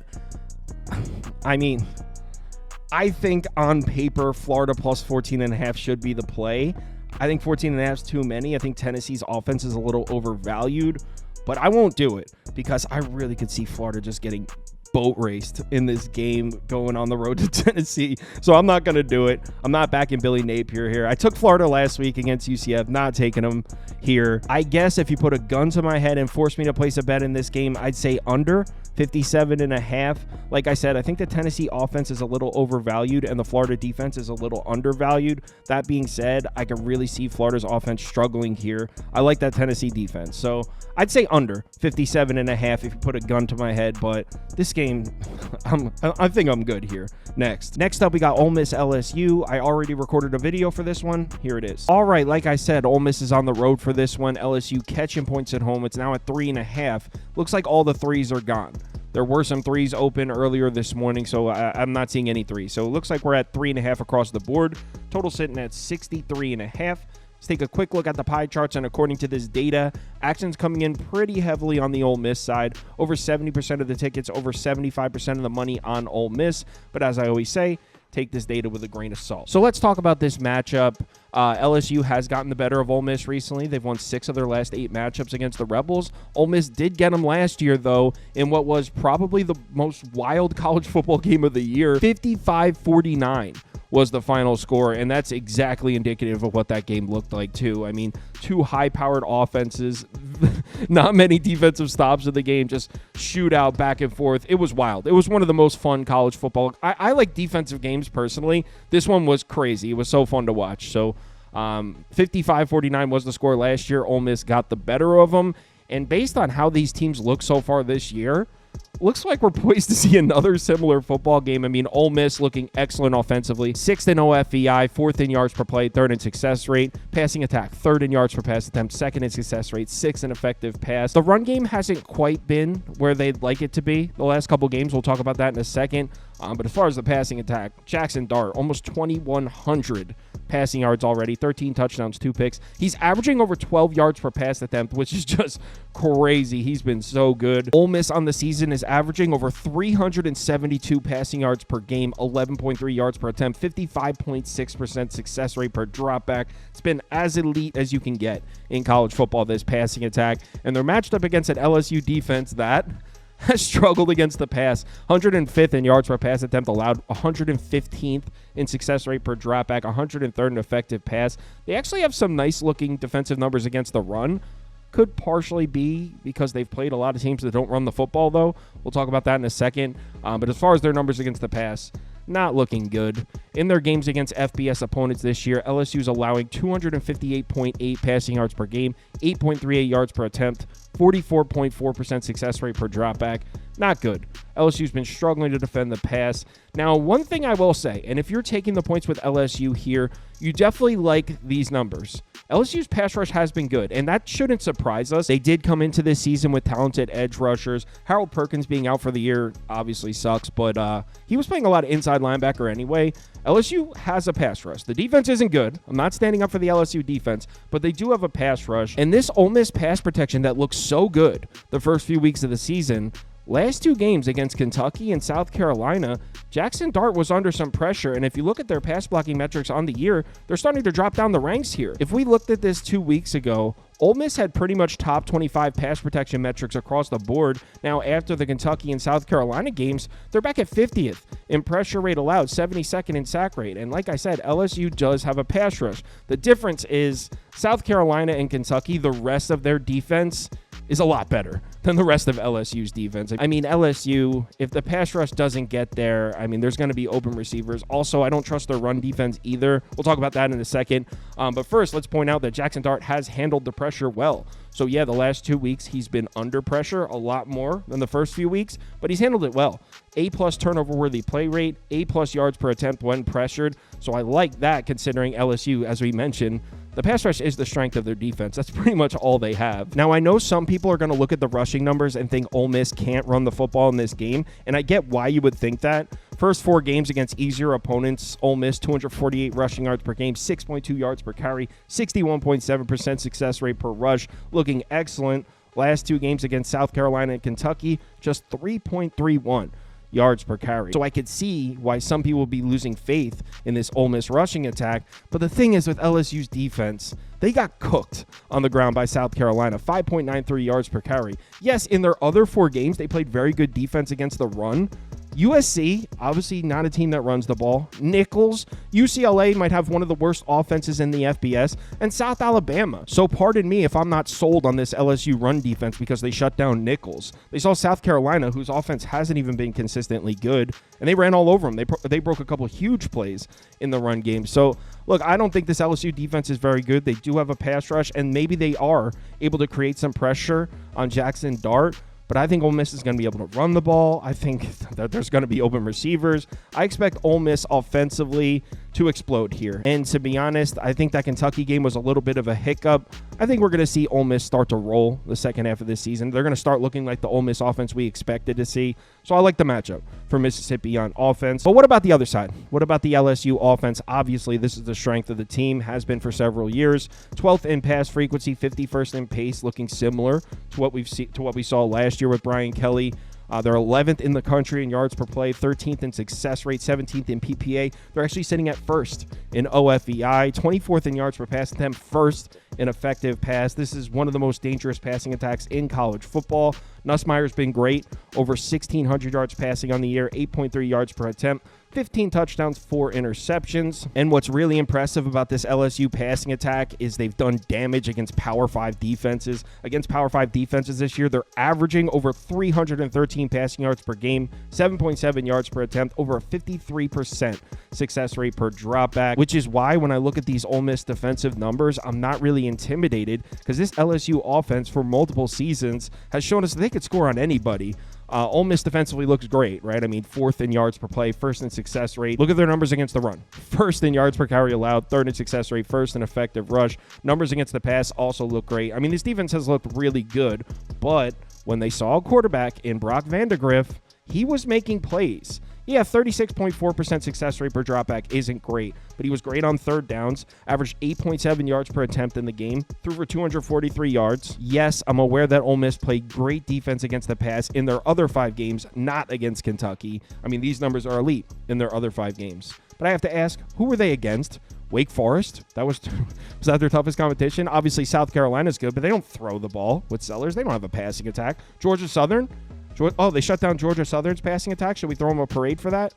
I mean, I think on paper, Florida plus 14.5 should be the play. I think 14.5 is too many. I think Tennessee's offense is a little overvalued, but I won't do it because I really could see Florida just getting boat raced in this game going on the road to Tennessee. So I'm not going to do it. I'm not backing Billy Napier here. I took Florida last week against UCF, not taking them here. I guess if you put a gun to my head and force me to place a bet in this game, I'd say under 57.5. Like I said, I think the Tennessee offense is a little overvalued and the Florida defense is a little undervalued. That being said, I can really see Florida's offense struggling here. I like that Tennessee defense. So I'd say under 57.5 if you put a gun to my head, but this game, I think I'm good here. Next up, we got Ole Miss LSU. I already recorded a video for this one. Here it is. All right, like I said, Ole Miss is on the road for this one. LSU catching points at home. It's now at 3.5. Looks like all the threes are gone. There were some threes open earlier this morning, so I'm not seeing any threes. So it looks like we're at 3.5 across the board. Total sitting at 63.5. Let's take a quick look at the pie charts, and according to this data, action's coming in pretty heavily on the Ole Miss side. Over 70% of the tickets, over 75% of the money on Ole Miss. But as I always say, take this data with a grain of salt. So let's talk about this matchup. LSU has gotten the better of Ole Miss recently. They've won 6 of their last 8 matchups against the Rebels. Ole Miss did get them last year, though, in what was probably the most wild college football game of the year. 55-49 was the final score, and that's exactly indicative of what that game looked like, too. I mean, 2 high-powered offenses, not many defensive stops in the game, just shootout back and forth. It was wild. It was one of the most fun college football. I like defensive games personally. This one was crazy. It was so fun to watch. So 55-49 was the score last year. Ole Miss got the better of them, and based on how these teams look so far this year, looks like we're poised to see another similar football game. I mean, Ole Miss looking excellent offensively. 6th in OFEI, 4th in yards per play, 3rd in success rate. Passing attack, 3rd in yards per pass attempt, 2nd in success rate, 6th in effective pass. The run game hasn't quite been where they'd like it to be the last couple games. We'll talk about that in a second. But as far as the passing attack, Jackson Dart, almost 2,100 passing yards already, 13 touchdowns, 2 picks. He's averaging over 12 yards per pass attempt, which is just crazy. He's been so good. Ole Miss on the season is averaging over 372 passing yards per game, 11.3 yards per attempt, 55.6% success rate per dropback. It's been as elite as you can get in college football, this passing attack. And they're matched up against an LSU defense that has struggled against the pass. 105th in yards per pass attempt allowed, 115th in success rate per dropback, 103rd in effective pass. They actually have some nice-looking defensive numbers against the run. Could partially be because they've played a lot of teams that don't run the football, though. We'll talk about that in a second. But as far as their numbers against the pass, not looking good. In their games against FBS opponents this year, LSU's allowing 258.8 passing yards per game, 8.38 yards per attempt, 44.4% success rate per dropback. Not good. LSU's been struggling to defend the pass. Now, one thing I will say, and if you're taking the points with LSU here, you definitely like these numbers. LSU's pass rush has been good, and that shouldn't surprise us. They did come into this season with talented edge rushers. Harold Perkins being out for the year obviously sucks, but he was playing a lot of inside linebacker anyway. LSU has a pass rush. The defense isn't good. I'm not standing up for the LSU defense, but they do have a pass rush. And this Ole Miss pass protection that looks so good the first few weeks of the season, last 2 games against Kentucky and South Carolina, Jackson Dart was under some pressure, and if you look at their pass blocking metrics on the year, they're starting to drop down the ranks here. If we looked at this 2 weeks ago, Ole Miss had pretty much top 25 pass protection metrics across the board. Now, after the Kentucky and South Carolina games, they're back at 50th in pressure rate allowed, 72nd in sack rate. And like I said, LSU does have a pass rush. The difference is South Carolina and Kentucky, the rest of their defense is a lot better than the rest of LSU's defense. I mean, LSU, if the pass rush doesn't get there, I mean, there's going to be open receivers. Also, I don't trust their run defense either. We'll talk about that in a second. But first, let's point out that Jackson Dart has handled the pressure well. So, yeah, the last 2 weeks, he's been under pressure a lot more than the first few weeks, but he's handled it well. A-plus turnover-worthy play rate, A-plus yards per attempt when pressured. So I like that considering LSU, as we mentioned, the pass rush is the strength of their defense. That's pretty much all they have. Now, I know some people are going to look at the rushing numbers and think Ole Miss can't run the football in this game, and I get why you would think that. First 4 games against easier opponents, Ole Miss 248 rushing yards per game, 6.2 yards per carry, 61.7% success rate per rush, looking excellent. Last 2 games against South Carolina and Kentucky, just 3.31 yards per carry. So I could see why some people would be losing faith in this Ole Miss rushing attack. But the thing is with LSU's defense, they got cooked on the ground by South Carolina, 5.93 yards per carry. Yes, in their other 4 games, they played very good defense against the run. USC, obviously not a team that runs the ball. Nichols, UCLA might have one of the worst offenses in the FBS, and South Alabama. So pardon me if I'm not sold on this LSU run defense because they shut down Nichols. They saw South Carolina, whose offense hasn't even been consistently good, and they ran all over them. They broke a couple huge plays in the run game. So, look, I don't think this LSU defense is very good. They do have a pass rush, and maybe they are able to create some pressure on Jackson Dart. But I think Ole Miss is going to be able to run the ball. I think that there's going to be open receivers. I expect Ole Miss offensively to explode here. And to be honest, I think that Kentucky game was a little bit of a hiccup. I think we're going to see Ole Miss start to roll the second half of this season. They're going to start looking like the Ole Miss offense we expected to see. So I like the matchup for Mississippi on offense. But what about the other side? What about the LSU offense? Obviously, this is the strength of the team, has been for several years. 12th in pass frequency, 51st in pace, looking similar to what we saw last year with Brian Kelly. They're 11th in the country in yards per play, 13th in success rate, 17th in PPA. They're actually sitting at first in OFEI, 24th in yards per pass attempt, first in effective pass. This is one of the most dangerous passing attacks in college football. Nussmeier's been great, over 1,600 yards passing on the year, 8.3 yards per attempt, 15 touchdowns, 4 interceptions. And what's really impressive about this LSU passing attack is they've done damage against Power 5 defenses. Against Power 5 defenses this year, they're averaging over 313 passing yards per game, 7.7 yards per attempt, over a 53% success rate per dropback, which is why when I look at these Ole Miss defensive numbers, I'm not really intimidated because this LSU offense for multiple seasons has shown us that they could score on anybody. Ole Miss defensively looks great, right? I mean, 4th in yards per play, 1st in success rate. Look at their numbers against the run. 1st in yards per carry allowed, 3rd in success rate, 1st in effective rush. Numbers against the pass also look great. I mean, this defense has looked really good, but when they saw a quarterback in Brock Vandagriff, he was making plays. Yeah, 36.4% success rate per dropback isn't great, but he was great on third downs, averaged 8.7 yards per attempt in the game, threw for 243 yards. Yes, I'm aware that Ole Miss played great defense against the pass in their other 5 games, not against Kentucky. I mean, these numbers are elite in their other 5 games. But I have to ask, who were they against? Wake Forest? Was that their toughest competition? Obviously, South Carolina's good, but they don't throw the ball with Sellers. They don't have a passing attack. Georgia Southern? Oh, they shut down Georgia Southern's passing attack. Should we throw them a parade for that?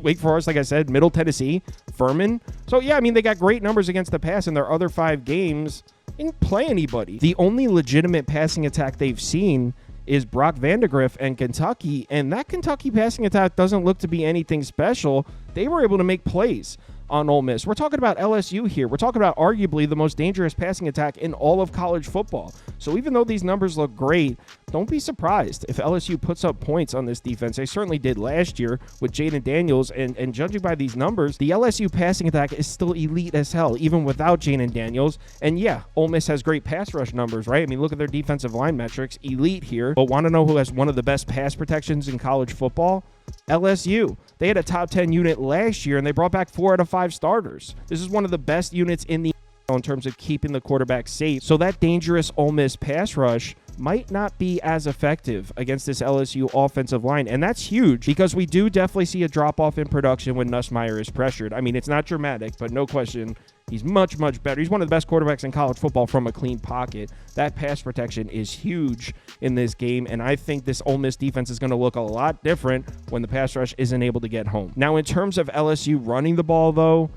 Wake Forest, like I said, Middle Tennessee, Furman. So, yeah, I mean, they got great numbers against the pass in their other 5 games. They didn't play anybody. The only legitimate passing attack they've seen is Brock Vandagriff and Kentucky, and that Kentucky passing attack doesn't look to be anything special. They were able to make plays on Ole Miss. We're talking about LSU here. We're talking about arguably the most dangerous passing attack in all of college football. So even though these numbers look great, don't be surprised if LSU puts up points on this defense. They certainly did last year with Jaden Daniels, and judging by these numbers, the LSU passing attack is still elite as hell, even without Jaden Daniels. And yeah, Ole Miss has great pass rush numbers, right? I mean, look at their defensive line metrics, elite here. But want to know who has one of the best pass protections in college football? LSU. They had a top 10 unit last year, and they brought back 4 out of 5 starters. This is one of the best units in the in terms of keeping the quarterback safe. So that dangerous Ole Miss pass rush might not be as effective against this LSU offensive line. And that's huge because we do definitely see a drop-off in production when Nussmeier is pressured. I mean, it's not dramatic, but no question, he's much, much better. He's one of the best quarterbacks in college football from a clean pocket. That pass protection is huge in this game, and I think this Ole Miss defense is going to look a lot different when the pass rush isn't able to get home. Now, in terms of LSU running the ball, though,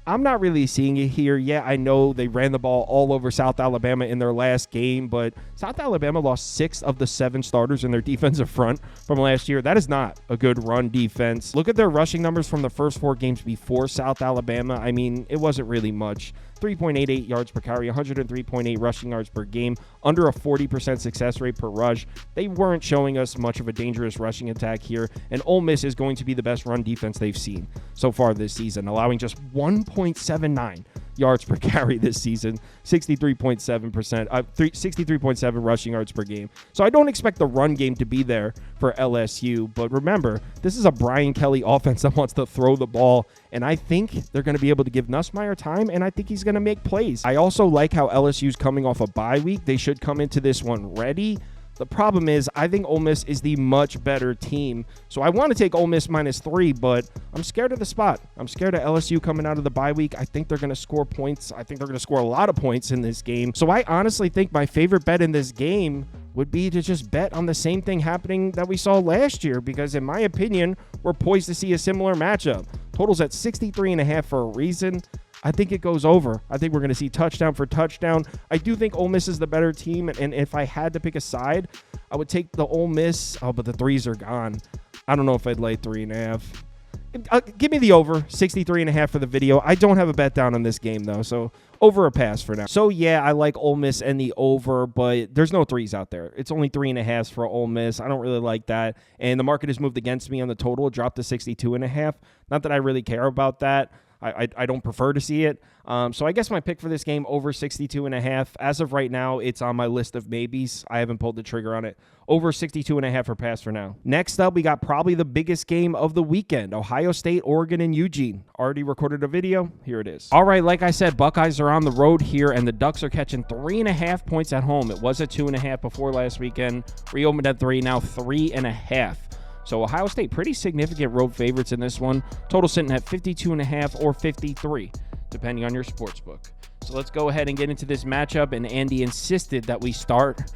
I'm not really seeing it here. Yeah, I know they ran the ball all over South Alabama in their last game, but South Alabama lost 6 of the 7 starters in their defensive front from last year. That is not a good run defense. Look at their rushing numbers from the first 4 games before South Alabama. I mean, it wasn't really much. 3.88 yards per carry, 103.8 rushing yards per game, under a 40% success rate per rush. They weren't showing us much of a dangerous rushing attack here, and Ole Miss is going to be the best run defense they've seen so far this season, allowing just 1.79 yards per carry this season, 63.7% rushing yards per game. So I don't expect the run game to be there for LSU, but remember, this is a Brian Kelly offense that wants to throw the ball, and I think they're going to be able to give Nussmeier time, and I think he's going to make plays. I also like how LSU's coming off a bye week. They should come into this one ready. The problem is, I think Ole Miss is the much better team. So I want to take Ole Miss -3, but I'm scared of the spot. I'm scared of LSU coming out of the bye week. I think they're going to score points. I think they're going to score a lot of points in this game. So I honestly think my favorite bet in this game would be to just bet on the same thing happening that we saw last year, because in my opinion, we're poised to see a similar matchup. Total's at 63.5 for a reason. I think it goes over. I think we're going to see touchdown for touchdown. I do think Ole Miss is the better team, and if I had to pick a side, I would take the Ole Miss. Oh, but the 3s are gone. I don't know if I'd lay 3.5. Give me the over, 63.5 for the video. I don't have a bet down on this game, though, so over a pass for now. So, yeah, I like Ole Miss and the over, but there's no 3s out there. It's only 3.5s for Ole Miss. I don't really like that, and the market has moved against me on the total. It dropped to 62.5. Not that I really care about that. I don't prefer to see it. So I guess my pick for this game, over 62.5. As of right now, it's on my list of maybes. I haven't pulled the trigger on it. Over 62.5 for pass for now. Next up, we got probably the biggest game of the weekend. Ohio State, Oregon, and Eugene. Already recorded a video. Here it is. All right, like I said, Buckeyes are on the road here, and the Ducks are catching 3.5 points at home. It was at 2.5 before last weekend. Reopened at 3, now 3.5. So Ohio State, pretty significant road favorites in this one. Total sitting at 52.5 or 53, depending on your sports book. So let's go ahead and get into this matchup, and Andy insisted that we start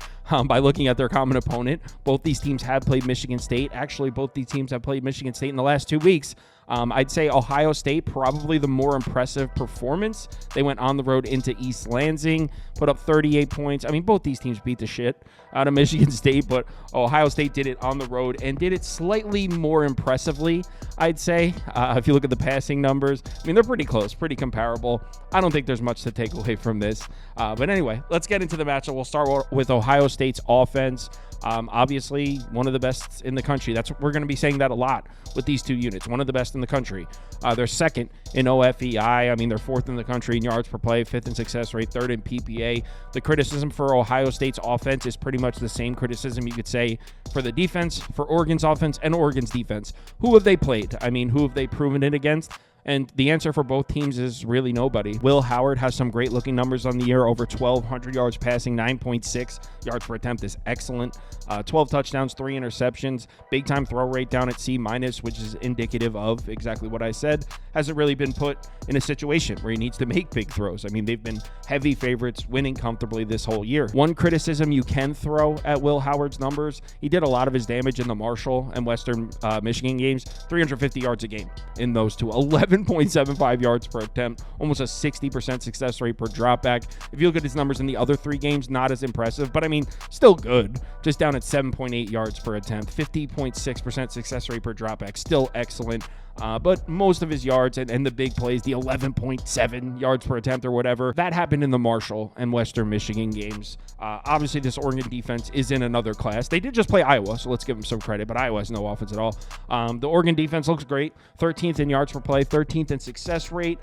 by looking at their common opponent. Both these teams have played Michigan State. Actually, both these teams have played Michigan State in the last 2 weeks. I'd say Ohio State, probably the more impressive performance. They went on the road into East Lansing, put up 38 points. I mean, both these teams beat the shit out of Michigan State, but Ohio State did it on the road and did it slightly more impressively, I'd say. If you look at the passing numbers, I mean, they're pretty close, pretty comparable. I don't think there's much to take away from this. But anyway, let's get into the matchup. We'll start with Ohio State's offense. Obviously, one of the best in the country. We're going to be saying that a lot with these two units. One of the best in the country. They're second in OFEI. I mean, they're 4th in the country in yards per play, 5th in success rate, 3rd in PPA. The criticism for Ohio State's offense is pretty much the same criticism you could say for the defense, for Oregon's offense, and Oregon's defense. Who have they played? I mean, who have they proven it against? And the answer for both teams is really nobody. Will Howard has some great-looking numbers on the year, over 1,200 yards passing, 9.6 yards per attempt is excellent. 12 touchdowns, 3 interceptions, big-time throw rate down at C-, which is indicative of exactly what I said. Hasn't really been put in a situation where he needs to make big throws. I mean, they've been heavy favorites, winning comfortably this whole year. One criticism you can throw at Will Howard's numbers, he did a lot of his damage in the Marshall and Western Michigan games, 350 yards a game in those two, 11.75 yards per attempt, almost a 60% success rate per dropback. If you look at his numbers in the other 3 games, not as impressive, but I mean, still good. Just down at 7.8 yards per attempt, 50.6% success rate per dropback, still excellent. But most of his yards and the big plays, the 11.7 yards per attempt or whatever, that happened in the Marshall and Western Michigan games. Obviously, this Oregon defense is in another class. They did just play Iowa, so let's give them some credit, but Iowa has no offense at all. The Oregon defense looks great. 13th in yards per play, 13th in success rate,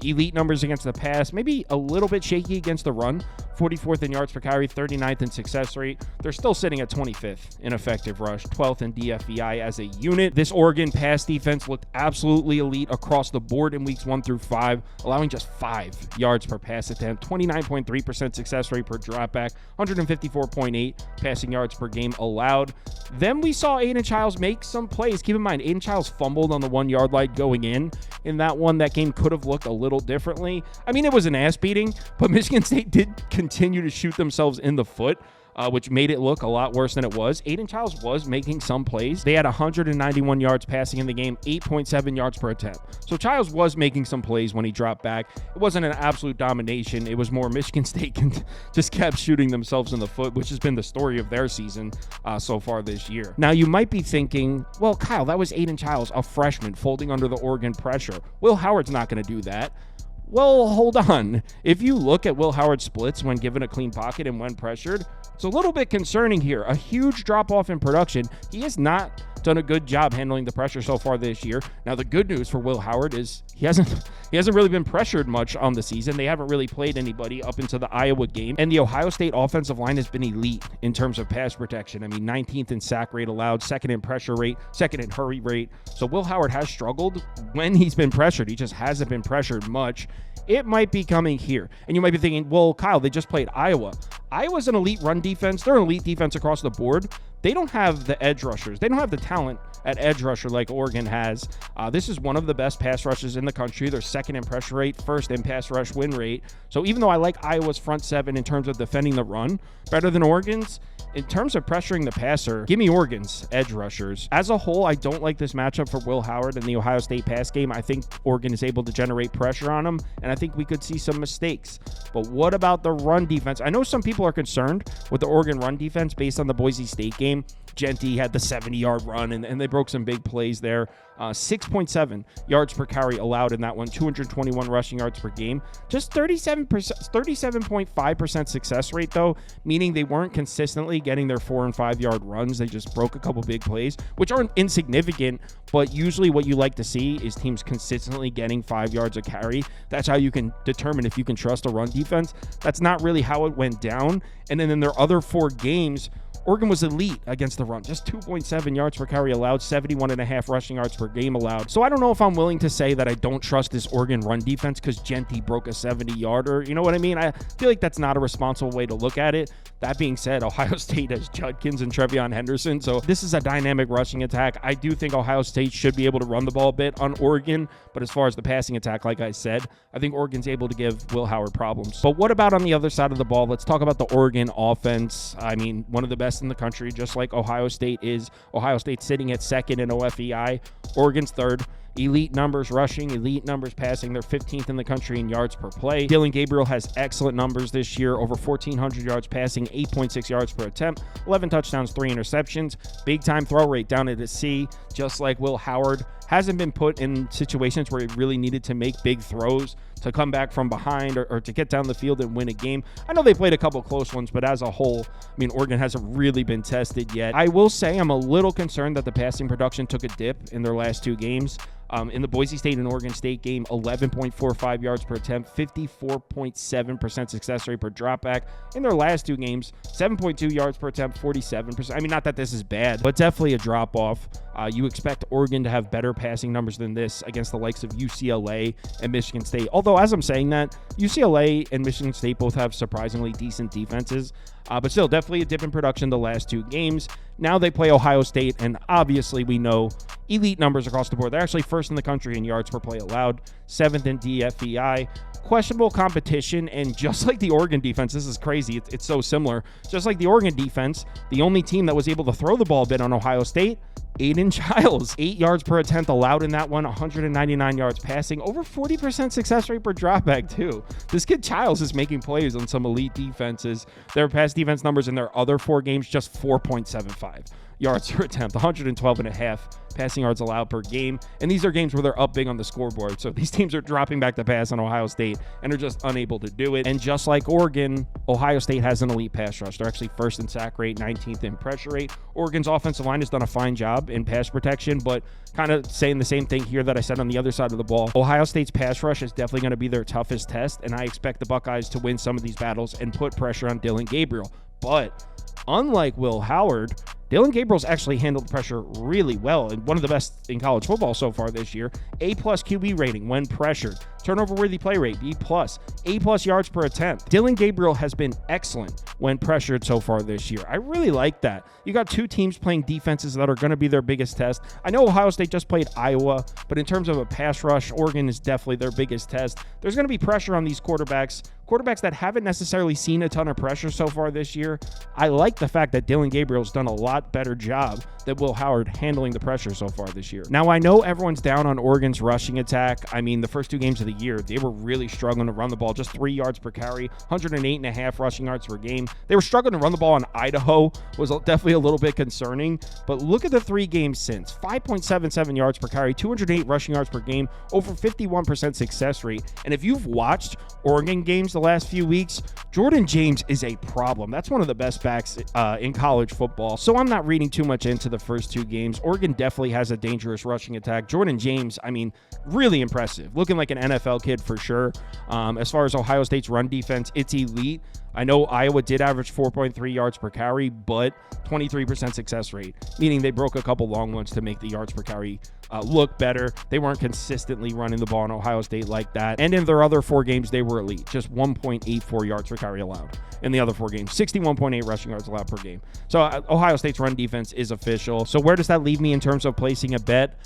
elite numbers against the pass, maybe a little bit shaky against the run. 44th in yards per carry, 39th in success rate. They're still sitting at 25th in effective rush, 12th in DFEI as a unit. This Oregon pass defense looked absolutely elite across the board in weeks 1 through 5, allowing just 5 yards per pass attempt, 29.3% success rate per dropback, 154.8 passing yards per game allowed. Then we saw Aiden Childs make some plays. Keep in mind, Aiden Childs fumbled on the 1-yard line going in that one. That game could have looked a little differently. I mean, it was an ass beating, but Michigan State did continue to shoot themselves in the foot, which made it look a lot worse than it was. Aiden Childs was making some plays. They had 191 yards passing in the game, 8.7 yards per attempt. So Childs was making some plays when he dropped back. It wasn't an absolute domination. It was more Michigan State just kept shooting themselves in the foot, which has been the story of their season so far this year. Now, you might be thinking, well, Kyle, that was Aiden Childs, a freshman, folding under the Oregon pressure. Will Howard's not going to do that. Well, hold on. If you look at Will Howard's splits when given a clean pocket and when pressured, it's a little bit concerning here. A huge drop-off in production. He has not done a good job handling the pressure so far this year. Now, the good news for Will Howard is he hasn't really been pressured much on the season. They haven't really played anybody up into the Iowa game. And the Ohio State offensive line has been elite in terms of pass protection. I mean, 19th in sack rate allowed, 2nd in pressure rate, 2nd in hurry rate. So Will Howard has struggled when he's been pressured. He just hasn't been pressured much. It might be coming here. And you might be thinking, well, Kyle, they just played Iowa. Iowa's an elite run defense. They're an elite defense across the board. They don't have the edge rushers. They don't have the talent at edge rusher like Oregon has. This is one of the best pass rushes in the country. They're 2nd in pressure rate, 1st in pass rush win rate. So even though I like Iowa's front 7 in terms of defending the run better than Oregon's, in terms of pressuring the passer, give me Oregon's edge rushers. As a whole, I don't like this matchup for Will Howard in the Ohio State pass game. I think Oregon is able to generate pressure on him, and I think we could see some mistakes. But what about the run defense? I know some people are concerned with the Oregon run defense based on the Boise State game. Genty had the 70-yard run, and they broke some big plays there. 6.7 yards per carry allowed in that one, 221 rushing yards per game. Just 37.5% success rate, though, meaning they weren't consistently getting their 4- and 5-yard runs. They just broke a couple big plays, which aren't insignificant, but usually what you like to see is teams consistently getting 5 yards a carry. That's how you can determine if you can trust a run defense. That's not really how it went down. And then in their other 4 games, Oregon was elite against the run, just 2.7 yards per carry allowed, 71.5 rushing yards per game allowed. So I don't know if I'm willing to say that I don't trust this Oregon run defense because Genty broke a 70-yarder. You know what I mean? I feel like that's not a responsible way to look at it. That being said, Ohio State has Judkins and Trevion Henderson, so this is a dynamic rushing attack. I do think Ohio State should be able to run the ball a bit on Oregon, but as far as the passing attack, like I said, I think Oregon's able to give Will Howard problems. But what about on the other side of the ball? Let's talk about the Oregon offense. I mean, one of the best in the country, just like Ohio State is. Ohio State sitting at 2nd in OFEI, Oregon's 3rd. Elite numbers rushing, elite numbers passing. They're 15th in the country in yards per play. Dillon Gabriel has excellent numbers this year, over 1,400 yards passing, 8.6 yards per attempt, 11 touchdowns, 3 interceptions. Big time throw rate down at a C, just like Will Howard. Hasn't been put in situations where he really needed to make big throws to come back from behind or to get down the field and win a game. I know they played a couple close ones, but as a whole, I mean, Oregon hasn't really been tested yet. I will say I'm a little concerned that the passing production took a dip in their last 2 games. In the Boise State and Oregon State game, 11.45 yards per attempt, 54.7% success rate per dropback. In their last 2 games, 7.2 yards per attempt, 47%. I mean, not that this is bad, but definitely a drop-off. You expect Oregon to have better passing numbers than this against the likes of UCLA and Michigan State. Although, as I'm saying that, UCLA and Michigan State both have surprisingly decent defenses. But still, definitely a dip in production the last 2 games. Now they play Ohio State, and obviously we know elite numbers across the board. They're actually 1st in the country in yards per play allowed, 7th in DFEI. Questionable competition, and just like the Oregon defense, this is crazy. It's so similar. Just like the Oregon defense, the only team that was able to throw the ball a bit on Ohio State, Aiden Childs, 8 yards per attempt allowed in that one, 199 yards passing, over 40% success rate per dropback too. This kid Childs is making plays on some elite defenses. Their pass defense numbers in their other 4 games, just 4.75 yards per attempt, 112.5 passing yards allowed per game. And these are games where they're up big on the scoreboard. So these teams are dropping back to pass on Ohio State and are just unable to do it. And just like Oregon, Ohio State has an elite pass rush. They're actually 1st in sack rate, 19th in pressure rate. Oregon's offensive line has done a fine job in pass protection, but kind of saying the same thing here that I said on the other side of the ball. Ohio State's pass rush is definitely going to be their toughest test, and I expect the Buckeyes to win some of these battles and put pressure on Dillon Gabriel. But unlike Will Howard, Dillon Gabriel's actually handled pressure really well and one of the best in college football so far this year. A+ QB rating when pressured. Turnover worthy play rate, B+. A+ yards per attempt. Dillon Gabriel has been excellent when pressured so far this year. I really like that. You got two teams playing defenses that are going to be their biggest test. I know Ohio State just played Iowa, but in terms of a pass rush, Oregon is definitely their biggest test. There's going to be pressure on these quarterbacks that haven't necessarily seen a ton of pressure so far this year. I like the fact that Dillon Gabriel's done a lot better job than Will Howard handling the pressure so far this year. Now, I know everyone's down on Oregon's rushing attack. I mean, the first two games of the year, they were really struggling to run the ball, just 3 yards per carry, 108.5 rushing yards per game. They were struggling to run the ball on Idaho, was definitely a little bit concerning, but look at the 3 games since. 5.77 yards per carry, 208 rushing yards per game, over 51% success rate. And if you've watched Oregon games the last few weeks, Jordan James is a problem. That's one of the best backs in college football. So I'm not reading too much into the first 2 games. Oregon definitely has a dangerous rushing attack. Jordan James, I mean, really impressive. Looking like an NFL kid for sure. As far as Ohio State's run defense, it's elite. I know Iowa did average 4.3 yards per carry, but 23% success rate, meaning they broke a couple long ones to make the yards per carry look better. They weren't consistently running the ball in Ohio State like that. And in their other 4 games, they were elite. Just 1.84 yards per carry allowed in the other 4 games. 61.8 rushing yards allowed per game. So Ohio State's run defense is official. So where does that leave me in terms of placing a bet?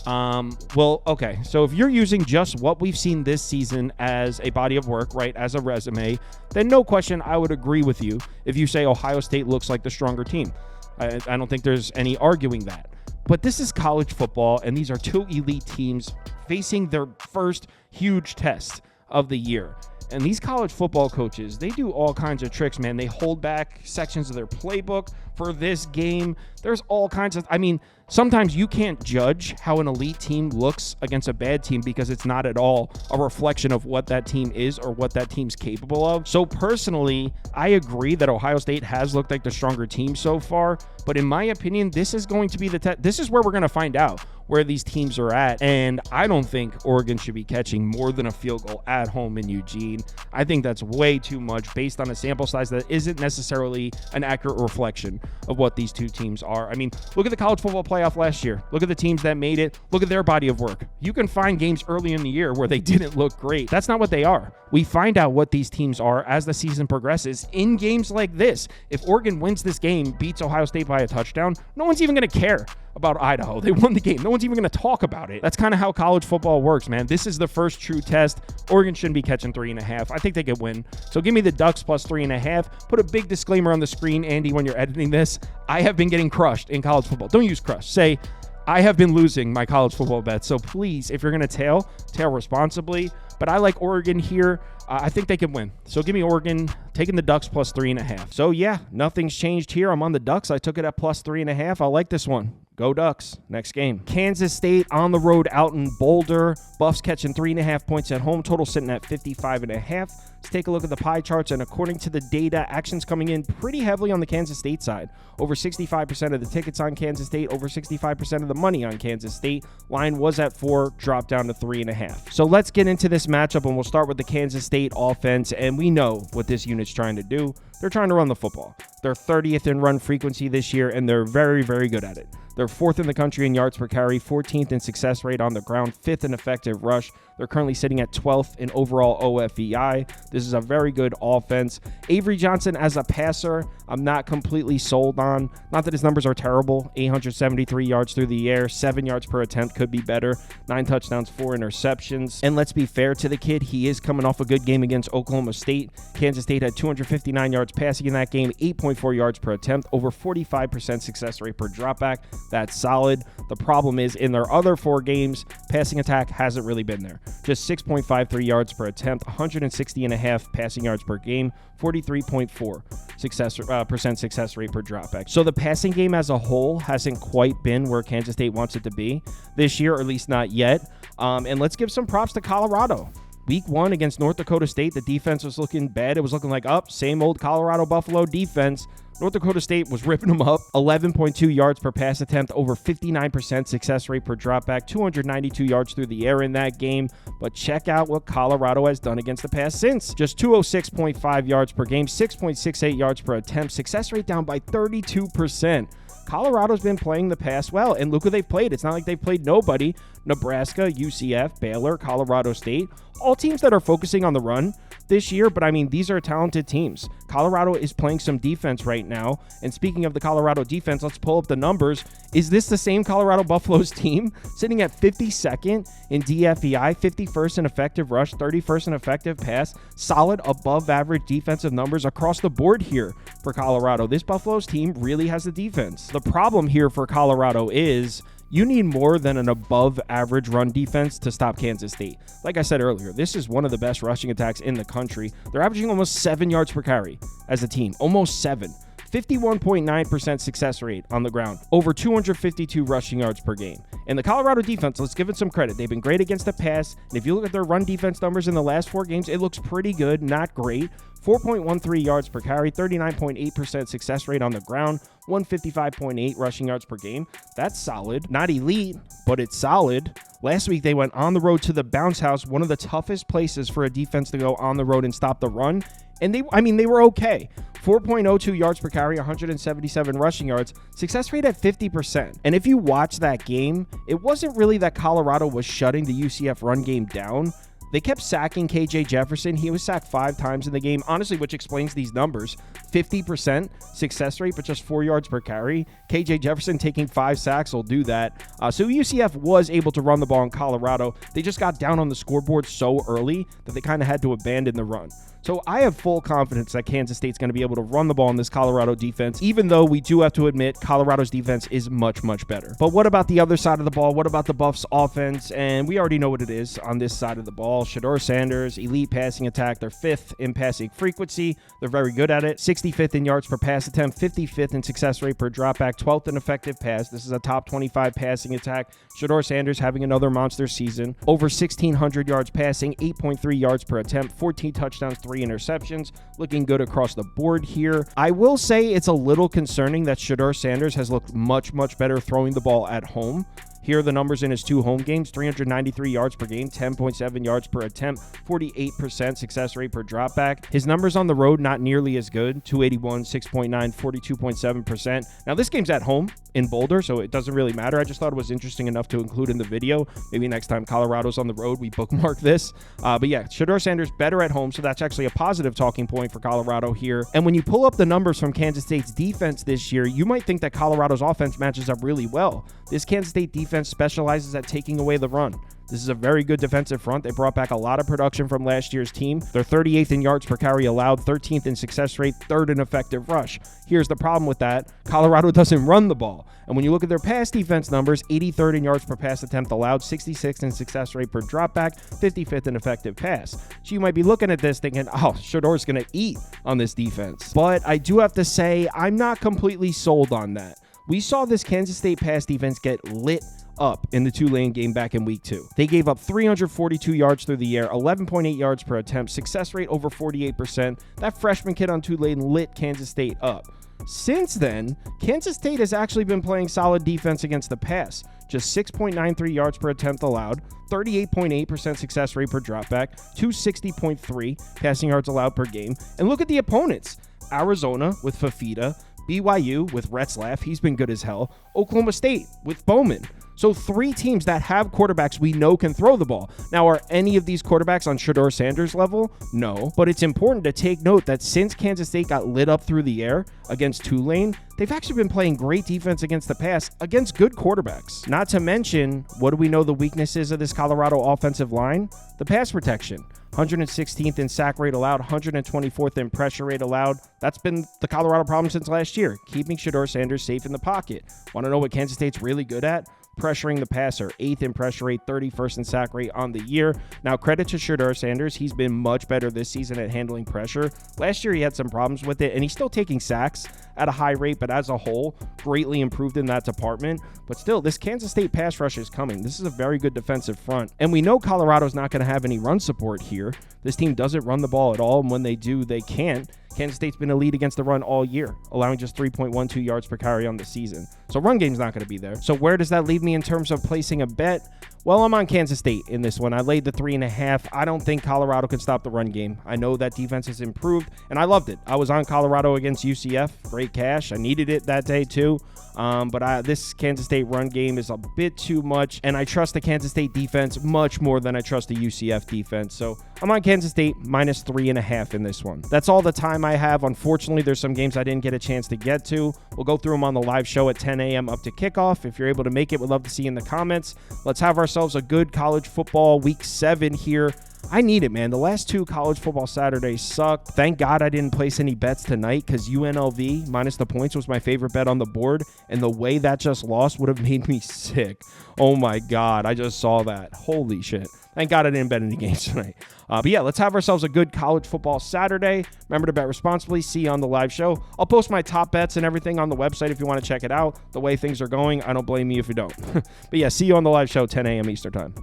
Well, okay. So if you're using just what we've seen this season as a body of work, right, as a resume, then no question I would agree with you if you say Ohio State looks like the stronger team. I don't think there's any arguing that. But this is college football, and these are 2 elite teams facing their first huge test of the year. And these college football coaches, they do all kinds of tricks, man. They hold back sections of their playbook for this game. There's all kinds of, I mean, sometimes you can't judge how an elite team looks against a bad team because it's not at all a reflection of what that team is or what that team's capable of. So personally, I agree that Ohio State has looked like the stronger team so far, but in my opinion, this is going to be the test. This is where we're going to find out where these teams are at, and I don't think Oregon should be catching more than a field goal at home in Eugene. I think that's way too much based on a sample size that isn't necessarily an accurate reflection of what these two teams are. I mean, look at the college football playoff last year. Look at the teams that made it. Look at their body of work. You can find games early in the year where they didn't look great. That's not what they are. We find out what these teams are as the season progresses in games like this. If Oregon wins this game, beats Ohio State by a touchdown, no one's even going to care about Idaho. They won the game. No one's even going to talk about it. That's kind of how college football works, man. This is the first true test. Oregon shouldn't be catching 3.5. I think they could win. So give me the Ducks plus 3.5. Put a big disclaimer on the screen, Andy, when you're editing this. I have been getting crushed in college football. Don't use crush. Say, I have been losing my college football bets. So please, if you're going to tail responsibly. But I like Oregon here. I think they can win. So give me Oregon, taking the Ducks plus 3.5. So yeah, nothing's changed here. I'm on the Ducks. I took it at plus 3.5. I like this one. Go Ducks. Next game. Kansas State on the road out in Boulder. Buffs catching 3.5 points at home. Total sitting at 55.5. Let's take a look at the pie charts. And according to the data, action's coming in pretty heavily on the Kansas State side. Over 65% of the tickets on Kansas State. Over 65% of the money on Kansas State. Line was at 4, dropped down to 3.5. So let's get into this matchup, and we'll start with the Kansas State offense. And we know what this unit's trying to do. They're trying to run the football. They're 30th in run frequency this year, and they're very, very good at it. They're 4th in the country in yards per carry, 14th in success rate on the ground, 5th in effective rush. They're currently sitting at 12th in overall OFEI. This is a very good offense. Avery Johnson as a passer, I'm not completely sold on. Not that his numbers are terrible. 873 yards through the air, 7 yards per attempt, could be better. 9 touchdowns, 4 interceptions. And let's be fair to the kid, he is coming off a good game against Oklahoma State. Kansas State had 259 yards passing in that game, 8.4 yards per attempt, over 45% success rate per dropback. That's solid. The problem is in their other 4 games, passing attack hasn't really been there. Just 6.53 yards per attempt, 160.5 passing yards per game, 43.4% success rate per dropback. So the passing game as a whole hasn't quite been where Kansas State wants it to be this year, or at least not yet. And let's give some props to Colorado. Week 1 against North Dakota State, the defense was looking bad. It was looking like, same old Colorado Buffalo defense. North Dakota State was ripping them up. 11.2 yards per pass attempt, over 59% success rate per dropback, 292 yards through the air in that game. But check out what Colorado has done against the pass since. Just 206.5 yards per game, 6.68 yards per attempt, success rate down by 32%. Colorado's been playing the pass well, and look who they've played. It's not like they've played nobody. Nebraska, UCF, Baylor, Colorado State, all teams that are focusing on the run this year, but I mean, these are talented teams. Colorado is playing some defense right now, and speaking of the Colorado defense, let's pull up the numbers. Is this the same Colorado Buffaloes team? Sitting at 52nd in DFEI, 51st in effective rush, 31st in effective pass, solid above average defensive numbers across the board here for Colorado. This Buffaloes team really has the defense. The problem here for Colorado is you need more than an above average run defense to stop Kansas State. Like I said earlier, this is one of the best rushing attacks in the country. They're averaging almost 7 yards per carry as a team, almost 7. 51.9% success rate on the ground, over 252 rushing yards per game. And the Colorado defense, let's give it some credit. They've been great against the pass. And if you look at their run defense numbers in the last 4 games, it looks pretty good, not great. 4.13 yards per carry, 39.8% success rate on the ground, 155.8 rushing yards per game. That's solid. Not elite, but it's solid. Last week, they went on the road to the Bounce House, one of the toughest places for a defense to go on the road and stop the run. And they were okay. 4.02 yards per carry, 177 rushing yards, success rate at 50%. And if you watch that game, it wasn't really that Colorado was shutting the UCF run game down. They kept sacking KJ Jefferson. He was sacked 5 times in the game, honestly, which explains these numbers. 50% success rate, but just 4 yards per carry. KJ Jefferson taking 5 sacks will do that. So UCF was able to run the ball in Colorado. They just got down on the scoreboard so early that they kind of had to abandon the run. So I have full confidence that Kansas State's going to be able to run the ball in this Colorado defense, even though we do have to admit Colorado's defense is much, much better. But what about the other side of the ball? What about the Buffs offense? And we already know what it is on this side of the ball. Shedeur Sanders, elite passing attack. They're 5th in passing frequency. They're very good at it. 65th in yards per pass attempt, 55th in success rate per dropback, 12th in effective pass. This is a top 25 passing attack. Shedeur Sanders having another monster season. Over 1,600 yards passing, 8.3 yards per attempt, 14 touchdowns, 3 interceptions, looking good across the board here. I will say it's a little concerning that Shedeur Sanders has looked much, much better throwing the ball at home. Here are the numbers in his 2 home games: 393 yards per game, 10.7 yards per attempt, 48% success rate per dropback. His numbers on the road, not nearly as good: 281, 6.9, 42.7%. Now, this game's at home in Boulder, so it doesn't really matter. I just thought it was interesting enough to include in the video. Maybe next time Colorado's on the road, we bookmark this. But yeah, Shedeur Sanders better at home, so that's actually a positive talking point for Colorado here. And when you pull up the numbers from Kansas State's defense this year, you might think that Colorado's offense matches up really well. This Kansas State defense specializes at taking away the run. This is a very good defensive front. They brought back a lot of production from last year's team. They're 38th in yards per carry allowed, 13th in success rate, 3rd in effective rush. Here's the problem with that. Colorado doesn't run the ball. And when you look at their pass defense numbers, 83rd in yards per pass attempt allowed, 66th in success rate per dropback, 55th in effective pass. So you might be looking at this thinking, oh, Shedeur's going to eat on this defense. But I do have to say, I'm not completely sold on that. We saw this Kansas State pass defense get lit up in the Tulane game back in week 2. They gave up 342 yards through the air, 11.8 yards per attempt, success rate over 48%. That freshman kid on Tulane lit Kansas State up. Since then, Kansas State has actually been playing solid defense against the pass. Just 6.93 yards per attempt allowed, 38.8% success rate per dropback, 260.3 passing yards allowed per game. And look at the opponents. Arizona with Fafita, BYU with Retzlaff, he's been good as hell, Oklahoma State with Bowman. So 3 teams that have quarterbacks we know can throw the ball. Now, are any of these quarterbacks on Shedeur Sanders' level? No. But it's important to take note that since Kansas State got lit up through the air against Tulane, they've actually been playing great defense against the pass against good quarterbacks. Not to mention, what do we know the weaknesses of this Colorado offensive line? The pass protection. 116th in sack rate allowed, 124th in pressure rate allowed. That's been the Colorado problem since last year, keeping Shedeur Sanders safe in the pocket. Want to know what Kansas State's really good at? Pressuring the passer, 8th in pressure rate, 31st in sack rate on the year. Now, credit to Shedeur Sanders. He's been much better this season at handling pressure. Last year, he had some problems with it, and he's still taking sacks at a high rate, but as a whole, greatly improved in that department. But still, this Kansas State pass rush is coming. This is a very good defensive front. And we know Colorado's not going to have any run support here. This team doesn't run the ball at all, and when they do, they can't Kansas State's been elite against the run all year, allowing just 3.12 yards per carry on the season. So run game's not going to be there. So where does that leave me in terms of placing a bet? Well, I'm on Kansas State in this one. I laid the 3.5. I don't think Colorado can stop the run game. I know that defense has improved, and I loved it. I was on Colorado against UCF. Great cash. I needed it that day too. But this Kansas State run game is a bit too much, and I trust the Kansas State defense much more than I trust the UCF defense. So I'm on Kansas State minus 3.5 in this one. That's all the time I have. Unfortunately, there's some games I didn't get a chance to get to. We'll go through them on the live show at 10 a.m. up to kickoff. If you're able to make it, we'd love to see you in the comments. Let's have ourselves a good college football week 7 here. I need it, man. The last 2 college football Saturdays sucked. Thank God I didn't place any bets tonight because UNLV minus the points was my favorite bet on the board, and the way that just lost would have made me sick. Oh my God, I just saw that. Holy shit. Thank God I didn't bet any games tonight. But yeah, let's have ourselves a good college football Saturday. Remember to bet responsibly. See you on the live show. I'll post my top bets and everything on the website if you want to check it out. The way things are going, I don't blame you if you don't. But yeah, see you on the live show, 10 a.m. Eastern time.